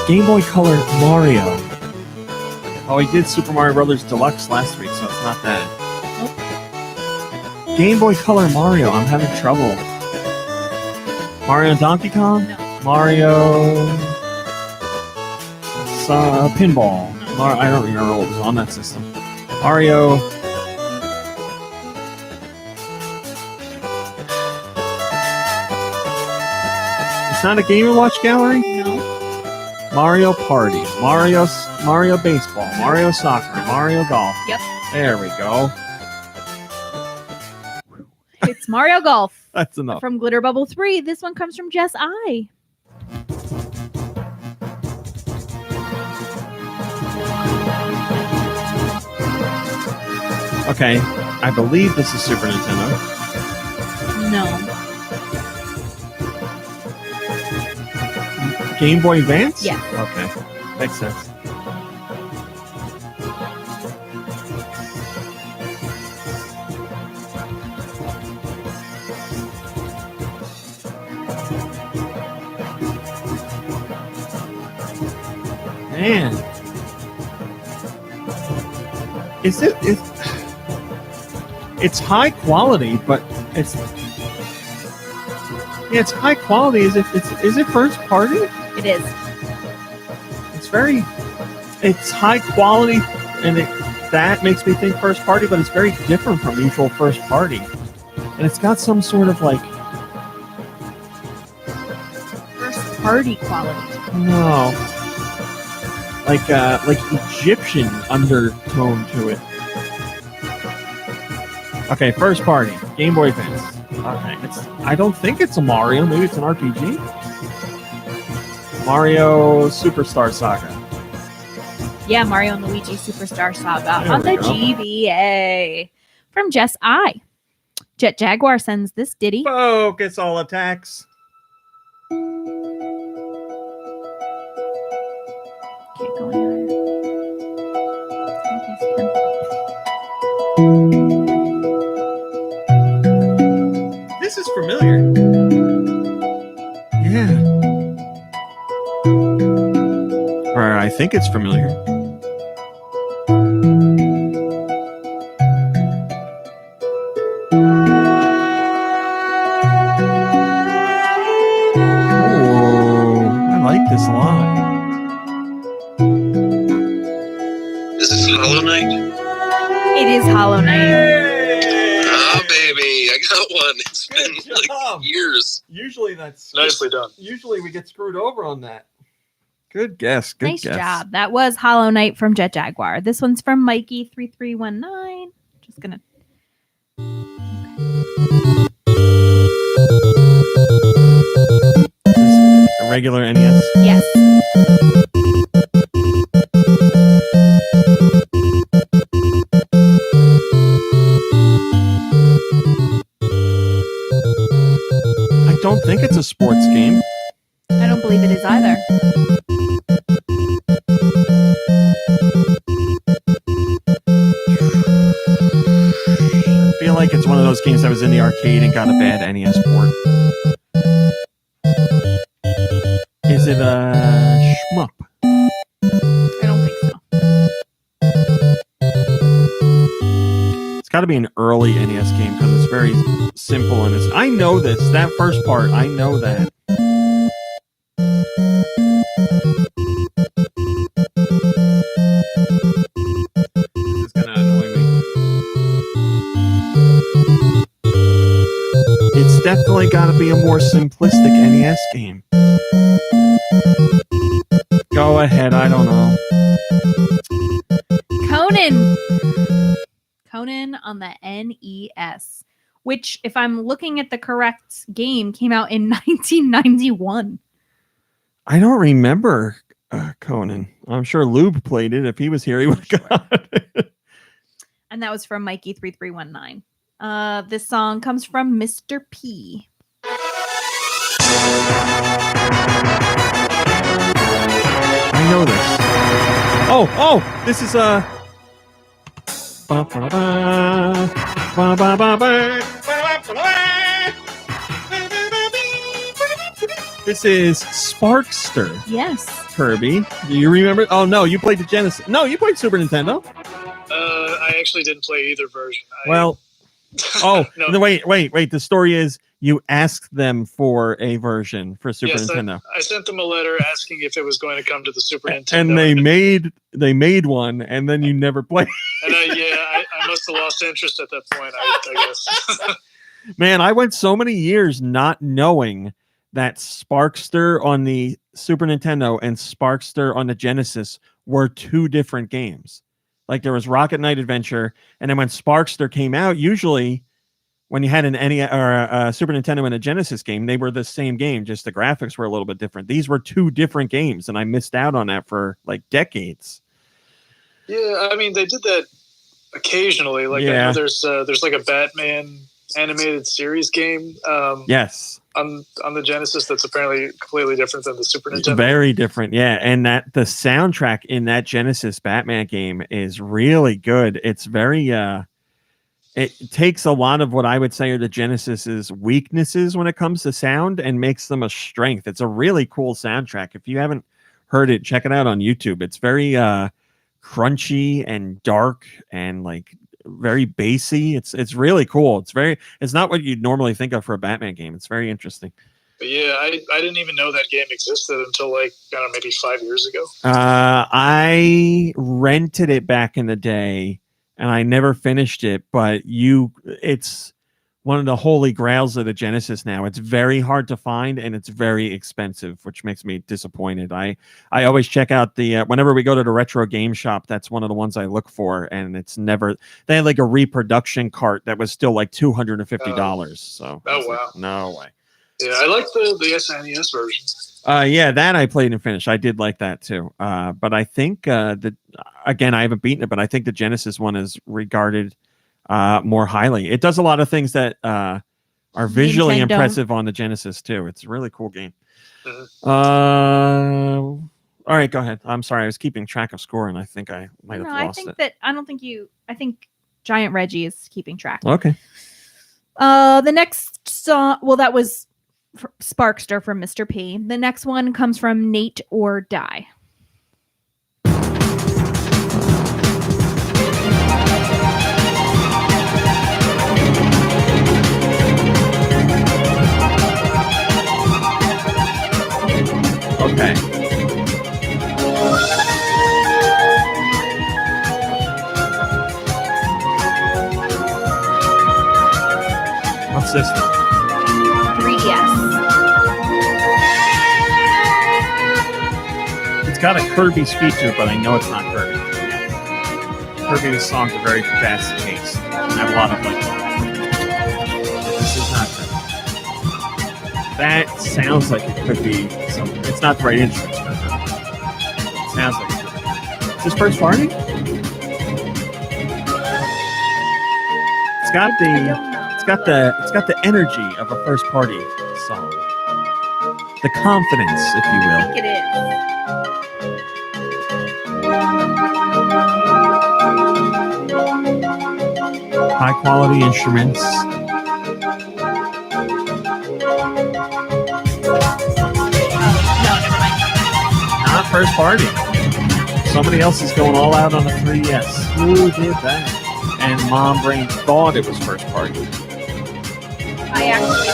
Game Boy Color Mario. Oh, he did Super Mario Brothers Deluxe last week, so it's not that. Nope. Game Boy Color Mario. I'm having trouble. Mario and Donkey Kong? No. Mario... Pinball. I don't remember what was on that system. Mario... It's not a Game & Watch gallery? No. Mario Party, Mario Baseball, Mario Soccer, Mario Golf. Yep. There we go. It's Mario Golf. That's enough. From Glitter Bubble 3. This one comes from Jess I. Okay, I believe this is Super Nintendo. No. Game Boy Advance? Yeah. Okay, makes sense. Man. It's high quality, but it's high quality. Is it first party? It is. It's high quality, and that makes me think first party, but it's very different from usual first party. And it's got some sort of like First party quality. no, like Egyptian undertone to it. Okay, first party, Game Boy Advance. Okay, I don't think it's a Mario. Maybe it's an RPG. Mario Superstar Saga. Yeah, Mario and Luigi Superstar Saga There on we the go. GBA. From Jess I. Jet Jaguar sends this ditty. Focus all attacks. Can't go anywhere. This is familiar. Yeah. Or I think it's familiar. Oh, I like this a lot. Is this Hollow Knight? It is Hollow Knight. Oh, baby, I got one. It's been like years. Usually that's nicely done. Usually we get screwed over on that. Good guess. Good Nice guess. job. That was Hollow Knight from Jet Jaguar. This one's from Mikey3319. Just gonna. A regular NES? Yes. I don't think it's a sports game. I don't believe it is either. I feel like it's one of those games that was in the arcade and got a bad NES port. Is it a shmup? I don't think so. It's got to be an early NES game because it's very simple and it's. I know this. That first part, I know that. This is gonna annoy me. It's definitely got to be a more simplistic NES game. Go ahead. I don't know. Conan on the NES, which, if I'm looking at the correct game, came out in 1991. I don't remember Conan. I'm sure Lube played it. If he was here, he would have got it. And that was from Mikey3319. This song comes from Mr. P. I know this. Oh, this is This is Sparkster. Yes. Kirby. Do you remember? Oh no, you played the Genesis. No, you played Super Nintendo. I actually didn't play either version. Well, oh, No. no, wait. The story is you asked them for a version for Super Nintendo. I sent them a letter asking if it was going to come to the Super Nintendo. And they made one, and then you never played. And I must have lost interest at that point, I guess. Man, I went so many years not knowing that Sparkster on the Super Nintendo and Sparkster on the Genesis were two different games. Like there was Rocket Knight Adventure, and then when Sparkster came out, usually when you had an NES or a Super Nintendo and a Genesis game, they were the same game, just the graphics were a little bit different. These were two different games, and I missed out on that for like decades. Yeah, I mean they did that occasionally. Like I know there's like a Batman animated series game. Yes. On the Genesis, that's apparently completely different than the Super Nintendo. Very different, yeah. And that the soundtrack in that Genesis Batman game is really good. It's very it takes a lot of what I would say are the Genesis's weaknesses when it comes to sound and makes them a strength. It's a really cool soundtrack. If you haven't heard it, check it out on YouTube. It's very crunchy and dark and like very bassy. It's really cool. It's not what you'd normally think of for a Batman game. It's very interesting. But yeah, I didn't even know that game existed until like I don't know, maybe 5 years ago. I rented it back in the day and I never finished it, but it's one of the holy grails of the Genesis now. It's very hard to find and it's very expensive, which makes me disappointed. I always check out the whenever we go to the retro game shop, that's one of the ones I look for, and it's never. They had like a reproduction cart that was still like $250. So wow, like, no way. Yeah, I like the SNES version. Yeah, that I played and finished. I did like that too. But I think that again, I haven't beaten it, but I think the Genesis one is regarded. more highly. It does a lot of things that are visually Nintendo. impressive on the Genesis too. It's a really cool game. All right, go ahead. I'm sorry, I was keeping track of score, and I think I might have lost it. I think Giant Reggie is keeping track. Okay. The next song, well, that was Sparkster from Mr. P. The next one comes from Nate or Die. Okay. What's this one? 3DS. It's got a Kirby speed to it, but I know it's not Kirby. Kirby's songs are very fast paced. I have a lot of like. This is not Kirby. That sounds like it could be something. It's not the right instruments for Kirby. It sounds like it could be. Is this first party? It's got the energy of a first party song. The confidence, if you will. I think it is. High quality instruments. Not first party. Somebody else is going all out on the 3DS. Who did that? And Mom Brain thought it was first party. I actually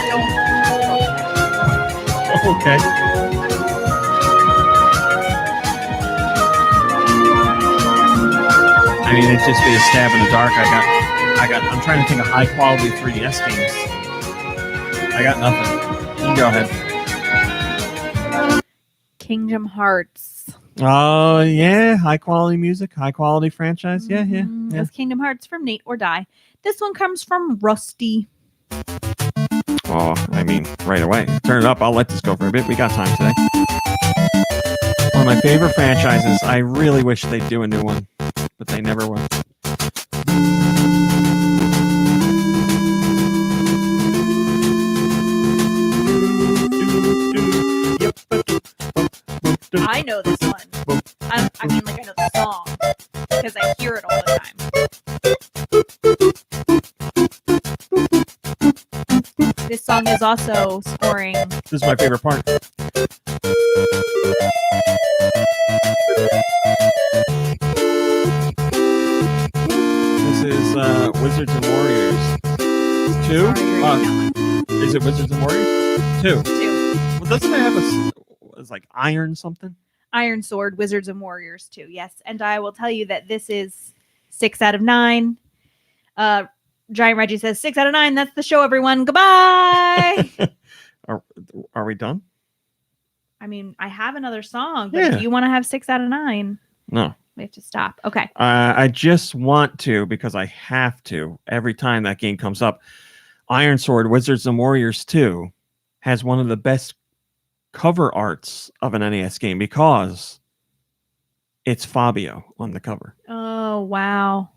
don't. Okay. I mean, it'd just be a stab in the dark. I'm trying to think of high quality 3DS games. I got nothing. You can go ahead. Kingdom Hearts. Oh, yeah. High quality music, high quality franchise. Yeah. That's Kingdom Hearts from Nate or Die. This one comes from Rusty. Oh, I mean, right away. Turn it up. I'll let this go for a bit. We got time today. One of my favorite franchises. I really wish they'd do a new one, but they never will. I know this one. I mean, like, I know the song because I hear it all the time. This song is also scoring. This is my favorite part. This is Wizards and Warriors 2? Is it Wizards and Warriors? 2. Well, doesn't it have it's like Iron something? Iron Sword, Wizards and Warriors 2. Yes, and I will tell you that this is 6 out of 9. Giant Reggie says 6 out of 9. That's the show, everyone. Goodbye. Are we done? I mean, I have another song, but Yeah. if you want to have 6 out of 9, No. we have to stop. Okay. I just want to, because I have to, every time that game comes up. Iron Sword, Wizards and Warriors 2 has one of the best cover arts of an NES game because it's Fabio on the cover. Oh, wow.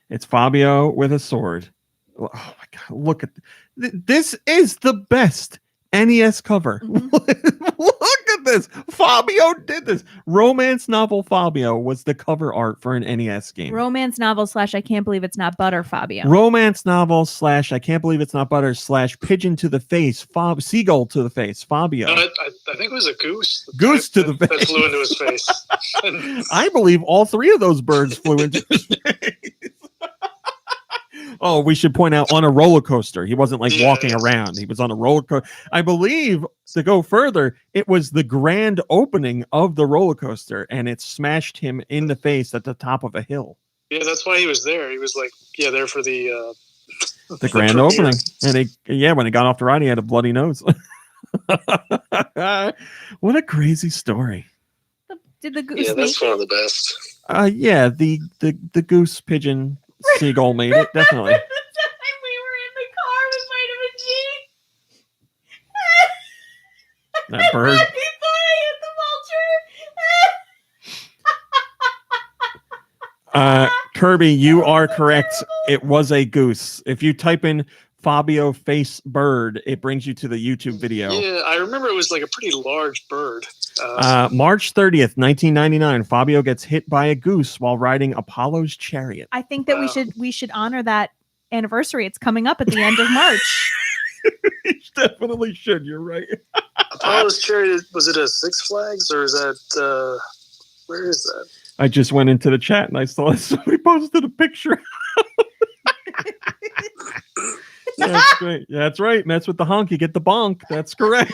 It's Fabio with a sword. Oh my god! Look at this is the best NES cover. Look at this. Fabio did this. Romance novel Fabio was the cover art for an NES game. Romance novel / I can't believe it's not butter, Fabio. Romance novel / I can't believe it's not butter / pigeon to the face, seagull to the face, Fabio. I think it was a goose. Goose to the that face. flew into his face. I believe all 3 of those birds flew into his face. Oh, we should point out on a roller coaster. He wasn't like walking around. He was on a roller coaster. I believe, to go further, it was the grand opening of the roller coaster, and it smashed him in the face at the top of a hill. Yeah, that's why he was there. He was like, there for the Grand opening. And when he got off the ride, he had a bloody nose. What a crazy story. Did the goose? Yeah, that's one of the best. Yeah, the goose, pigeon, seagull made it, definitely. The time we were in the car with Vitamin G. That bird. He thought I hit the vulture. Kirby, you are correct. It was a goose. If you type in Fabio face bird, it brings you to the YouTube video. Yeah, I remember it was like a pretty large bird. March 30th, 1999, Fabio gets hit by a goose while riding Apollo's chariot. I think that we should honor that anniversary. It's coming up at the end of March. You definitely should. You're right. Apollo's chariot, was it a Six Flags or is that where is that? I just went into the chat and I saw somebody posted a picture. That's great. Yeah, that's right. Mess with the honk, you get the bonk. That's correct.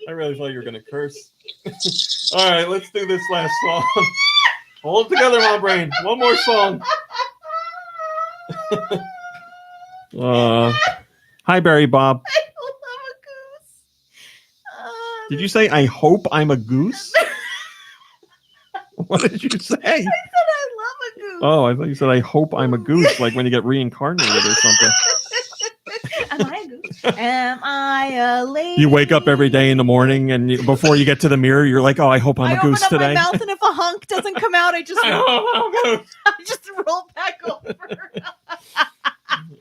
I really thought you were going to curse. All right, let's do this last song. Hold it together, my brain. One more song. Hi, Barry Bob. I love a goose. Did you say, I hope I'm a goose? What did you say? I said I love a goose. Oh, I thought you said, I hope I'm a goose, like when you get reincarnated or something. Am I a goose? Am I a lady? You wake up every day in the morning, and before you get to the mirror, you're like, oh, I hope I'm a goose open up today. my mouth, and if a hunk doesn't come out, I just I just roll back over.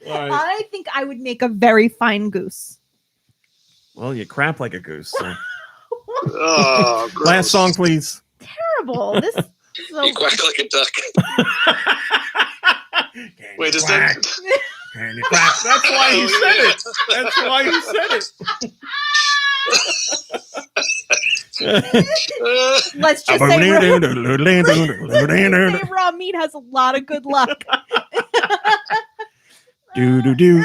All right. I think I would make a very fine goose. Well, you crap like a goose. So. Oh, gross. Last song, please. Terrible. This so You quack like a duck. Wait, is that? Can you quack? That's why he said it. That's why he said it. Let's just say raw meat has a lot of good luck. Do do do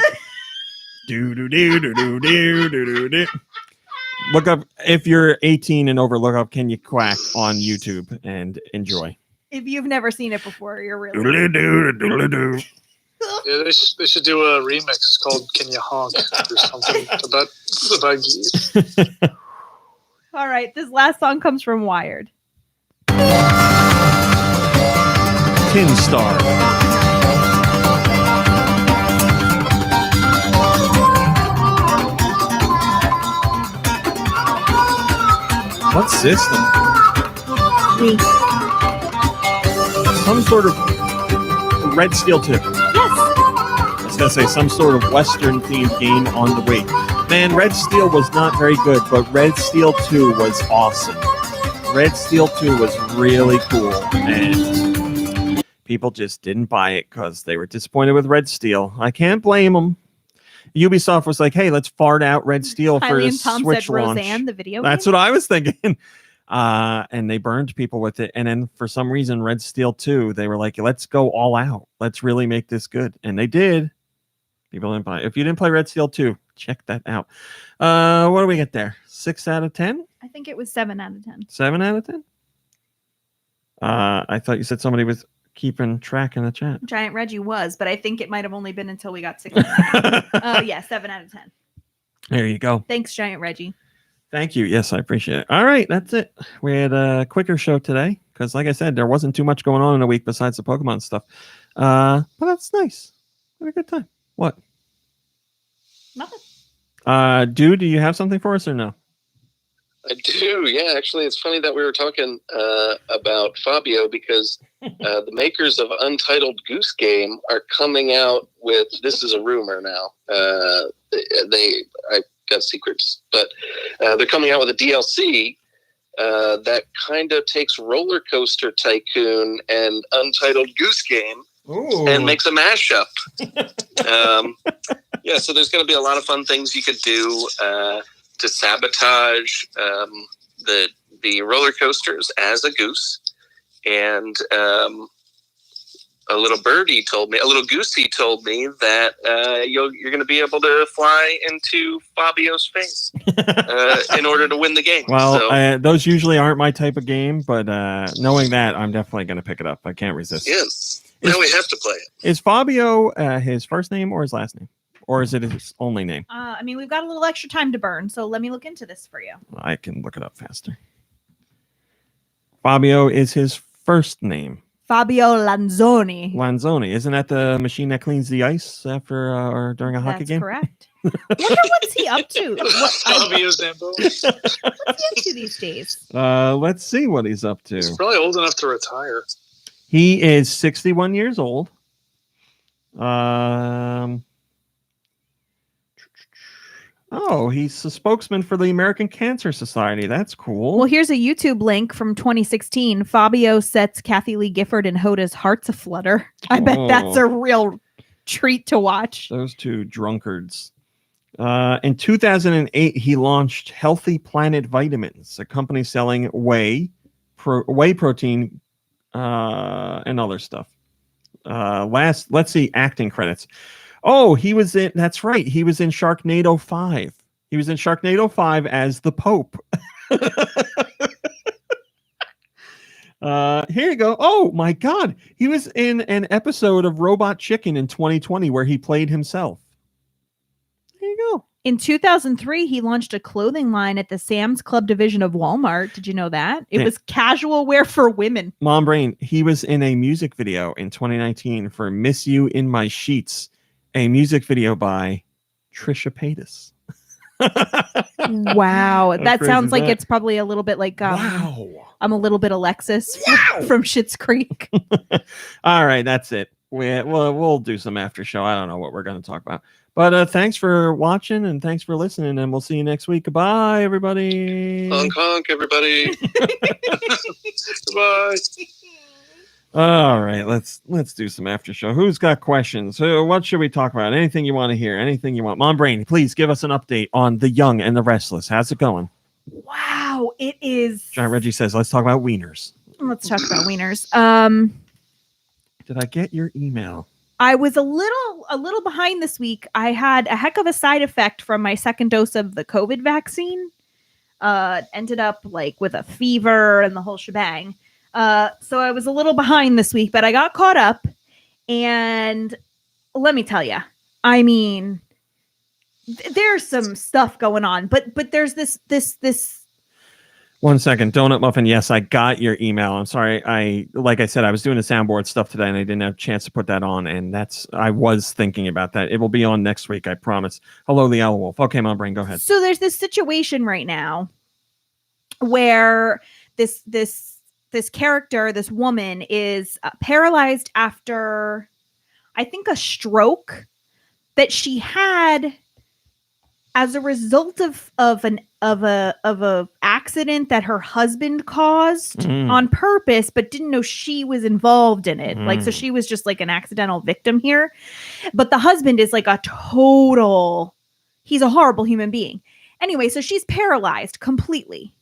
do do do do do do do do. Look up, if you're 18 and over, look up Can You Quack on YouTube and enjoy. If you've never seen it before, you're really Yeah, they should do a remix called "Can You Honk" or something about geese. All right, this last song comes from Wired. Tin Star. What system? Some sort of Red Steel 2. Yes. I was going to say some sort of Western themed game on the Wii. Man, Red Steel was not very good, but Red Steel 2 was awesome. Red Steel 2 was really cool, and people just didn't buy it because they were disappointed with Red Steel. I can't blame them. Ubisoft was like, hey, let's fart out Red Steel for Kylie the and Tom Switch said launch. Roseanne, the video That's game? what I was thinking. And they burned people with it. And then for some reason, Red Steel 2, they were like, let's go all out. Let's really make this good. And they did. People didn't buy it. If you didn't play Red Steel 2, check that out. What do we get there? 6 out of 10? I think it was 7 out of 10. 7 out of 10? I thought you said somebody was keeping track in the chat. Giant Reggie was, but I think it might have only been until we got 6 out of 10. Yeah, 7 out of 10. There you go. Thanks, Giant Reggie. Thank you. Yes, I appreciate it. All right, that's it. We had a quicker show today because, like I said, there wasn't too much going on in a week besides the Pokemon stuff. But that's nice. Had a good time. What? Nothing. Do you have something for us or no? I do, yeah. Actually, it's funny that we were talking about Fabio because the makers of Untitled Goose Game are coming out with, this is a rumor now. I got secrets, but they're coming out with a DLC that kind of takes Roller Coaster Tycoon and Untitled Goose Game and makes a mashup. Yeah, so there's going to be a lot of fun things you could do to sabotage the roller coasters as a goose. And a little goosey told me that you're going to be able to fly into Fabio's face in order to win the game. Well, so, those usually aren't my type of game, but knowing that, I'm definitely going to pick it up. I can't resist. yes, now we have to play it. Is Fabio his first name or his last name? Or is it his only name? I mean, we've got a little extra time to burn, so let me look into this for you. I can look it up faster. Fabio is his first name. Fabio Lanzoni. Lanzoni. Isn't that the machine that cleans the ice after or during a hockey That's game? correct. I wonder what's he up to? Fabio Zamboni. What's he up to these days? Let's see what he's up to. He's probably old enough to retire. He is 61 years old. Oh, he's a spokesman for the American Cancer Society. That's cool. Well, here's a YouTube link from 2016. Fabio sets Kathy Lee Gifford and Hoda's hearts aflutter. I bet that's a real treat to watch. Those two drunkards. In 2008, he launched Healthy Planet Vitamins, a company selling whey protein, and other stuff. Let's see, acting credits. Oh, that's right. He was in Sharknado 5. He was in Sharknado 5 as the Pope. Here you go. Oh my God. He was in an episode of Robot Chicken in 2020 where he played himself. There you go. In 2003, he launched a clothing line at the Sam's Club division of Walmart. Did you know that? It was casual wear for women. Mom Brain, he was in a music video in 2019 for Miss You in My Sheets, a music video by Trisha Paytas. Wow. That crazy sounds is like that? it's probably a little bit like Wow. I'm a little bit Alexis from Schitt's Creek. All right, that's it. We'll do some after show. I don't know what we're going to talk about. But thanks for watching and thanks for listening, and we'll see you next week. Goodbye, everybody. Honk, honk, everybody. Goodbye. All right, let's do some after show. Who's got questions? What should we talk about? Anything you want to hear? Anything you want? Mom Brain, please give us an update on The Young and the Restless. How's it going? Wow, it is. John Reggie says, let's talk about wieners. Let's talk about wieners. Did I get your email? I was a little behind this week. I had a heck of a side effect from my second dose of the COVID vaccine. Ended up like with a fever and the whole shebang. So I was a little behind this week, but I got caught up. And let me tell you, I mean, there's some stuff going on, but there's this. 1 second. Donut Muffin. Yes, I got your email. I'm sorry. Like I said, I was doing the soundboard stuff today and I didn't have a chance to put that on. And I was thinking about that. It will be on next week. I promise. Hello, the Owl Wolf. Okay, Mom Brain, go ahead. So there's this situation right now where this character, this woman, is paralyzed after, I think, a stroke that she had as a result of a accident that her husband caused on purpose, but didn't know she was involved in it. Like, so she was just like an accidental victim here. But the husband is like he's a horrible human being. Anyway, so she's paralyzed completely.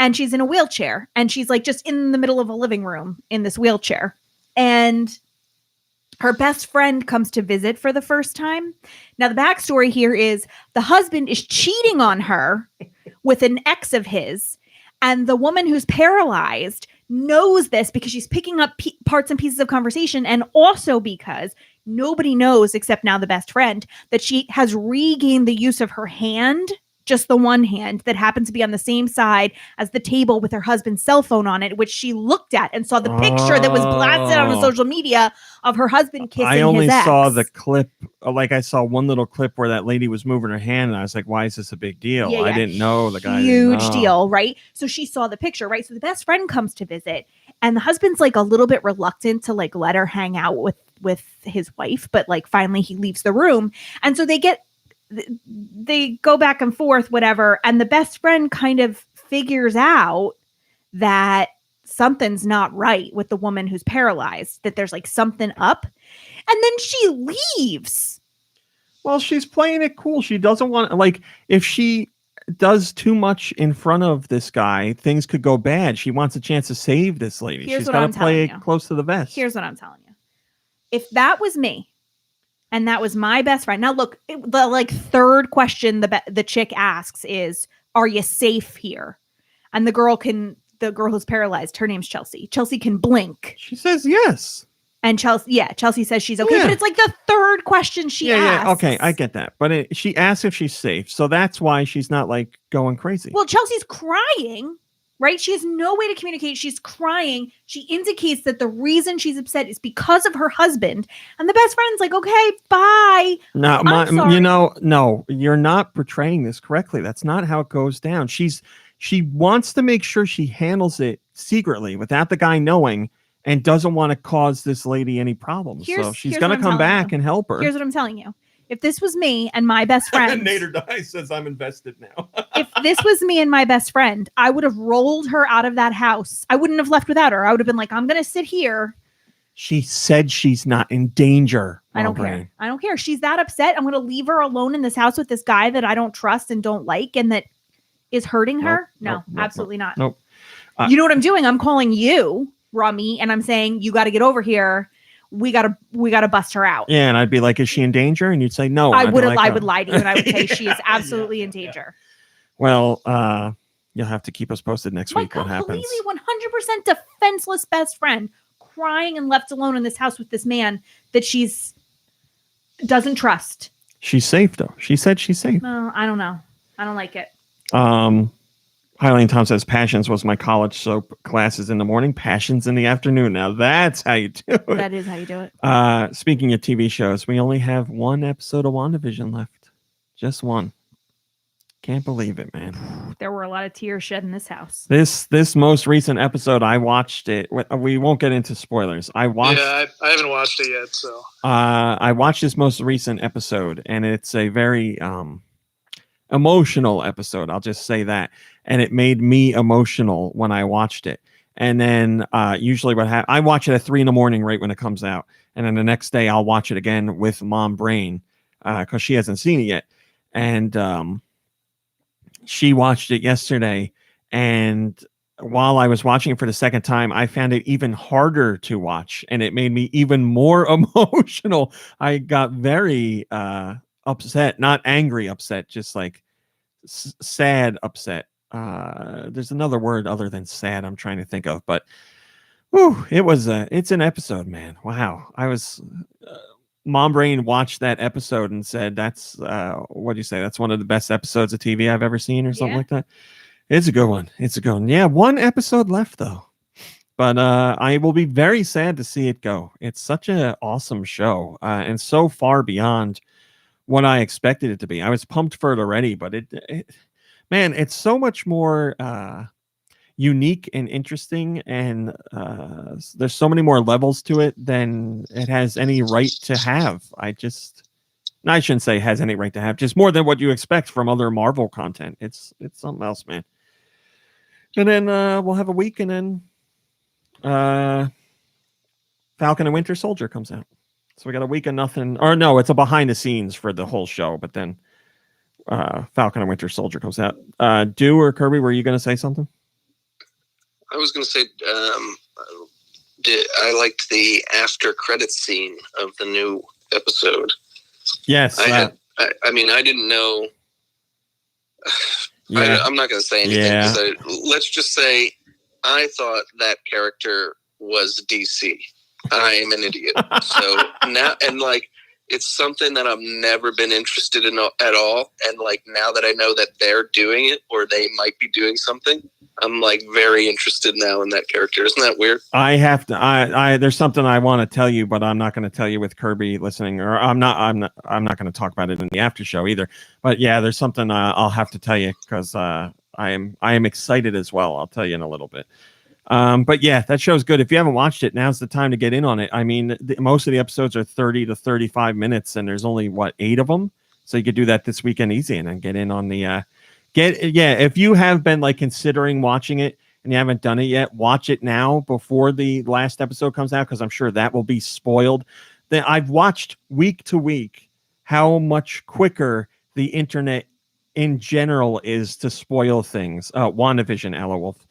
And she's in a wheelchair. And she's like just in the middle of a living room in this wheelchair. And her best friend comes to visit for the first time. Now, the backstory here is the husband is cheating on her with an ex of his. And the woman who's paralyzed knows this because she's picking up parts and pieces of conversation. And also because nobody knows, except now the best friend, that she has regained the use of her hand, just the one hand, that happens to be on the same side as the table with her husband's cell phone on it, which she looked at and saw the picture that was blasted on the social media of her husband kissing his ex. I only saw the clip. Like, I saw one little clip where that lady was moving her hand, and I was like, why is this a big deal? Yeah, I didn't know the guy. Huge deal, right? So she saw the picture, right? So the best friend comes to visit, and the husband's like a little bit reluctant to like let her hang out with his wife, but like finally he leaves the room. And so they go back and forth, whatever. And the best friend kind of figures out that something's not right with the woman who's paralyzed, that there's like something up. And then she leaves. Well, she's playing it cool. She doesn't want, like, if she does too much in front of this guy, things could go bad. She wants a chance to save this lady. She's got to play it close to the vest. Here's what I'm telling you. If that was me, and that was my best friend. Now, look, the like third question the chick asks is, "Are you safe here?" And the girl who's paralyzed, her name's Chelsea. Chelsea can blink. She says yes. And Chelsea says she's okay. Yeah. But it's like the third question she asks. Yeah, okay, I get that. But she asks if she's safe, so that's why she's not like going crazy. Well, Chelsea's crying. right? She has no way to communicate. She's crying. She indicates that the reason she's upset is because of her husband. And the best friend's like, okay, bye. No, I'm sorry. no, you're not portraying this correctly. That's not how it goes down. She wants to make sure she handles it secretly without the guy knowing, and doesn't want to cause this lady any problems. So she's going to come back and help her. Here's what I'm telling you. If this was me and my best friend, Nader Dye says I'm invested now. if this was me and my best friend, I would have rolled her out of that house. I wouldn't have left without her. I would have been like, I'm going to sit here. She said she's not in danger. I don't care. I don't care. She's that upset. I'm going to leave her alone in this house with this guy that I don't trust and don't like and that is hurting her. No, absolutely not. Nope. You know what I'm doing? I'm calling you, Rami, and I'm saying, you got to get over here. We gotta bust her out. Yeah, and I'd be like, "Is she in danger?" And you'd say, "No." I would lie to you, and I would say she is absolutely in danger. Well, you'll have to keep us posted next week. What happens? Completely 100% defenseless best friend, crying and left alone in this house with this man that she's doesn't trust. She's safe though. She said she's safe. No, I don't know. I don't like it. Highline Tom says Passions was my college soap classes in the morning, Passions in the afternoon. Now that's how you do it. That is how you do it. Speaking of TV shows, we only have one episode of WandaVision left. Just one. Can't believe it, man. There were a lot of tears shed in this house. This most recent episode, I watched it. We won't get into spoilers. Yeah, I haven't watched it yet, so. I watched this most recent episode, and it's a very emotional episode. I'll just say that. And it made me emotional when I watched it. And then usually I watch it at 3 a.m. right when it comes out. And then the next day I'll watch it again with Mom Brain because she hasn't seen it yet. And she watched it yesterday. And while I was watching it for the second time, I found it even harder to watch. And it made me even more emotional. I got very upset, not angry upset, just like sad upset. There's another word other than sad I'm trying to think of, but it's an episode, man. Wow. I was Mom Brain watched that episode and said that's what do you say? That's one of the best episodes of TV I've ever seen or something like that. It's a good one. It's a good one. Yeah, one episode left though. But I will be very sad to see it go. It's such an awesome show and so far beyond what I expected it to be. I was pumped for it already, but man, it's so much more unique and interesting, and there's so many more levels to it than it has any right to have. I shouldn't say has any right to have, just more than what you expect from other Marvel content. It's something else, man. And then we'll have a week, and then Falcon and Winter Soldier comes out. So we got a week of nothing, or no, it's a behind the scenes for the whole show, but then Falcon and Winter Soldier comes out. Do or Kirby, were you going to say something? I was going to say, I liked the after credits scene of the new episode. Yes. I didn't know. Yeah. I'm not going to say anything. Yeah. Let's just say I thought that character was DC. I'm an idiot. So now, and like, it's something that I've never been interested in at all. And like, now that I know that they're doing it or they might be doing something, I'm like very interested now in that character. Isn't that weird? I have to, there's something I want to tell you, but I'm not going to tell you with Kirby listening, or I'm not going to talk about it in the after show either. But yeah, there's something I'll have to tell you because I am excited as well. I'll tell you in a little bit. But yeah, that show's good. If you haven't watched it, now's the time to get in on it. I mean, most of the episodes are 30 to 35 minutes, and there's only 8 of them. So you could do that this weekend easy, and then get in on the if you have been like considering watching it and you haven't done it yet, watch it now before the last episode comes out, because I'm sure that will be spoiled. Then I've watched week to week how much quicker the internet in general is to spoil things. WandaVision, Ella Wolf.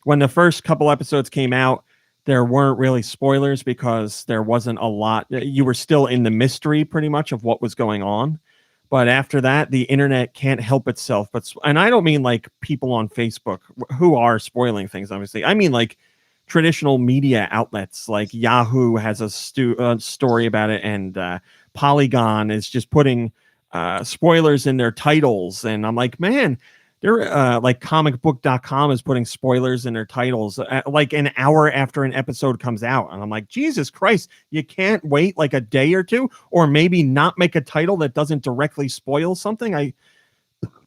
When the first couple episodes came out, there weren't really spoilers because there wasn't a lot. You were still in the mystery pretty much of what was going on. But after that, the internet can't help itself. And I don't mean like people on Facebook who are spoiling things, obviously. I mean like traditional media outlets like Yahoo has a story about it, and Polygon is just putting spoilers in their titles. And I'm like, man, they're like comicbook.com is putting spoilers in their titles like an hour after an episode comes out. And I'm like, Jesus Christ, you can't wait like a day or two, or maybe not make a title that doesn't directly spoil something.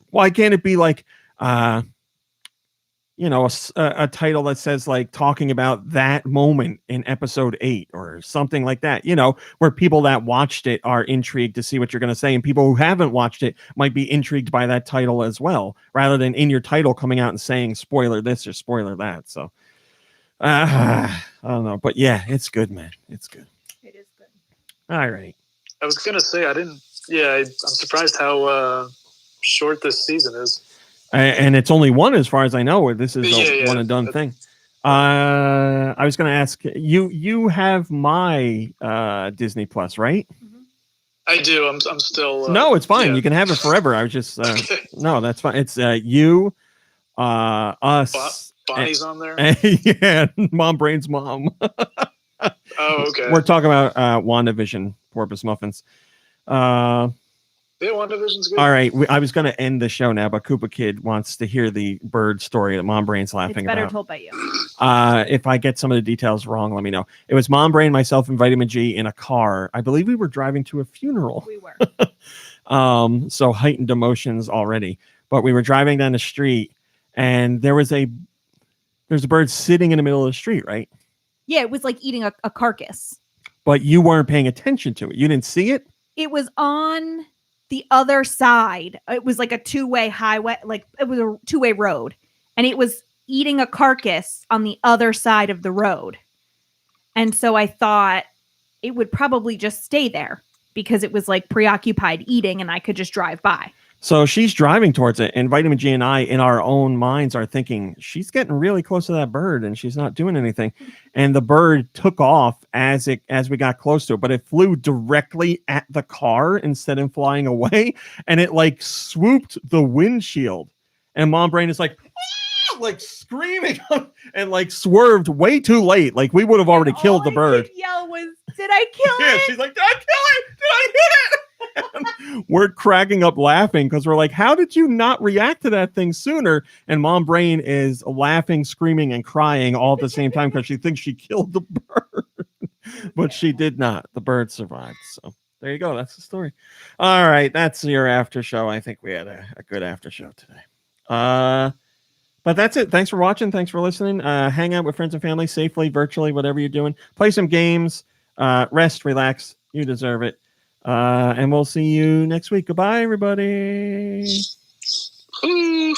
Why can't it be like, a title that says like talking about that moment in episode 8 or something like that, where people that watched it are intrigued to see what you're going to say. And people who haven't watched it might be intrigued by that title as well, rather than in your title coming out and saying spoiler this or spoiler that. So I don't know, but yeah, it's good, man. It's good. It is good. All right. I was going to say, I'm surprised how short this season is. And it's only one, as far as I know. This is a one and done thing. I was going to ask you. You have my Disney Plus, right? I do. I'm still. No, it's fine. You can have it forever. I was just. No, that's fine. It's you, us. Bonnie's on there. Yeah, Mom Brain's mom. Oh, okay. We're talking about WandaVision, Porpoise Muffins. Yeah, WandaVision's good. All right, I was going to end the show now, but Koopa Kid wants to hear the bird story that Mom Brain's laughing It's better about. told by you. If I get some of the details wrong, let me know. It was Mom Brain, myself, and Vitamin G in a car. I believe we were driving to a funeral. We were. So heightened emotions already. But we were driving down the street, and there's a bird sitting in the middle of the street, right? Yeah, it was like eating a carcass. But you weren't paying attention to it. You didn't see it? It was on the other side. It was like a two-way highway, like it was a two-way road, and it was eating a carcass on the other side of the road. And so I thought it would probably just stay there because it was like preoccupied eating and I could just drive by. So she's driving towards it, and Vitamin G and I, in our own minds, are thinking she's getting really close to that bird, and she's not doing anything. And the bird took off as we got close to it, but it flew directly at the car instead of flying away, and it like swooped the windshield. And Mom Brain is like, "Ah!" like screaming, and like swerved way too late. Like we would have already killed the bird. Yell was, "Did I kill Yeah, it?" she's like, "Did I kill it? Did I hit it?" We're cracking up laughing because we're like, how did you not react to that thing sooner? And Mom Brain is laughing, screaming, and crying all at the same time because she thinks she killed the bird. But she did not. The bird survived. So there you go. That's the story. All right. That's your after show. I think we had a good after show today. But that's it. Thanks for watching. Thanks for listening. Hang out with friends and family safely, virtually, whatever you're doing. Play some games. Rest, relax. You deserve it. And we'll see you next week. Goodbye, everybody. Bye.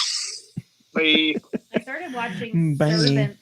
I started watching Bye. Servant